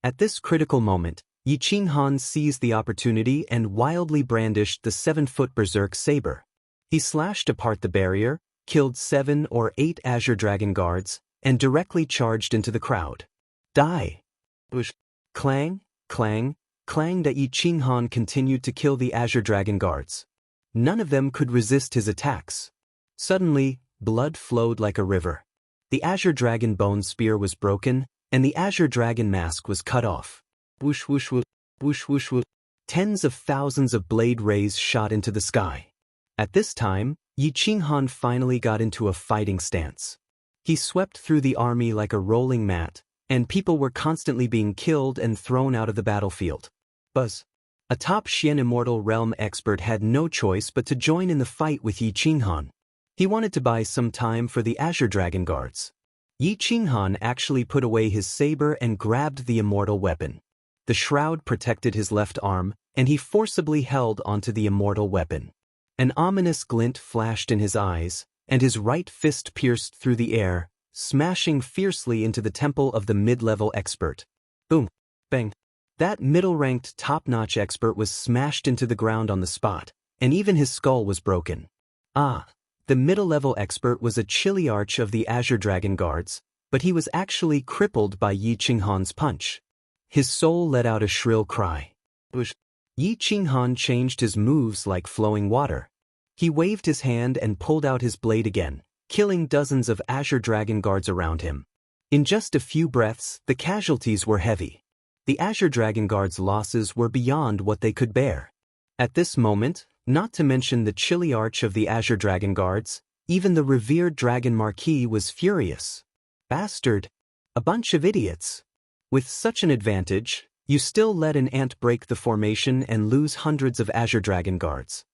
At this critical moment, Yi Qinghan seized the opportunity and wildly brandished the 7-foot berserk saber. He slashed apart the barrier, killed 7 or 8 Azure Dragon Guards, and directly charged into the crowd. Die! Bush! Clang, clang, clang that Yi Qinghan continued to kill the Azure Dragon Guards. None of them could resist his attacks. Suddenly, blood flowed like a river. The Azure Dragon Bone Spear was broken, and the Azure Dragon Mask was cut off. Whoosh whoosh whoosh, whoosh whoosh whoosh. Tens of thousands of blade rays shot into the sky. At this time, Yi Qinghan finally got into a fighting stance. He swept through the army like a rolling mat, and people were constantly being killed and thrown out of the battlefield. Buzz. A top Xian Immortal Realm expert had no choice but to join in the fight with Yi Qinghan. He wanted to buy some time for the Azure Dragon Guards. Yi Qinghan actually put away his saber and grabbed the immortal weapon. The shroud protected his left arm, and he forcibly held onto the immortal weapon. An ominous glint flashed in his eyes, and his right fist pierced through the air, smashing fiercely into the temple of the mid-level expert. Boom! Bang! That middle-ranked top-notch expert was smashed into the ground on the spot, and even his skull was broken. Ah! The middle-level expert was a chiliarch of the Azure Dragon Guards, but he was actually crippled by Yi Qinghan's punch. His soul let out a shrill cry. Bush! Yi Qinghan changed his moves like flowing water. He waved his hand and pulled out his blade again, killing dozens of Azure Dragon Guards around him. In just a few breaths, the casualties were heavy. The Azure Dragon Guards' losses were beyond what they could bear. At this moment, not to mention the chiliarch of the Azure Dragon Guards, even the revered Dragon Marquis was furious. Bastard! A bunch of idiots! With such an advantage, you still let an ant break the formation and lose hundreds of Azure Dragon Guards.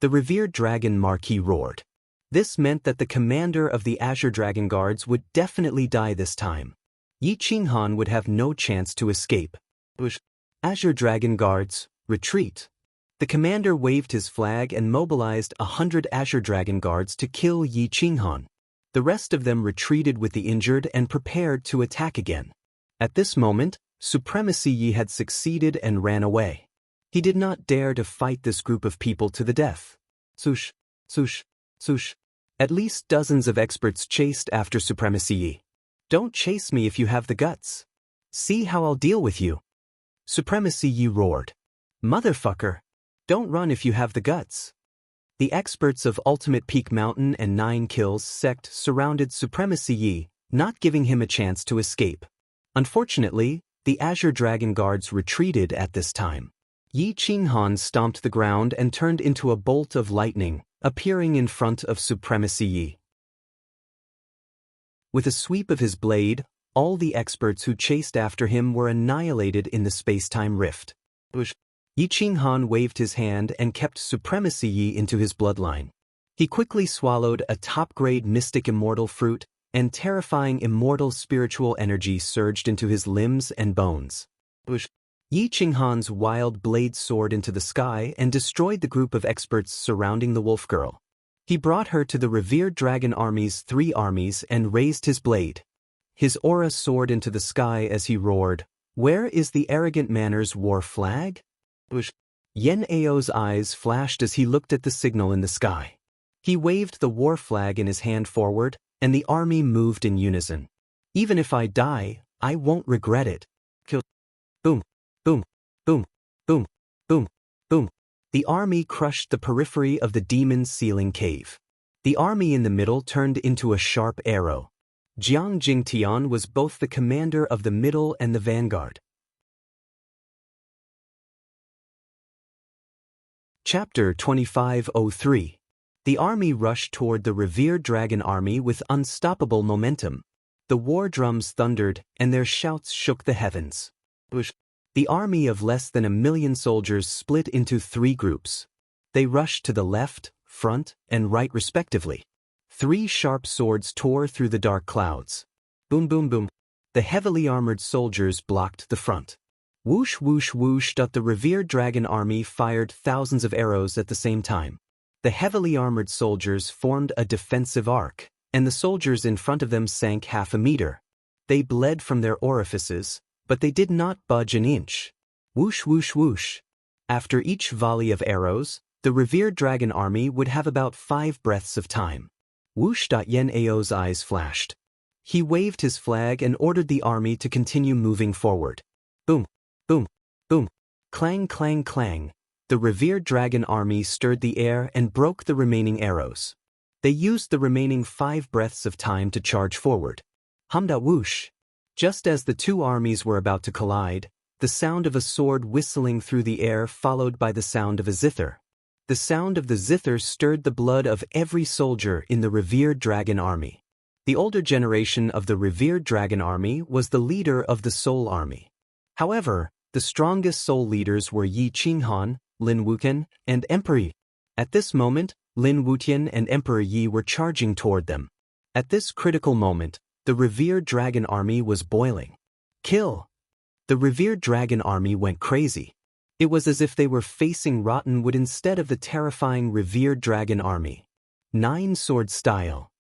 The revered Dragon Marquis roared. This meant that the commander of the Azure Dragon Guards would definitely die this time. Yi Qinghan would have no chance to escape. Bush! Azure Dragon Guards, retreat! The commander waved his flag and mobilized 100 Azure Dragon Guards to kill Yi Qinghan. The rest of them retreated with the injured and prepared to attack again. At this moment, Supremacy Yi had succeeded and ran away. He did not dare to fight this group of people to the death. Swoosh, swoosh, swoosh. At least dozens of experts chased after Supremacy Yi. Don't chase me if you have the guts. See how I'll deal with you. Supremacy Yi roared. Motherfucker. Don't run if you have the guts. The experts of Ultimate Peak Mountain and 9 Kills sect surrounded Supremacy Yi, not giving him a chance to escape. Unfortunately, the Azure Dragon Guards retreated at this time. Yi Qinghan stomped the ground and turned into a bolt of lightning, appearing in front of Supremacy Yi. With a sweep of his blade, all the experts who chased after him were annihilated in the space-time rift. Bush! Yi Qinghan waved his hand and kept Supremacy Yi into his bloodline. He quickly swallowed a top-grade mystic immortal fruit, and terrifying immortal spiritual energy surged into his limbs and bones. Bush! Yi Qinghan's wild blade soared into the sky and destroyed the group of experts surrounding the wolf girl. He brought her to the revered dragon army's 3 armies and raised his blade. His aura soared into the sky as he roared, "Where is the arrogant Manor's war flag?" Bush! Yen Ao's eyes flashed as he looked at the signal in the sky. He waved the war flag in his hand forward, and the army moved in unison. Even if I die, I won't regret it. Kill! Boom! Boom! Boom! Boom! Boom! Boom! The army crushed the periphery of the demon's ceiling cave. The army in the middle turned into a sharp arrow. Jiang Jingtian was both the commander of the middle and the vanguard. Chapter 2503. The army rushed toward the revered dragon army with unstoppable momentum. The war drums thundered, and their shouts shook the heavens. The army of less than 1,000,000 soldiers split into 3 groups. They rushed to the left, front, and right respectively. 3 sharp swords tore through the dark clouds. Boom, boom, boom. The heavily armored soldiers blocked the front. Whoosh, whoosh, whoosh. The revered dragon army fired thousands of arrows at the same time. The heavily armored soldiers formed a defensive arc, and the soldiers in front of them sank half a meter. They bled from their orifices, but they did not budge an inch. Whoosh, whoosh, whoosh. After each volley of arrows, the revered dragon army would have about 5 breaths of time. Whoosh. Yen Ao's eyes flashed. He waved his flag and ordered the army to continue moving forward. Boom, boom, boom. Clang, clang, clang. The revered dragon army stirred the air and broke the remaining arrows. They used the remaining 5 breaths of time to charge forward. Humda whoosh. Just as the 2 armies were about to collide, the sound of a sword whistling through the air followed by the sound of a zither. The sound of the zither stirred the blood of every soldier in the revered dragon army. The older generation of the revered dragon army was the leader of the Soul Army. However, the strongest soul leaders were Yi Qinghan, Lin Wuqian, and Emperor Yi. At this moment, Lin Wuqian and Emperor Yi were charging toward them. At this critical moment, the revered dragon army was boiling. Kill! The revered dragon army went crazy. It was as if they were facing rotten wood instead of the terrifying revered dragon army. 9 sword style.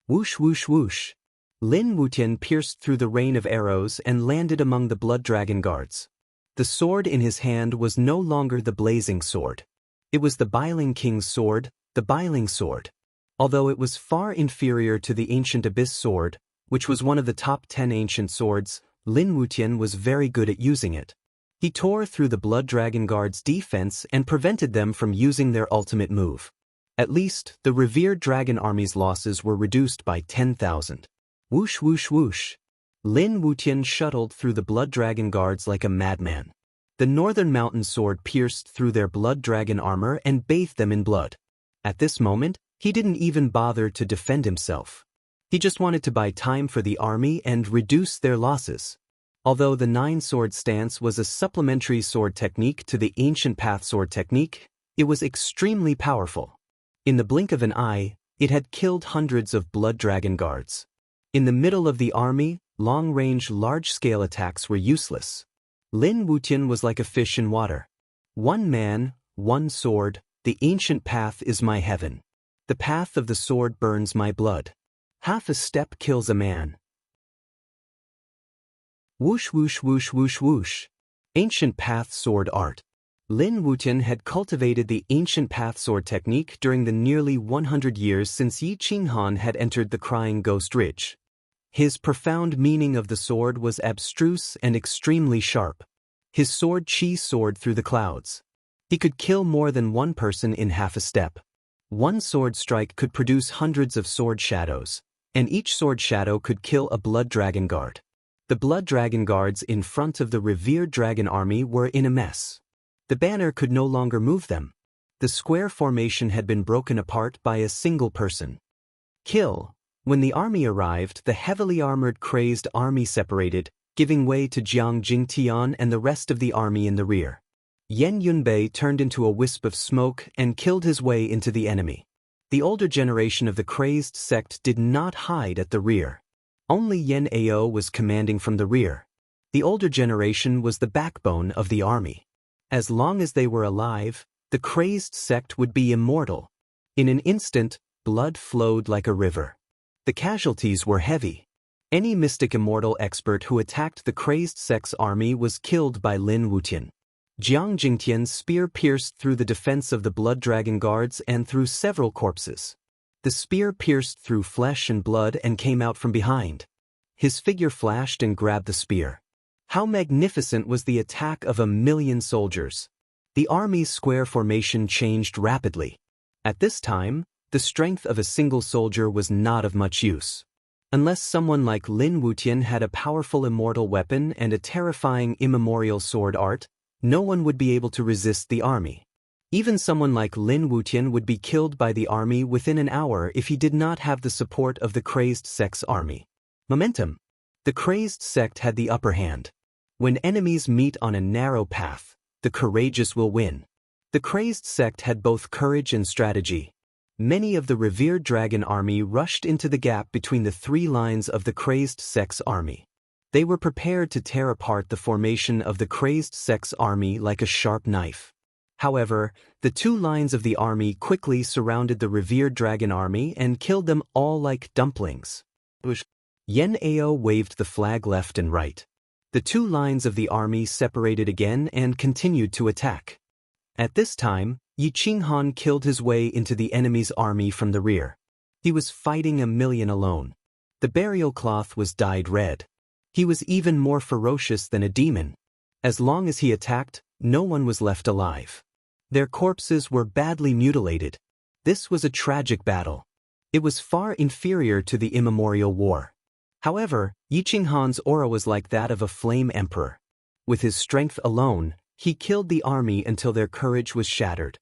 Whoosh, whoosh, whoosh. Lin Wuqian pierced through the rain of arrows and landed among the blood dragon guards. The sword in his hand was no longer the blazing sword. It was the Biling King's sword, the Biling sword. Although it was far inferior to the ancient Abyss sword, which was one of the top 10 ancient swords, Lin Wuqian was very good at using it. He tore through the blood dragon guards' defense and prevented them from using their ultimate move. At least, the revered dragon army's losses were reduced by 10,000. Whoosh, whoosh, whoosh. Lin Wuqian shuttled through the blood dragon guards like a madman. The northern mountain sword pierced through their blood dragon armor and bathed them in blood. At this moment, he didn't even bother to defend himself. He just wanted to buy time for the army and reduce their losses. Although the 9-sword stance was a supplementary sword technique to the ancient path sword technique, it was extremely powerful. In the blink of an eye, it had killed hundreds of blood dragon guards. In the middle of the army, long-range, large-scale attacks were useless. Lin Wuqian was like a fish in water. 1 man, 1 sword, the ancient path is my heaven. The path of the sword burns my blood. Half a step kills a man. Whoosh, whoosh, whoosh, whoosh, whoosh. Ancient path sword art. Lin Wuqian had cultivated the ancient path sword technique during the nearly 100 years since Yi Qinghan had entered the Crying Ghost Ridge. His profound meaning of the sword was abstruse and extremely sharp. His sword chi soared through the clouds. He could kill more than 1 person in half a step. 1 sword strike could produce hundreds of sword shadows, and each sword shadow could kill a blood dragon guard. The blood dragon guards in front of the revered dragon army were in a mess. The banner could no longer move them. The square formation had been broken apart by a single person. Kill! When the army arrived, the heavily armored crazed army separated, giving way to Jiang Jingtian and the rest of the army in the rear. Yan Yunbei turned into a wisp of smoke and killed his way into the enemy. The older generation of the crazed sect did not hide at the rear. Only Yen Ao was commanding from the rear. The older generation was the backbone of the army. As long as they were alive, the crazed sect would be immortal. In an instant, blood flowed like a river. The casualties were heavy. Any mystic immortal expert who attacked the crazed sect's army was killed by Lin Wuqian. Jiang Jingtian's spear pierced through the defense of the blood dragon guards and through several corpses. The spear pierced through flesh and blood and came out from behind. His figure flashed and grabbed the spear. How magnificent was the attack of 1,000,000 soldiers! The army's square formation changed rapidly. At this time, the strength of a single soldier was not of much use. Unless someone like Lin Wuqian had a powerful immortal weapon and a terrifying immemorial sword art, no one would be able to resist the army. Even someone like Lin Wutian would be killed by the army within an hour if he did not have the support of the crazed sect's army. Momentum. The crazed sect had the upper hand. When enemies meet on a narrow path, the courageous will win. The crazed sect had both courage and strategy. Many of the revered dragon army rushed into the gap between the three lines of the crazed sect's army. They were prepared to tear apart the formation of the crazed sect's army like a sharp knife. However, the two lines of the army quickly surrounded the revered dragon army and killed them all like dumplings. Yen Ao waved the flag left and right. The two lines of the army separated again and continued to attack. At this time, Yi Qinghan killed his way into the enemy's army from the rear. He was fighting a million alone. The burial cloth was dyed red. He was even more ferocious than a demon. As long as he attacked, no one was left alive. Their corpses were badly mutilated. This was a tragic battle. It was far inferior to the immemorial war. However, Yi Qinghan's aura was like that of a flame emperor. With his strength alone, he killed the army until their courage was shattered.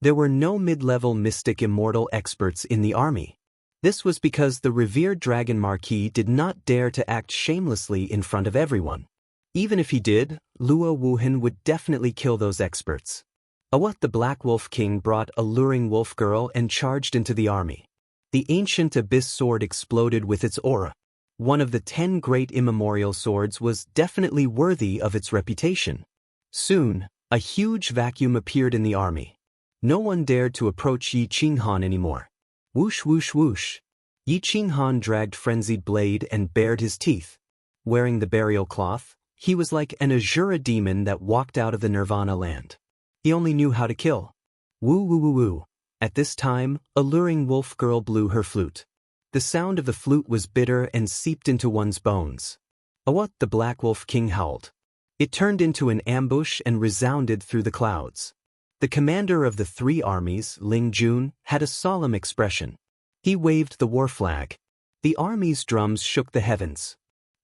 There were no mid-level mystic immortal experts in the army. This was because the revered dragon marquis did not dare to act shamelessly in front of everyone. Even if he did, Luo Wuhan would definitely kill those experts. The Black Wolf King brought a luring wolf girl and charged into the army. The ancient abyss sword exploded with its aura. One of the 10 great immemorial swords was definitely worthy of its reputation. Soon, a huge vacuum appeared in the army. No one dared to approach Yi Qinghan anymore. Whoosh whoosh whoosh. Yi Qinghan dragged frenzied blade and bared his teeth. Wearing the burial cloth, he was like an Azura demon that walked out of the Nirvana land. He only knew how to kill. Woo woo woo woo. At this time, a luring wolf girl blew her flute. The sound of the flute was bitter and seeped into one's bones. The Black Wolf King howled. It turned into an ambush and resounded through the clouds. The commander of the three armies, Ling Jun, had a solemn expression. He waved the war flag. The army's drums shook the heavens.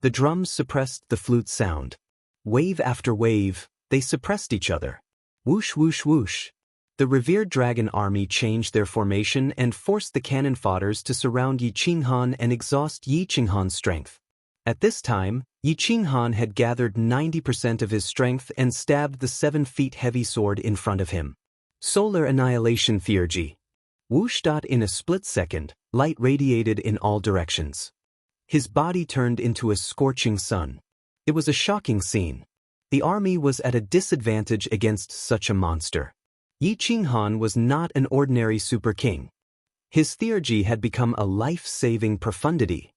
The drums suppressed the flute sound. Wave after wave, they suppressed each other. Whoosh whoosh whoosh. The revered dragon army changed their formation and forced the cannon fodders to surround Yi Qinghan and exhaust Yi Qinghan's strength. At this time, Yi Qinghan had gathered 90% of his strength and stabbed the 7-feet heavy sword in front of him. Solar Annihilation Theurgy. Whoosh. In a split second, light radiated in all directions. His body turned into a scorching sun. It was a shocking scene. The army was at a disadvantage against such a monster. Yi Qinghan was not an ordinary super king. His theurgy had become a life-saving profundity.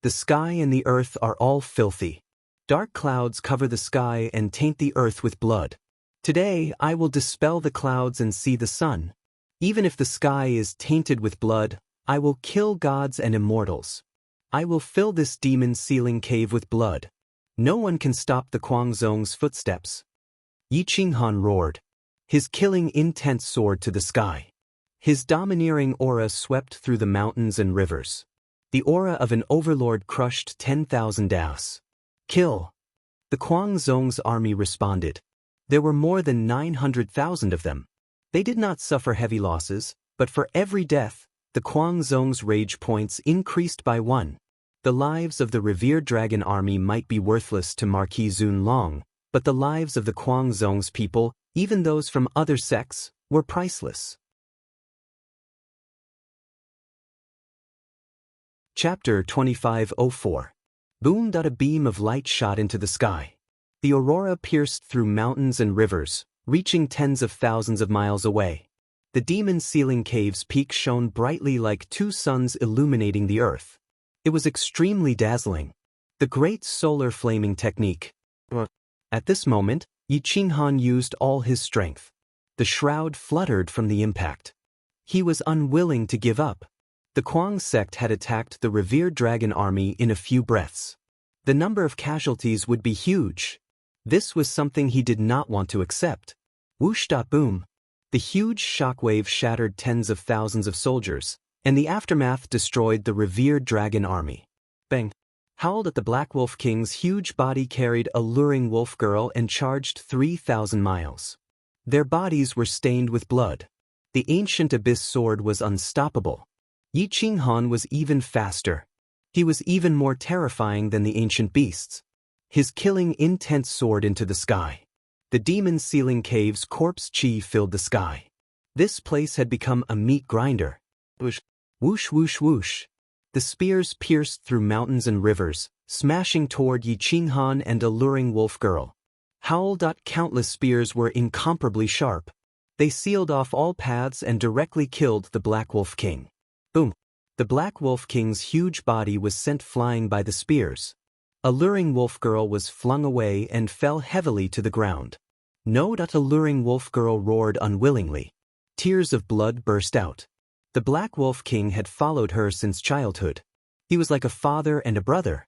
The sky and the earth are all filthy. Dark clouds cover the sky and taint the earth with blood. Today I will dispel the clouds and see the sun. Even if the sky is tainted with blood, I will kill gods and immortals. I will fill this demon-sealing cave with blood. No one can stop the Guangzong's footsteps. Yi Qinghan roared. His killing intent soared to the sky. His domineering aura swept through the mountains and rivers. The aura of an overlord crushed 10,000 Daos. Kill! The Guangzong's army responded. There were more than 900,000 of them. They did not suffer heavy losses, but for every death, the Guangzong's rage points increased by 1. The lives of the revered dragon army might be worthless to Marquis Zun Long, but the lives of the Guangzong's people, even those from other sects, were priceless. Chapter 2504. Boom! A beam of light shot into the sky. The aurora pierced through mountains and rivers, reaching tens of thousands of miles away. The demon-sealing cave's peak shone brightly like 2 suns illuminating the earth. It was extremely dazzling. The great solar flaming technique. At this moment, Yi Qinghan used all his strength. The shroud fluttered from the impact. He was unwilling to give up. The Guang sect had attacked the revered dragon army in a few breaths. The number of casualties would be huge. This was something he did not want to accept. Whoosh. Boom. The huge shockwave shattered tens of thousands of soldiers, and the aftermath destroyed the revered dragon army. Bang. howled at the Black Wolf King's huge body carried a luring wolf girl and charged 3,000 miles. Their bodies were stained with blood. The ancient abyss sword was unstoppable. Yi Qinghan was even faster. He was even more terrifying than the ancient beasts. His killing intense soared into the sky. The demon-sealing cave's corpse chi filled the sky. This place had become a meat grinder. Whoosh, whoosh, whoosh, whoosh. The spears pierced through mountains and rivers, smashing toward Yi Qinghan and alluring wolf girl. Countless spears were incomparably sharp. They sealed off all paths and directly killed the Black Wolf King. Boom! The Black Wolf King's huge body was sent flying by the spears. Alluring wolf girl was flung away and fell heavily to the ground. No! Alluring wolf girl roared unwillingly. Tears of blood burst out. The Black Wolf King had followed her since childhood. He was like a father and a brother.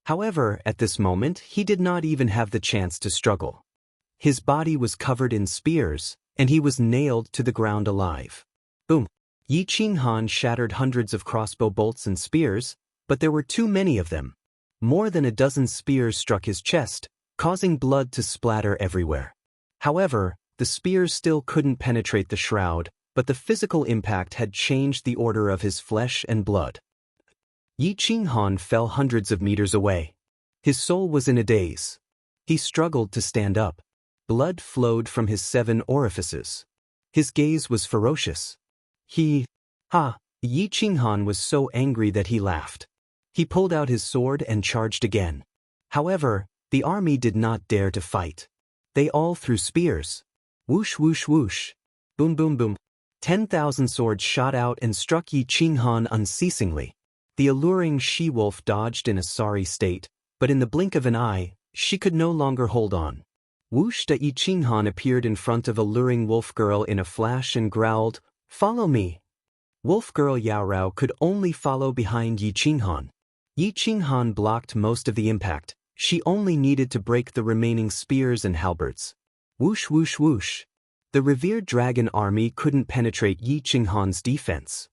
However, at this moment, he did not even have the chance to struggle. His body was covered in spears, and he was nailed to the ground alive. Boom! Yi Qinghan shattered hundreds of crossbow bolts and spears, but there were too many of them. More than a dozen spears struck his chest, causing blood to splatter everywhere. However, the spears still couldn't penetrate the shroud, but the physical impact had changed the order of his flesh and blood. Yi Qinghan fell hundreds of meters away. His soul was in a daze. He struggled to stand up. Blood flowed from his 7 orifices. His gaze was ferocious. Yi Qinghan was so angry that he laughed. He pulled out his sword and charged again. However, the army did not dare to fight. They all threw spears. Whoosh, whoosh, whoosh. Boom, boom, boom. 10,000 swords shot out and struck Yi Qinghan unceasingly. The alluring she-wolf dodged in a sorry state, but in the blink of an eye, she could no longer hold on. Whoosh! Yi Qinghan appeared in front of alluring wolf girl in a flash and growled, "Follow me." Wolf girl Yaorao could only follow behind Yi Qinghan. Yi Qinghan blocked most of the impact. She only needed to break the remaining spears and halberds. Whoosh, whoosh, whoosh. The revered dragon army couldn't penetrate Yi Qinghan's defense.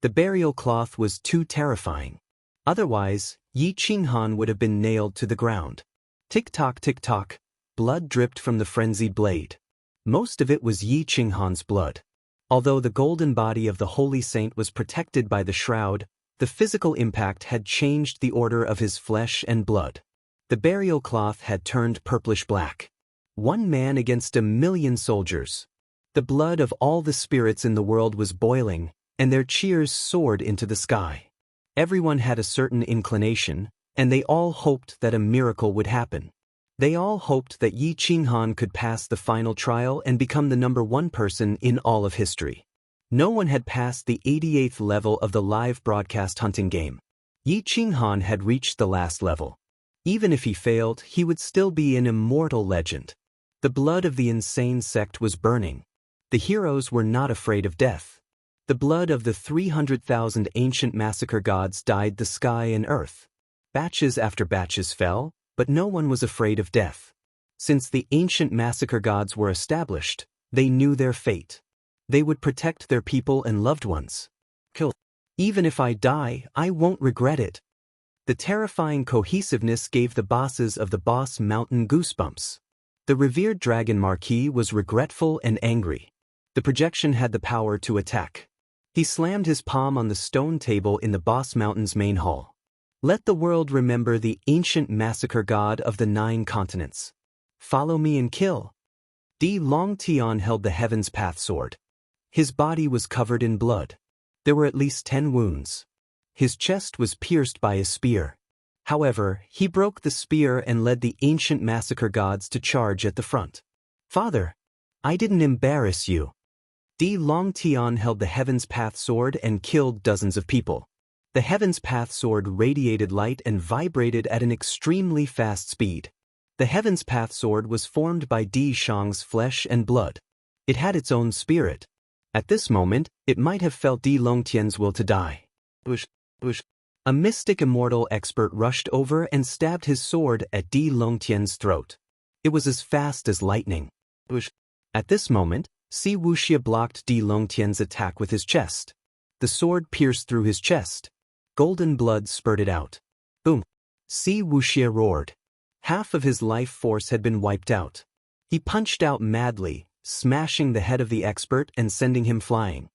The burial cloth was too terrifying. Otherwise, Yi Qinghan would have been nailed to the ground. Tick-tock, tick-tock. Blood dripped from the frenzied blade. Most of it was Yi Qinghan's blood. Although the golden body of the holy saint was protected by the shroud, the physical impact had changed the order of his flesh and blood. The burial cloth had turned purplish black. 1 man against 1,000,000 soldiers. The blood of all the spirits in the world was boiling, and their cheers soared into the sky. Everyone had a certain inclination, and they all hoped that a miracle would happen. They all hoped that Yi Qinghan could pass the final trial and become the #1 person in all of history. No one had passed the 88th level of the live broadcast hunting game. Yi Qinghan had reached the last level. Even if he failed, he would still be an immortal legend. The blood of the insane sect was burning. The heroes were not afraid of death. The blood of the 300,000 ancient massacre gods dyed the sky and earth. Batches after batches fell, but no one was afraid of death. Since the ancient massacre gods were established, they knew their fate. They would protect their people and loved ones. Kill. Even if I die, I won't regret it. The terrifying cohesiveness gave the bosses of the Boss Mountain goosebumps. The revered dragon marquis was regretful and angry. The projection had the power to attack. He slammed his palm on the stone table in the Boss Mountain's main hall. Let the world remember the ancient massacre god of the 9 continents. Follow me and kill. Di Longtian held the Heaven's Path sword. His body was covered in blood. There were at least 10 wounds. His chest was pierced by a spear. However, he broke the spear and led the ancient massacre gods to charge at the front. Father, I didn't embarrass you. Di Longtian held the Heaven's Path sword and killed dozens of people. The Heaven's Path sword radiated light and vibrated at an extremely fast speed. The Heaven's Path sword was formed by Di Shang's flesh and blood. It had its own spirit. At this moment, it might have felt Di Longtian's will to die. Whoosh, whoosh. A mystic immortal expert rushed over and stabbed his sword at Di Longtian's throat. It was as fast as lightning. Whoosh. At this moment, Si Wuxia blocked Di Longtian's attack with his chest. The sword pierced through his chest. Golden blood spurted out. Boom! Si Wuxie roared. Half of his life force had been wiped out. He punched out madly, smashing the head of the expert and sending him flying.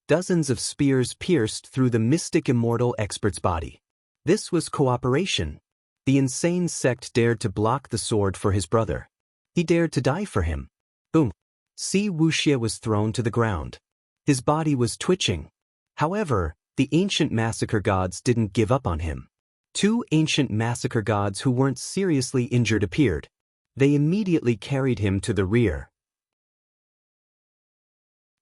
Dozens of spears pierced through the mystic immortal expert's body. This was cooperation. The insane sect dared to block the sword for his brother. He dared to die for him. Boom! Si Wuxie was thrown to the ground. His body was twitching. However, the ancient massacre gods didn't give up on him. Two ancient massacre gods who weren't seriously injured appeared. They immediately carried him to the rear.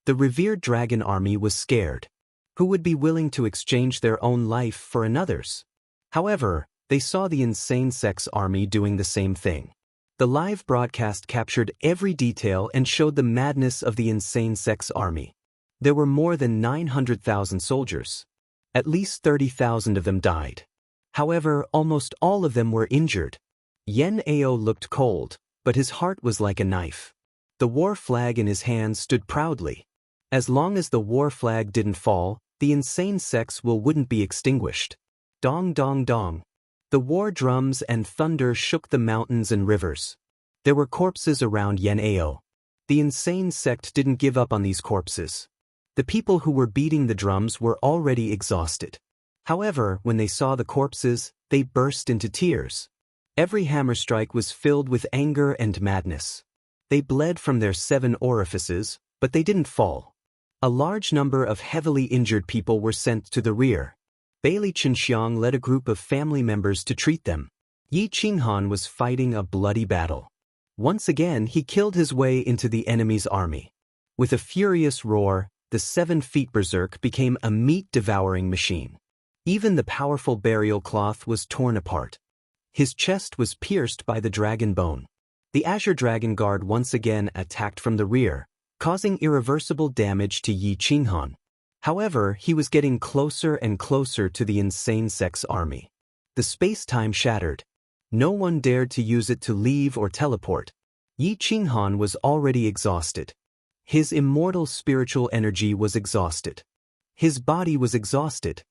The revered dragon army was scared. Who would be willing to exchange their own life for another's? However, they saw the insane sect's army doing the same thing. The live broadcast captured every detail and showed the madness of the insane sect's army. There were more than 900,000 soldiers. At least 30,000 of them died. However, almost all of them were injured. Yen Ao looked cold, but his heart was like a knife. The war flag in his hands stood proudly. As long as the war flag didn't fall, the insane sects wouldn't be extinguished. Dong dong dong. The war drums and thunder shook the mountains and rivers. There were corpses around Yen Ao. The insane sect didn't give up on these corpses. The people who were beating the drums were already exhausted. However, when they saw the corpses, they burst into tears. Every hammer strike was filled with anger and madness. They bled from their 7 orifices, but they didn't fall. A large number of heavily injured people were sent to the rear. Bailey Chenxiang led a group of family members to treat them. Yi Qinghan was fighting a bloody battle. Once again, he killed his way into the enemy's army. With a furious roar, the 7-feet berserk became a meat-devouring machine. Even the powerful burial cloth was torn apart. His chest was pierced by the dragon bone. The Azure Dragon Guard once again attacked from the rear, causing irreversible damage to Yi Qinghan. However, he was getting closer and closer to the insane sect's army. The space-time shattered. No one dared to use it to leave or teleport. Yi Qinghan was already exhausted. His immortal spiritual energy was exhausted. His body was exhausted.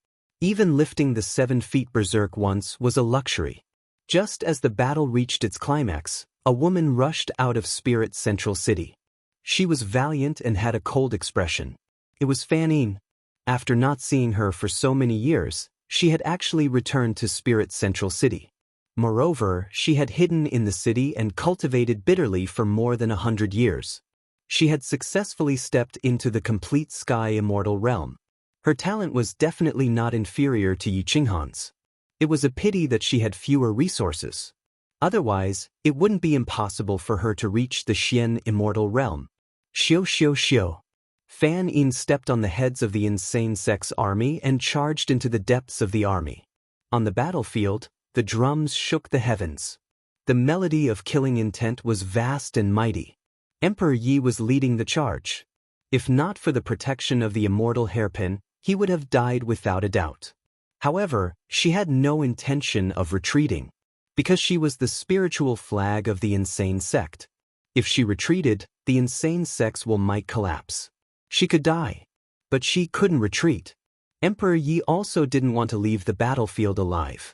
Even lifting the 7-feet berserk once was a luxury. Just as the battle reached its climax, a woman rushed out of Spirit Central City. She was valiant and had a cold expression. It was Fan Yin. After not seeing her for so many years, she had actually returned to Spirit Central City. Moreover, she had hidden in the city and cultivated bitterly for more than 100 years. She had successfully stepped into the complete sky immortal realm. Her talent was definitely not inferior to Yi Qinghan's. It was a pity that she had fewer resources. Otherwise, it wouldn't be impossible for her to reach the Xian immortal realm. Xiu xiu xiu. Fan Yin stepped on the heads of the insane sect's army and charged into the depths of the army. On the battlefield, the drums shook the heavens. The melody of killing intent was vast and mighty. Emperor Yi was leading the charge. If not for the protection of the immortal hairpin, he would have died without a doubt. However, she had no intention of retreating, because she was the spiritual flag of the insane sect. If she retreated, the insane sects might collapse. She could die, but she couldn't retreat. Emperor Yi also didn't want to leave the battlefield alive.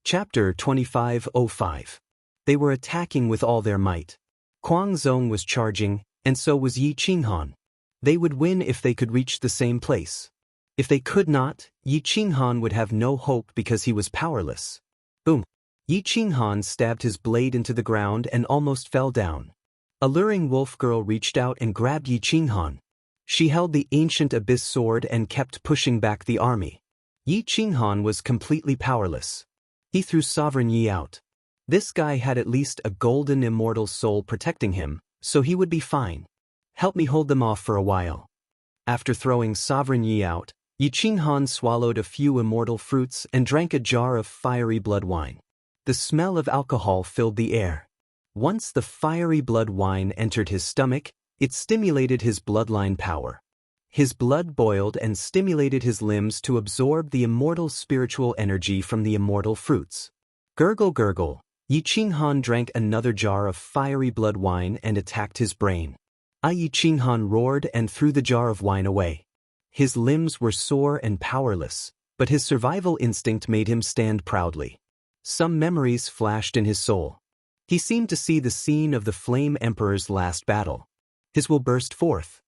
Chapter 2505. They were attacking with all their might. Kuang Zong was charging, and so was Yi Qinghan. They would win if they could reach the same place. If they could not, Yi Qinghan would have no hope because he was powerless. Boom! Yi Qinghan stabbed his blade into the ground and almost fell down. A luring wolf girl reached out and grabbed Yi Qinghan. She held the ancient abyss sword and kept pushing back the army. Yi Qinghan was completely powerless. He threw Sovereign Yi out. This guy had at least a golden immortal soul protecting him, so he would be fine. Help me hold them off for a while. After throwing Sovereign Yi out, Yi Qinghan swallowed a few immortal fruits and drank a jar of fiery blood wine. The smell of alcohol filled the air. Once the fiery blood wine entered his stomach, it stimulated his bloodline power. His blood boiled and stimulated his limbs to absorb the immortal spiritual energy from the immortal fruits. Gurgle gurgle, Yi Qinghan drank another jar of fiery blood wine and attacked his brain. Yi Qinghan roared and threw the jar of wine away. His limbs were sore and powerless, but his survival instinct made him stand proudly. Some memories flashed in his soul. He seemed to see the scene of the Flame Emperor's last battle. His will burst forth.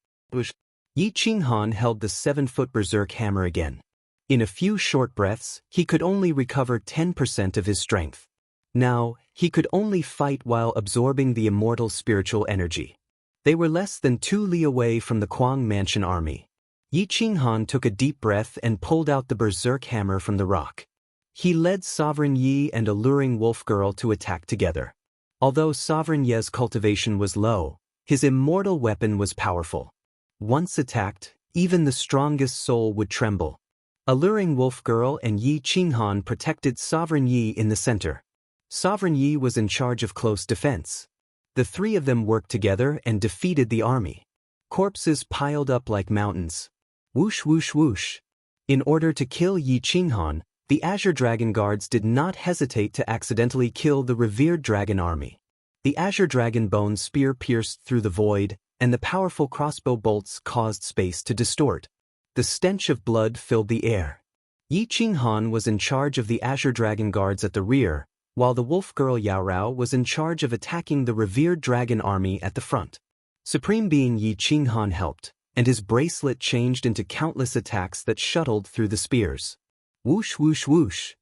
Yi Qinghan held the 7-foot berserk hammer again. In a few short breaths, he could only recover 10% of his strength. Now, he could only fight while absorbing the immortal spiritual energy. They were less than 2 li away from the Kuang Mansion army. Yi Qinghan took a deep breath and pulled out the berserk hammer from the rock. He led Sovereign Yi and Alluring Wolf Girl to attack together. Although Sovereign Ye's cultivation was low, his immortal weapon was powerful. Once attacked, even the strongest soul would tremble. Alluring Wolf Girl and Yi Qinghan protected Sovereign Yi in the center. Sovereign Yi was in charge of close defense. The three of them worked together and defeated the army. Corpses piled up like mountains. Whoosh whoosh whoosh. In order to kill Yi Qinghan, the Azure Dragon Guards did not hesitate to accidentally kill the revered dragon army. The Azure Dragon Bone spear pierced through the void, and the powerful crossbow bolts caused space to distort. The stench of blood filled the air. Yi Qinghan was in charge of the Azure Dragon Guards at the rear, while the wolf girl Yao Rao was in charge of attacking the revered dragon army at the front. Supreme Being Yi Qinghan helped, and his bracelet changed into countless attacks that shuttled through the spears. Whoosh whoosh whoosh.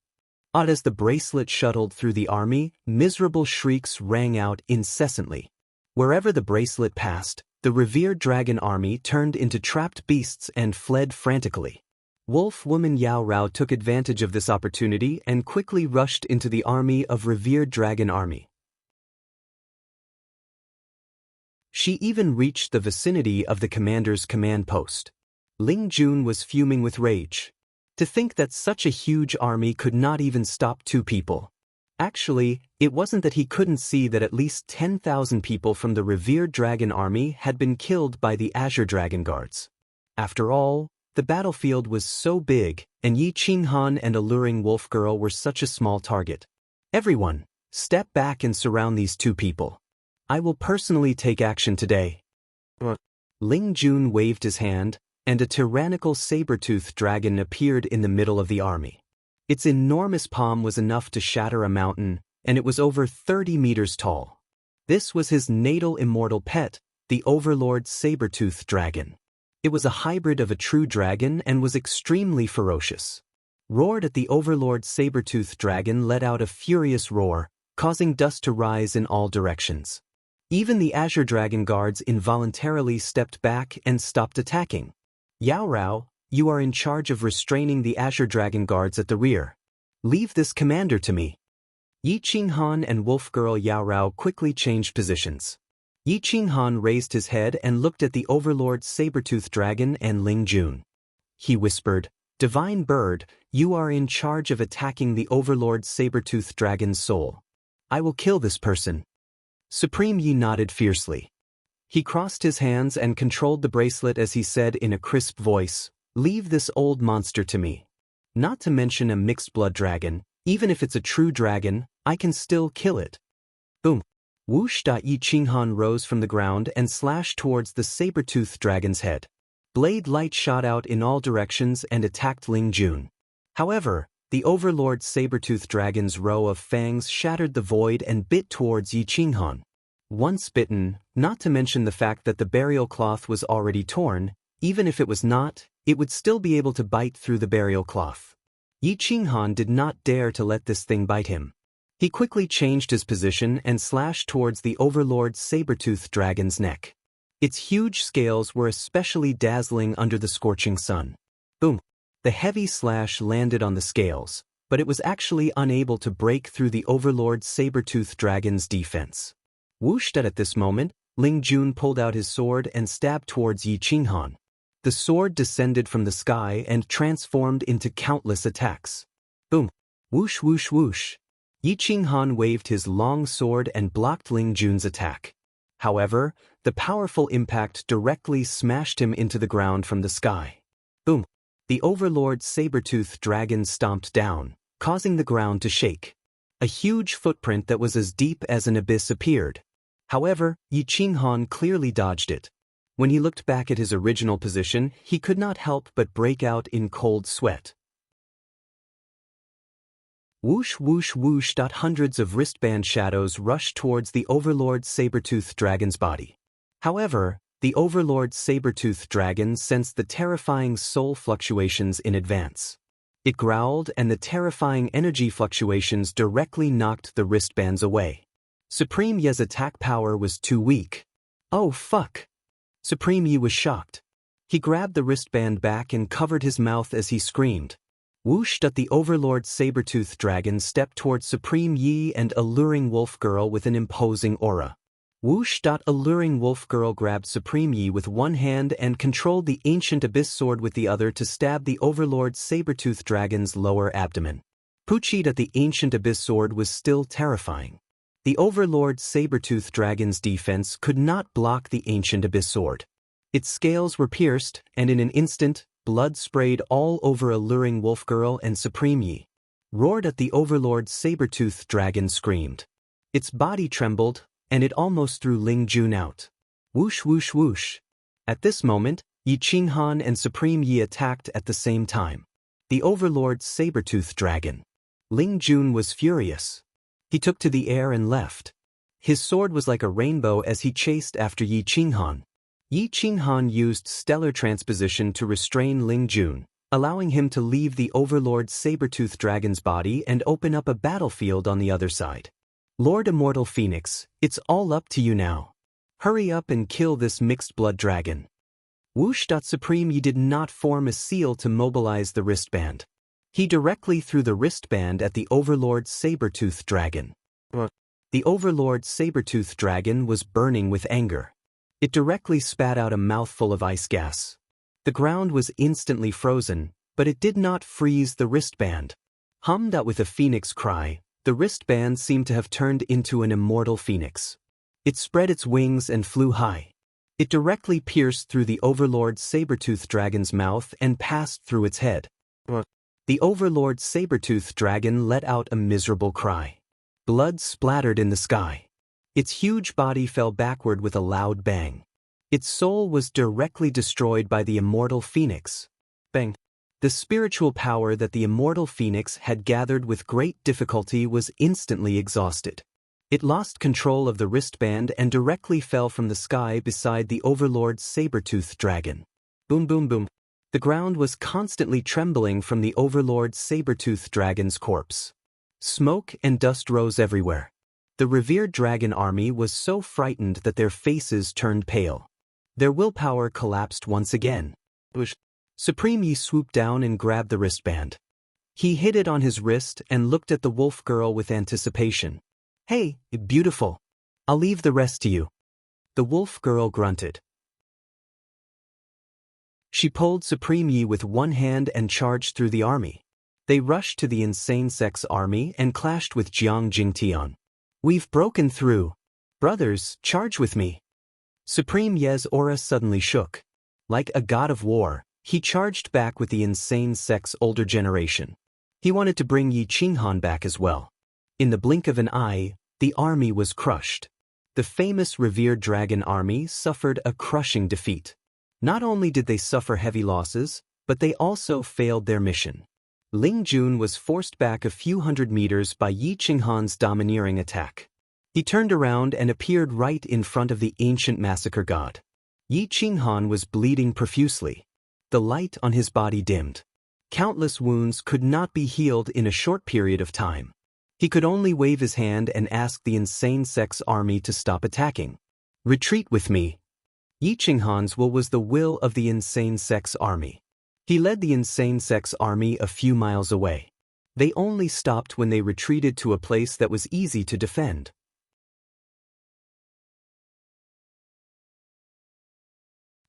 As the bracelet shuttled through the army, miserable shrieks rang out incessantly. Wherever the bracelet passed, the revered dragon army turned into trapped beasts and fled frantically. Wolf woman Yao Rao took advantage of this opportunity and quickly rushed into the army of revered dragon army. She even reached the vicinity of the commander's command post. Ling Jun was fuming with rage. To think that such a huge army could not even stop 2 people. Actually, it wasn't that he couldn't see that at least 10,000 people from the revered dragon army had been killed by the Azure Dragon Guards. After all, the battlefield was so big, and Yi Qinghan and Alluring Wolf Girl were such a small target. Everyone, step back and surround these 2 people. I will personally take action today. Ling Jun waved his hand, and a tyrannical saber-toothed dragon appeared in the middle of the army. Its enormous palm was enough to shatter a mountain, and it was over 30 meters tall. This was his natal immortal pet, the Overlord Saber-toothed Dragon. It was a hybrid of a true dragon and was extremely ferocious. Roared at the Overlord Saber-toothed Dragon let out a furious roar, causing dust to rise in all directions. Even the Azure Dragon Guards involuntarily stepped back and stopped attacking. Yao Rao, you are in charge of restraining the Azure Dragon Guards at the rear. Leave this commander to me. Yi Qinghan and Wolf Girl Yao Rao quickly changed positions. Yi Qinghan raised his head and looked at the Overlord Saber-toothed Dragon and Ling Jun. He whispered, Divine Bird, you are in charge of attacking the Overlord Saber-toothed Dragon's soul. I will kill this person. Supreme Yi nodded fiercely. He crossed his hands and controlled the bracelet as he said in a crisp voice, Leave this old monster to me. Not to mention a mixed-blood dragon, even if it's a true dragon, I can still kill it. Boom. Whoosh! Yi Qinghan rose from the ground and slashed towards the saber-toothed dragon's head. Blade light shot out in all directions and attacked Ling Jun. However, the Overlord Saber-toothed Dragon's row of fangs shattered the void and bit towards Yi Qinghan. Once bitten, not to mention the fact that the burial cloth was already torn, even if it was not, it would still be able to bite through the burial cloth. Yi Qinghan did not dare to let this thing bite him. He quickly changed his position and slashed towards the Overlord Saber-toothed Dragon's neck. Its huge scales were especially dazzling under the scorching sun. Boom! The heavy slash landed on the scales, but it was actually unable to break through the Overlord Saber-toothed Dragon's defense. Whoosh! At this moment, Ling Jun pulled out his sword and stabbed towards Yi Qinghan. The sword descended from the sky and transformed into countless attacks. Boom! Whoosh whoosh whoosh! Yi Qinghan waved his long sword and blocked Ling Jun's attack. However, the powerful impact directly smashed him into the ground from the sky. Boom! The Overlord Saber-toothed Dragon stomped down, causing the ground to shake. A huge footprint that was as deep as an abyss appeared. However, Yi Qinghan clearly dodged it. When he looked back at his original position, he could not help but break out in cold sweat. Whoosh whoosh whoosh. Hundreds of wristband shadows rushed towards the Overlord saber-toothed dragon's body. However, the Overlord saber-toothed dragon sensed the terrifying soul fluctuations in advance. It growled, and the terrifying energy fluctuations directly knocked the wristbands away. Supreme Ye's attack power was too weak. Oh fuck! Supreme Ye was shocked. He grabbed the wristband back and covered his mouth as he screamed. Whoosh! The Overlord saber-toothed dragon stepped towards Supreme Yi and alluring wolf girl with an imposing aura. Whoosh! Alluring wolf girl grabbed Supreme Yi with one hand and controlled the ancient abyss sword with the other to stab the Overlord saber-toothed dragon's lower abdomen. Poochie! The ancient abyss sword was still terrifying. The Overlord saber-toothed dragon's defense could not block the ancient abyss sword. Its scales were pierced, and in an instant, blood sprayed all over alluring wolf girl and Supreme Yi. Roared at the Overlord saber-toothed dragon screamed. Its body trembled, and it almost threw Ling Jun out. Whoosh whoosh whoosh. At this moment, Yi Qinghan and Supreme Yi attacked at the same time. The Overlord's saber-toothed dragon. Ling Jun was furious. He took to the air and left. His sword was like a rainbow as he chased after Yi Qinghan. Yi Qinghan used stellar transposition to restrain Ling Jun, allowing him to leave the Overlord's saber-toothed dragon's body and open up a battlefield on the other side. Lord Immortal Phoenix, it's all up to you now. Hurry up and kill this mixed-blood dragon. Whoosh! Supreme Yi did not form a seal to mobilize the wristband. He directly threw the wristband at the Overlord's saber-toothed dragon. The Overlord's saber-toothed dragon was burning with anger. It directly spat out a mouthful of ice gas. The ground was instantly frozen, but it did not freeze the wristband. Hummed out with a phoenix cry, the wristband seemed to have turned into an immortal phoenix. It spread its wings and flew high. It directly pierced through the Overlord's saber-toothed dragon's mouth and passed through its head. The Overlord's saber-toothed dragon let out a miserable cry. Blood splattered in the sky. Its huge body fell backward with a loud bang. Its soul was directly destroyed by the immortal phoenix. Bang! The spiritual power that the immortal phoenix had gathered with great difficulty was instantly exhausted. It lost control of the wristband and directly fell from the sky beside the Overlord's saber-toothed dragon. Boom boom boom. The ground was constantly trembling from the Overlord's saber-toothed dragon's corpse. Smoke and dust rose everywhere. The revered dragon army was so frightened that their faces turned pale. Their willpower collapsed once again. Supreme Yi swooped down and grabbed the wristband. He hid it on his wrist and looked at the wolf girl with anticipation. Hey, beautiful. I'll leave the rest to you. The wolf girl grunted. She pulled Supreme Yi with one hand and charged through the army. They rushed to the insane sex army and clashed with Jiang Jingtian. We've broken through. Brothers, charge with me. Supreme Ye's aura suddenly shook. Like a god of war, he charged back with the insane sex older generation. He wanted to bring Yi Qinghan back as well. In the blink of an eye, the army was crushed. The famous revered dragon army suffered a crushing defeat. Not only did they suffer heavy losses, but they also failed their mission. Ling Jun was forced back a few hundred meters by Yi Qinghan's domineering attack. He turned around and appeared right in front of the ancient massacre god. Yi Qinghan was bleeding profusely. The light on his body dimmed. Countless wounds could not be healed in a short period of time. He could only wave his hand and ask the insane sex army to stop attacking. Retreat with me. Yi Qinghan's will was the will of the insane sex army. He led the insane sex army a few miles away. They only stopped when they retreated to a place that was easy to defend.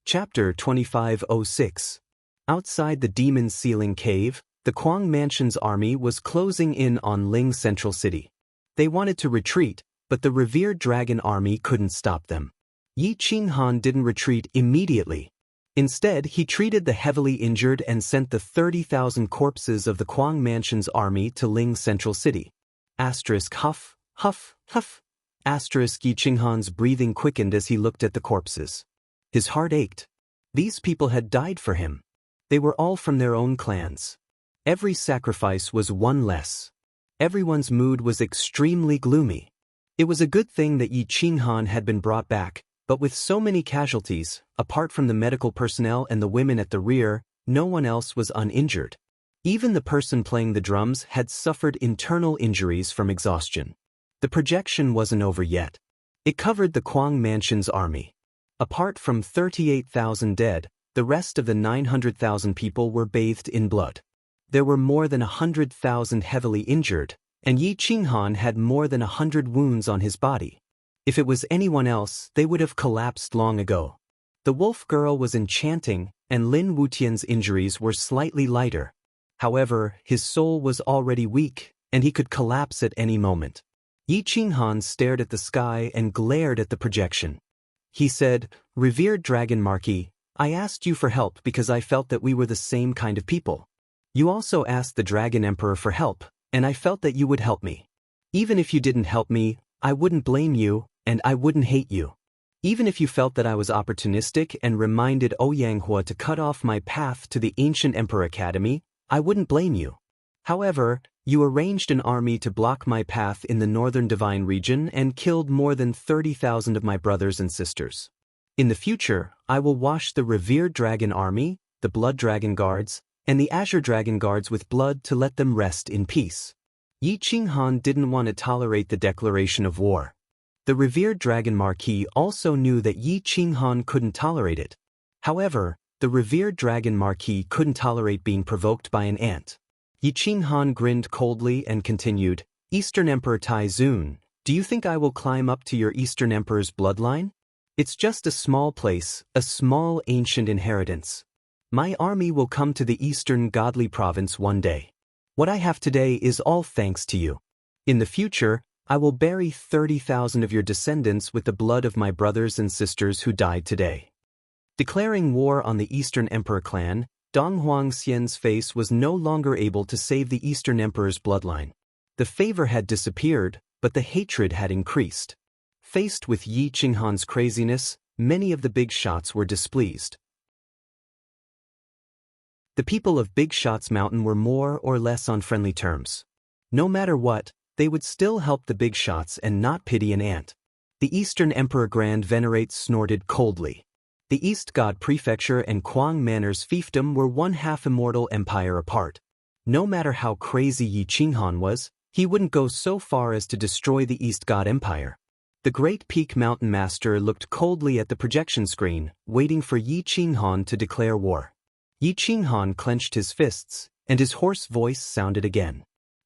Chapter 2506. Outside the Demon's Ceiling Cave, the Kuang Mansion's army was closing in on Ling Central City. They wanted to retreat, but the revered dragon army couldn't stop them. Yi Qinghan didn't retreat immediately. Instead, he treated the heavily injured and sent the 30,000 corpses of the Kuang Mansion's army to Ling Central City. Asterisk huff, huff, huff. Asterisk Yi Qinghan's breathing quickened as he looked at the corpses. His heart ached. These people had died for him. They were all from their own clans. Every sacrifice was one less. Everyone's mood was extremely gloomy. It was a good thing that Yi Qinghan had been brought back, but with so many casualties, apart from the medical personnel and the women at the rear, no one else was uninjured. Even the person playing the drums had suffered internal injuries from exhaustion. The projection wasn't over yet. It covered the Quang Mansion's army. Apart from 38,000 dead, the rest of the 900,000 people were bathed in blood. There were more than 100,000 heavily injured, and Yi Qinghan had more than 100 wounds on his body. If it was anyone else, they would have collapsed long ago. The wolf girl was enchanting, and Lin Wutian's injuries were slightly lighter. However, his soul was already weak, and he could collapse at any moment. Yi Qinghan stared at the sky and glared at the projection. He said, "Revered Dragon Marquis, I asked you for help because I felt that we were the same kind of people. You also asked the Dragon Emperor for help, and I felt that you would help me. Even if you didn't help me, I wouldn't blame you, and I wouldn't hate you. Even if you felt that I was opportunistic and reminded Oyanghua to cut off my path to the Ancient Emperor Academy, I wouldn't blame you. However, you arranged an army to block my path in the northern Divine region and killed more than 30,000 of my brothers and sisters. In the future, I will wash the Revered Dragon Army, the Blood Dragon Guards, and the Azure Dragon Guards with blood to let them rest in peace." Yi Qinghan didn't want to tolerate the declaration of war. The Revered Dragon Marquis also knew that Yi Qinghan couldn't tolerate it. However, the Revered Dragon Marquis couldn't tolerate being provoked by an ant. Yi Qinghan grinned coldly and continued, "Eastern Emperor Taizun, do you think I will climb up to your Eastern Emperor's bloodline? It's just a small place, a small ancient inheritance. My army will come to the Eastern Godly Province one day. What I have today is all thanks to you. In the future, I will bury 30,000 of your descendants with the blood of my brothers and sisters who died today." Declaring war on the Eastern Emperor clan, Dong Huangxian's face was no longer able to save the Eastern Emperor's bloodline. The favor had disappeared, but the hatred had increased. Faced with Yi Qinghan's craziness, many of the big shots were displeased. The people of Big Shots Mountain were more or less on friendly terms. No matter what, they would still help the Big Shots and not pity an ant. The Eastern Emperor Grand Venerate snorted coldly. The East God Prefecture and Quang Manor's fiefdom were one half-immortal empire apart. No matter how crazy Yi Qinghan was, he wouldn't go so far as to destroy the East God Empire. The Great Peak Mountain Master looked coldly at the projection screen, waiting for Yi Qinghan to declare war. Yi Qinghan clenched his fists, and his hoarse voice sounded again.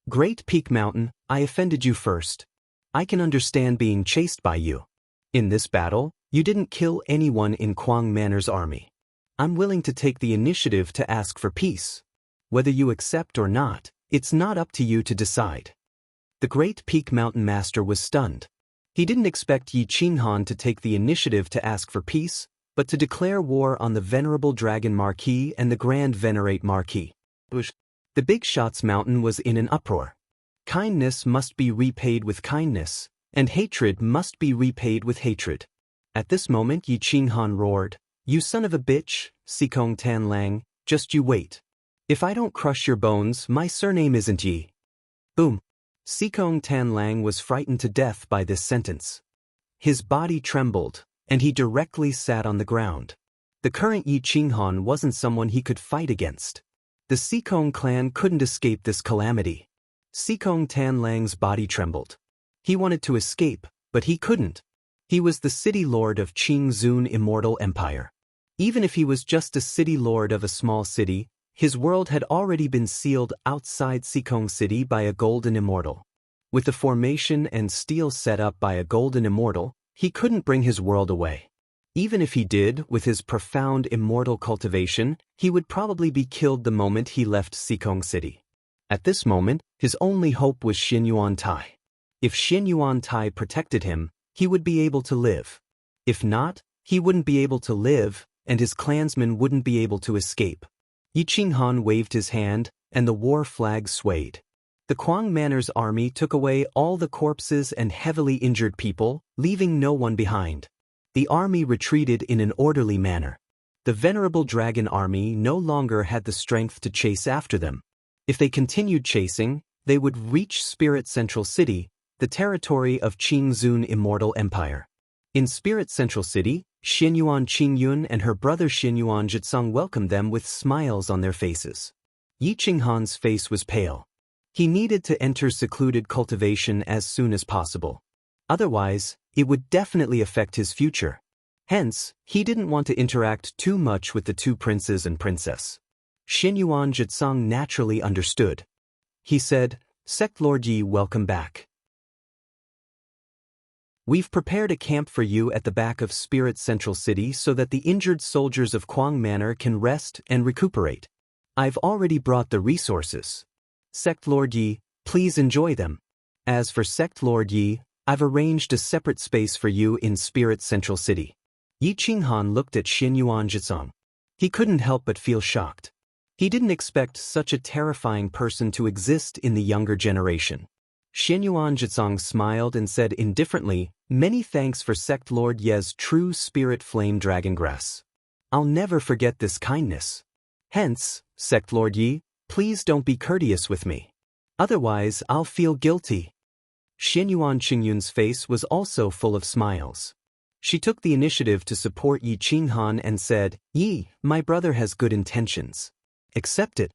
"Great Peak Mountain, I offended you first. I can understand being chased by you. In this battle, you didn't kill anyone in Quang Manor's army. I'm willing to take the initiative to ask for peace. Whether you accept or not, it's not up to you to decide." The Great Peak Mountain Master was stunned. He didn't expect Yi Qinghan to take the initiative to ask for peace, but to declare war on the Venerable Dragon Marquis and the Grand Venerate Marquis. The Big Shots Mountain was in an uproar. Kindness must be repaid with kindness, and hatred must be repaid with hatred. At this moment Yi Qinghan roared, "You son of a bitch, Sikong Tan Lang, just you wait. If I don't crush your bones, my surname isn't Yi." Boom. Sikong Tan Lang was frightened to death by this sentence. His body trembled, and he directly sat on the ground. The current Yi Qinghan wasn't someone he could fight against. The Sikong clan couldn't escape this calamity. Sikong Tan Lang's body trembled. He wanted to escape, but he couldn't. He was the city lord of Qingzun Immortal Empire. Even if he was just a city lord of a small city, his world had already been sealed outside Sikong City by a golden immortal. With the formation and steel set up by a golden immortal, he couldn't bring his world away. Even if he did, with his profound immortal cultivation, he would probably be killed the moment he left Sikong City. At this moment, his only hope was Xin Yuan Tai. If Xin Yuan Tai protected him, he would be able to live. If not, he wouldn't be able to live, and his clansmen wouldn't be able to escape. Yi Qinghan waved his hand, and the war flag swayed. The Quang Manor's army took away all the corpses and heavily injured people, leaving no one behind. The army retreated in an orderly manner. The venerable dragon army no longer had the strength to chase after them. If they continued chasing, they would reach Spirit Central City, the territory of Qingzun Immortal Empire. In Spirit Central City, Xianyuan Qingyun and her brother Xianyuan Jitsong welcomed them with smiles on their faces. Yi Qinghan's face was pale. He needed to enter secluded cultivation as soon as possible. Otherwise, it would definitely affect his future. Hence, he didn't want to interact too much with the two princes and princess. Xianyuan Jitsong naturally understood. He said, "Sect Lord Yi, welcome back. We've prepared a camp for you at the back of Spirit Central City so that the injured soldiers of Kuang Manor can rest and recuperate. I've already brought the resources. Sect Lord Yi, please enjoy them. As for Sect Lord Yi, I've arranged a separate space for you in Spirit Central City." Yi Qinghan looked at Xianyuan Jitsong. He couldn't help but feel shocked. He didn't expect such a terrifying person to exist in the younger generation. Xianyuan Jitsong smiled and said indifferently, "Many thanks for Sect Lord Ye's true spirit flame dragon grass. I'll never forget this kindness. Hence, Sect Lord Yi, please don't be courteous with me. Otherwise, I'll feel guilty." Xianyuan Qingyun's face was also full of smiles. She took the initiative to support Yi Qinghan and said, "Yi, my brother has good intentions. Accept it."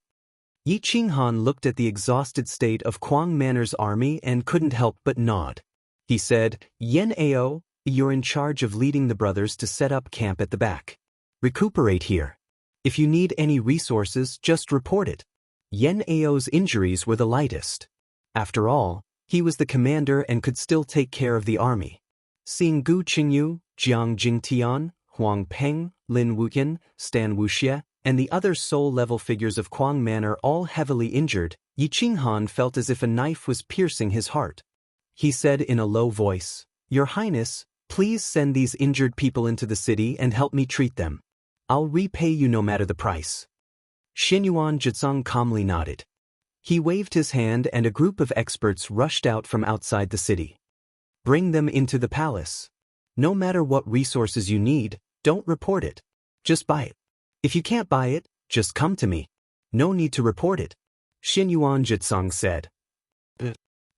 Yi Qinghan looked at the exhausted state of Kuang Manor's army and couldn't help but nod. He said, "Yen Ao, you're in charge of leading the brothers to set up camp at the back. Recuperate here. If you need any resources, just report it." Yen Ao's injuries were the lightest. After all, he was the commander and could still take care of the army. Seeing Gu Qingyu, Jiang Jingtian, Huang Peng, Lin Wuqian, Stan Wuxie, and the other soul-level figures of Kuang Manor all heavily injured, Yi Qinghan felt as if a knife was piercing his heart. He said in a low voice, "Your Highness, please send these injured people into the city and help me treat them. I'll repay you no matter the price." Xianyuan Jitsong calmly nodded. He waved his hand and a group of experts rushed out from outside the city. "Bring them into the palace. No matter what resources you need, don't report it. Just buy it. If you can't buy it, just come to me. No need to report it," Xianyuan Jitsong said.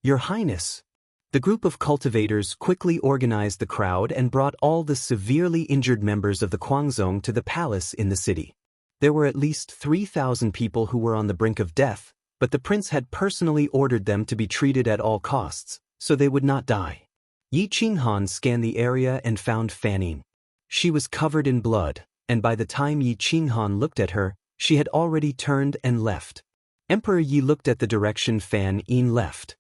"Your Highness." The group of cultivators quickly organized the crowd and brought all the severely injured members of the Kuangzong to the palace in the city. There were at least 3,000 people who were on the brink of death, but the prince had personally ordered them to be treated at all costs, so they would not die. Yi Qinghan scanned the area and found Fan Yin. She was covered in blood, and by the time Yi Qinghan looked at her, she had already turned and left. Emperor Yi looked at the direction Fan Yin left.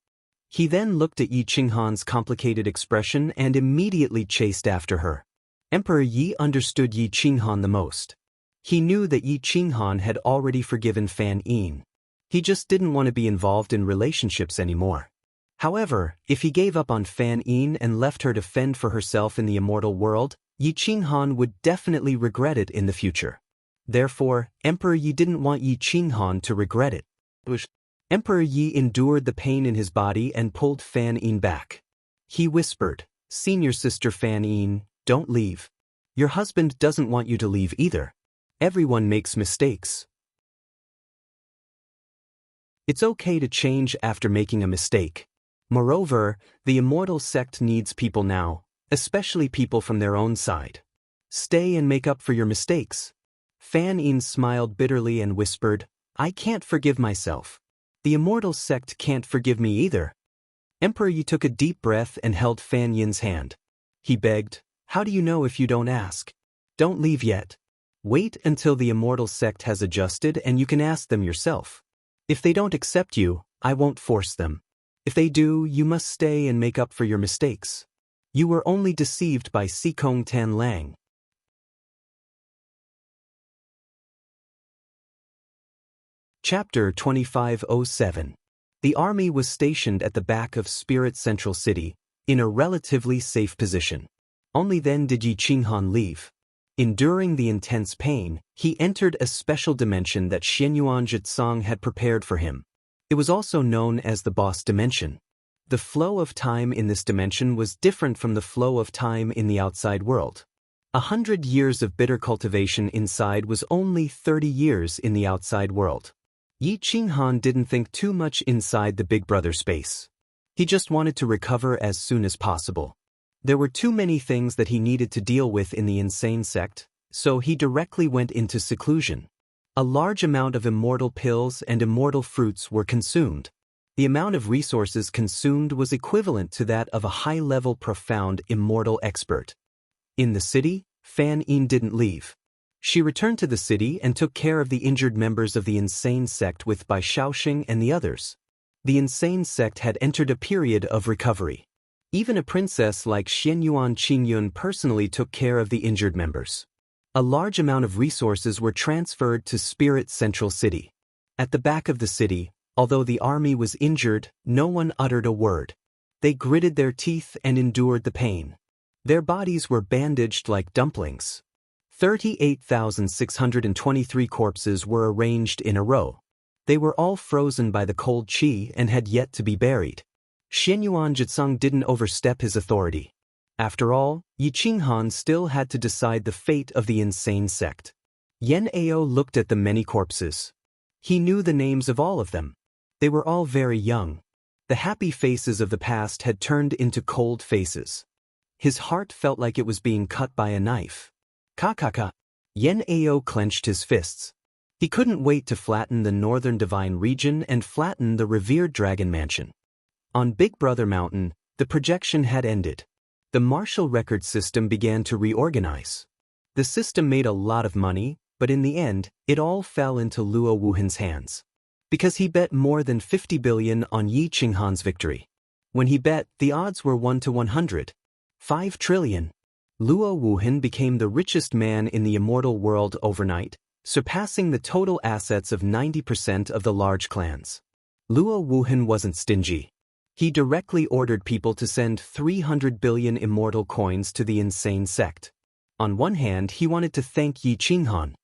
He then looked at Yi Qinghan's complicated expression and immediately chased after her. Emperor Yi understood Yi Qinghan the most. He knew that Yi Qinghan had already forgiven Fan Yin. He just didn't want to be involved in relationships anymore. However, if he gave up on Fan Yin and left her to fend for herself in the immortal world, Yi Qinghan would definitely regret it in the future. Therefore, Emperor Yi didn't want Yi Qinghan to regret it. Emperor Yi endured the pain in his body and pulled Fan Yin back. He whispered, "Senior sister Fan Yin, don't leave. Your husband doesn't want you to leave either. Everyone makes mistakes. It's okay to change after making a mistake. Moreover, the immortal sect needs people now, especially people from their own side. Stay and make up for your mistakes." Fan Yin smiled bitterly and whispered, "I can't forgive myself. The immortal sect can't forgive me either." Emperor Yi took a deep breath and held Fan Yin's hand. He begged, "How do you know if you don't ask? Don't leave yet. Wait until the immortal sect has adjusted and you can ask them yourself. If they don't accept you, I won't force them. If they do, you must stay and make up for your mistakes. You were only deceived by Sikong Tan Lang." Chapter 2507. The army was stationed at the back of Spirit Central City, in a relatively safe position. Only then did Yi Qinghan leave. Enduring the intense pain, he entered a special dimension that Xianyuan Jitsong had prepared for him. It was also known as the Boss Dimension. The flow of time in this dimension was different from the flow of time in the outside world. 100 years of bitter cultivation inside was only 30 years in the outside world. Yi Qinghan didn't think too much inside the Big Brother space. He just wanted to recover as soon as possible. There were too many things that he needed to deal with in the insane sect, so he directly went into seclusion. A large amount of immortal pills and immortal fruits were consumed. The amount of resources consumed was equivalent to that of a high-level profound immortal expert. In the city, Fan Yin didn't leave. She returned to the city and took care of the injured members of the insane sect with Bai Shaoxing and the others. The insane sect had entered a period of recovery. Even a princess like Xianyuan Qingyun personally took care of the injured members. A large amount of resources were transferred to Spirit Central City. At the back of the city, although the army was injured, no one uttered a word. They gritted their teeth and endured the pain. Their bodies were bandaged like dumplings. 38,623 corpses were arranged in a row. They were all frozen by the cold qi and had yet to be buried. Xianyuan Jitsung didn't overstep his authority. After all, Yi Qinghan still had to decide the fate of the insane sect. Yan Ao looked at the many corpses. He knew the names of all of them. They were all very young. The happy faces of the past had turned into cold faces. His heart felt like it was being cut by a knife. Kakaka. Yan Ao clenched his fists. He couldn't wait to flatten the Northern Divine Region and flatten the revered Dragon Mansion. On Big Brother Mountain, the projection had ended. The martial record system began to reorganize. The system made a lot of money, but in the end, it all fell into Luo Wuhan's hands. Because he bet more than 50 billion on Yi Qinghan's victory. When he bet, the odds were 1 to 100. 5 trillion. Luo Wuhan became the richest man in the immortal world overnight, surpassing the total assets of 90% of the large clans. Luo Wuhan wasn't stingy. He directly ordered people to send 300 billion immortal coins to the insane sect. On one hand, he wanted to thank Yi Qinghan.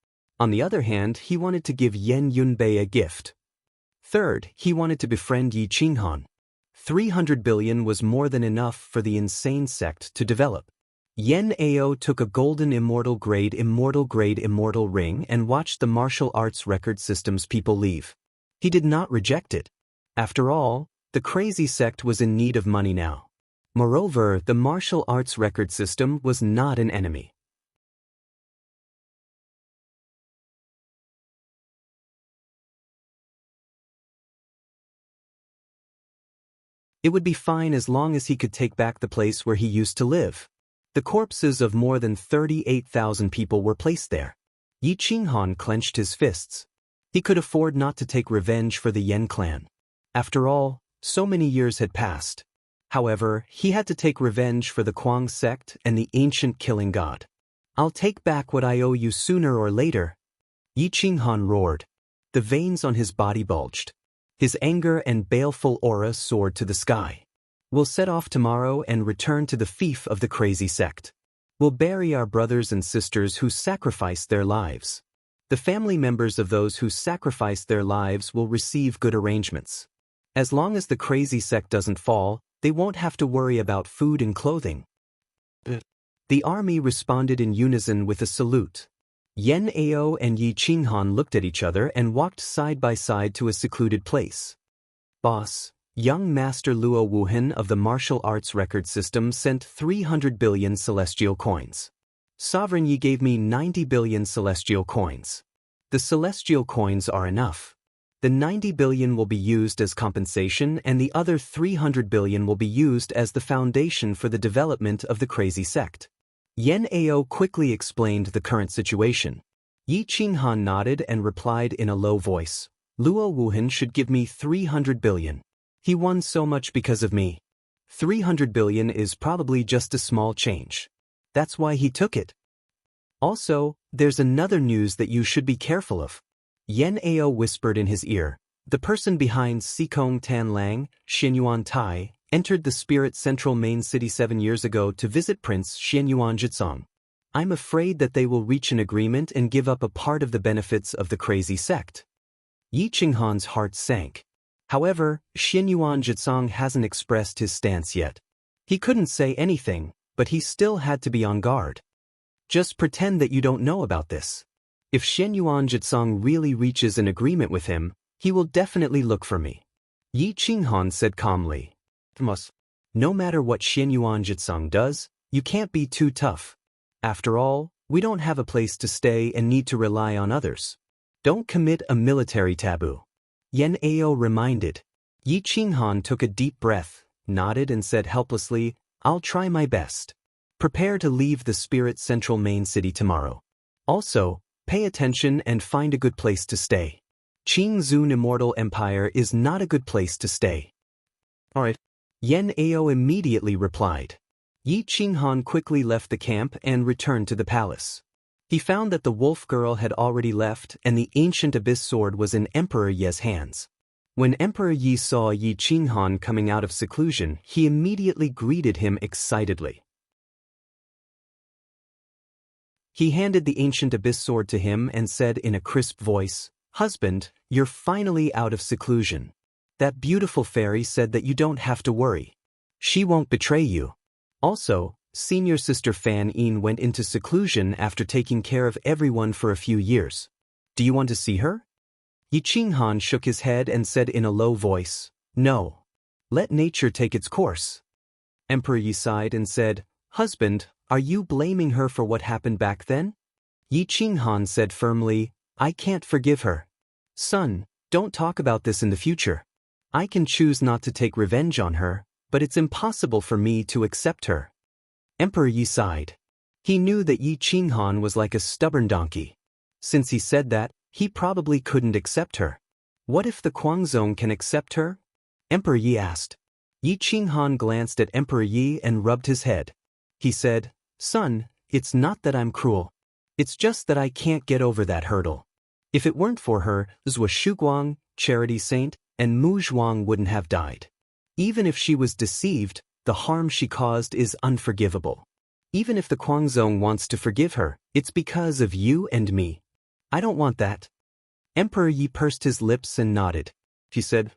On the other hand, he wanted to give Yan Yunbei a gift. Third, he wanted to befriend Yi Qinghan. 300 billion was more than enough for the insane sect to develop. Yan Ao took a golden immortal grade immortal ring and watched the martial arts record system's people leave. He did not reject it. After all, the crazy sect was in need of money now. Moreover, the martial arts record system was not an enemy. It would be fine as long as he could take back the place where he used to live. The corpses of more than 38,000 people were placed there. Yi Qinghan clenched his fists. He could afford not to take revenge for the Yan clan. After all, so many years had passed. However, he had to take revenge for the Kuang sect and the ancient killing god. I'll take back what I owe you sooner or later. Yi Qinghan roared. The veins on his body bulged. His anger and baleful aura soared to the sky. We'll set off tomorrow and return to the fief of the crazy sect. We'll bury our brothers and sisters who sacrificed their lives. The family members of those who sacrificed their lives will receive good arrangements. As long as the crazy sect doesn't fall, they won't have to worry about food and clothing. The army responded in unison with a salute. Yan Ao and Yi Qinghan looked at each other and walked side by side to a secluded place. Boss, young Master Luo Wuhan of the martial arts record system sent 300 billion celestial coins. Sovereign Yi gave me 90 billion celestial coins. The celestial coins are enough. The 90 billion will be used as compensation and the other 300 billion will be used as the foundation for the development of the crazy sect. Yan Ao quickly explained the current situation. Yi Qinghan nodded and replied in a low voice. Luo Wuhan should give me 300 billion. He won so much because of me. 300 billion is probably just a small change. That's why he took it. Also, there's another news that you should be careful of. Yan Ao whispered in his ear. The person behind Sikong Tan Lang, Xianyuan Tai, entered the Spirit Central main city 7 years ago to visit Prince Xianyuan Jitsong. I'm afraid that they will reach an agreement and give up a part of the benefits of the crazy sect. Yi Qinghan's heart sank. However, Xianyuan Jitsong hasn't expressed his stance yet. He couldn't say anything, but he still had to be on guard. Just pretend that you don't know about this. If Shen Yuan Jitsong really reaches an agreement with him, he will definitely look for me. Yi Qinghan said calmly. No matter what Shen Yuan Jitsong does, you can't be too tough. After all, we don't have a place to stay and need to rely on others. Don't commit a military taboo. Yan Ao reminded. Yi Qinghan took a deep breath, nodded and said helplessly, I'll try my best. Prepare to leave the Spirit Central main city tomorrow. Also, pay attention and find a good place to stay. Qingzun Immortal Empire is not a good place to stay. Alright. Yan Ao immediately replied. Yi Qinghan quickly left the camp and returned to the palace. He found that the wolf girl had already left and the ancient abyss sword was in Emperor Ye's hands. When Emperor Yi saw Yi Qinghan coming out of seclusion, he immediately greeted him excitedly. He handed the ancient abyss sword to him and said in a crisp voice, Husband, you're finally out of seclusion. That beautiful fairy said that you don't have to worry. She won't betray you. Also, senior sister Fan Yin went into seclusion after taking care of everyone for a few years. Do you want to see her? Yi Qinghan shook his head and said in a low voice, No. Let nature take its course. Emperor Yi sighed and said, Husband, are you blaming her for what happened back then? Yi Qinghan said firmly, I can't forgive her. Son, don't talk about this in the future. I can choose not to take revenge on her, but it's impossible for me to accept her. Emperor Yi sighed. He knew that Yi Qinghan was like a stubborn donkey. Since he said that, he probably couldn't accept her. What if the Guangzong can accept her? Emperor Yi asked. Yi Qinghan glanced at Emperor Yi and rubbed his head. He said, Son, it's not that I'm cruel. It's just that I can't get over that hurdle. If it weren't for her, Zhua Shuguang, Charity Saint, and Mu Zhuang wouldn't have died. Even if she was deceived, the harm she caused is unforgivable. Even if the Guangzong wants to forgive her, it's because of you and me. I don't want that. Emperor Yi pursed his lips and nodded. He said,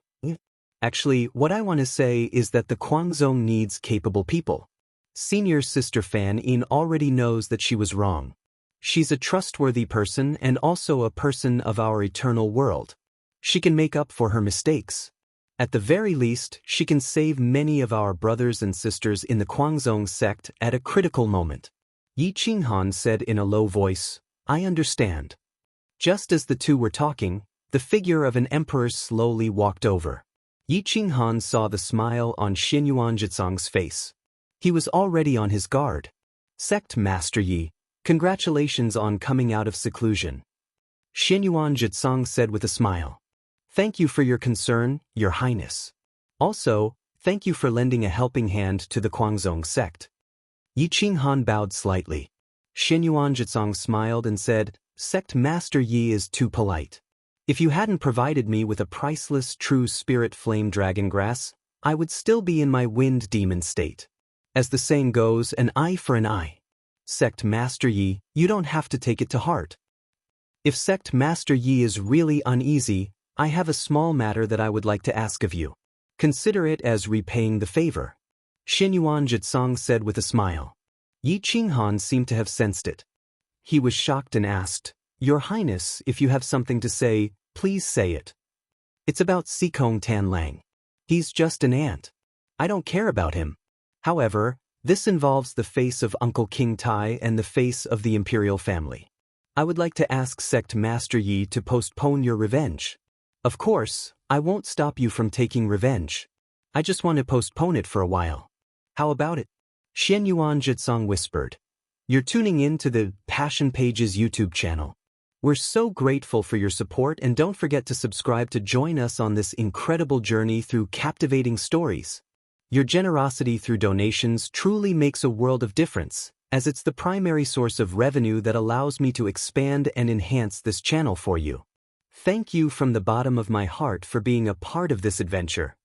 Actually, what I want to say is that the Guangzong needs capable people. Senior sister Fan Yin already knows that she was wrong. She's a trustworthy person and also a person of our eternal world. She can make up for her mistakes. At the very least, she can save many of our brothers and sisters in the Guangzong sect at a critical moment. Yi Qinghan said in a low voice, I understand. Just as the two were talking, the figure of an emperor slowly walked over. Yi Qinghan saw the smile on Shen Yuan Jitsong's face. He was already on his guard. Sect Master Yi, congratulations on coming out of seclusion. Shen Yuan Jitsong said with a smile. Thank you for your concern, Your Highness. Also, thank you for lending a helping hand to the Guangzong sect. Yi Qinghan bowed slightly. Shen Yuan Jitsong smiled and said, Sect Master Yi is too polite. If you hadn't provided me with a priceless true spirit flame dragon grass, I would still be in my wind demon state. As the saying goes, an eye for an eye. Sect Master Yi, you don't have to take it to heart. If Sect Master Yi is really uneasy, I have a small matter that I would like to ask of you. Consider it as repaying the favor. Shen Yuan Jitsong said with a smile. Yi Qinghan seemed to have sensed it. He was shocked and asked, Your Highness, if you have something to say, please say it. It's about Sikong Tanlang. He's just an ant. I don't care about him. However, this involves the face of Uncle King Tai and the face of the imperial family. I would like to ask Sect Master Yi to postpone your revenge. Of course, I won't stop you from taking revenge. I just want to postpone it for a while. How about it? Shen Yuan Jitsong whispered. You're tuning in to the Passion Pages YouTube channel. We're so grateful for your support and don't forget to subscribe to join us on this incredible journey through captivating stories. Your generosity through donations truly makes a world of difference, as it's the primary source of revenue that allows me to expand and enhance this channel for you. Thank you from the bottom of my heart for being a part of this adventure.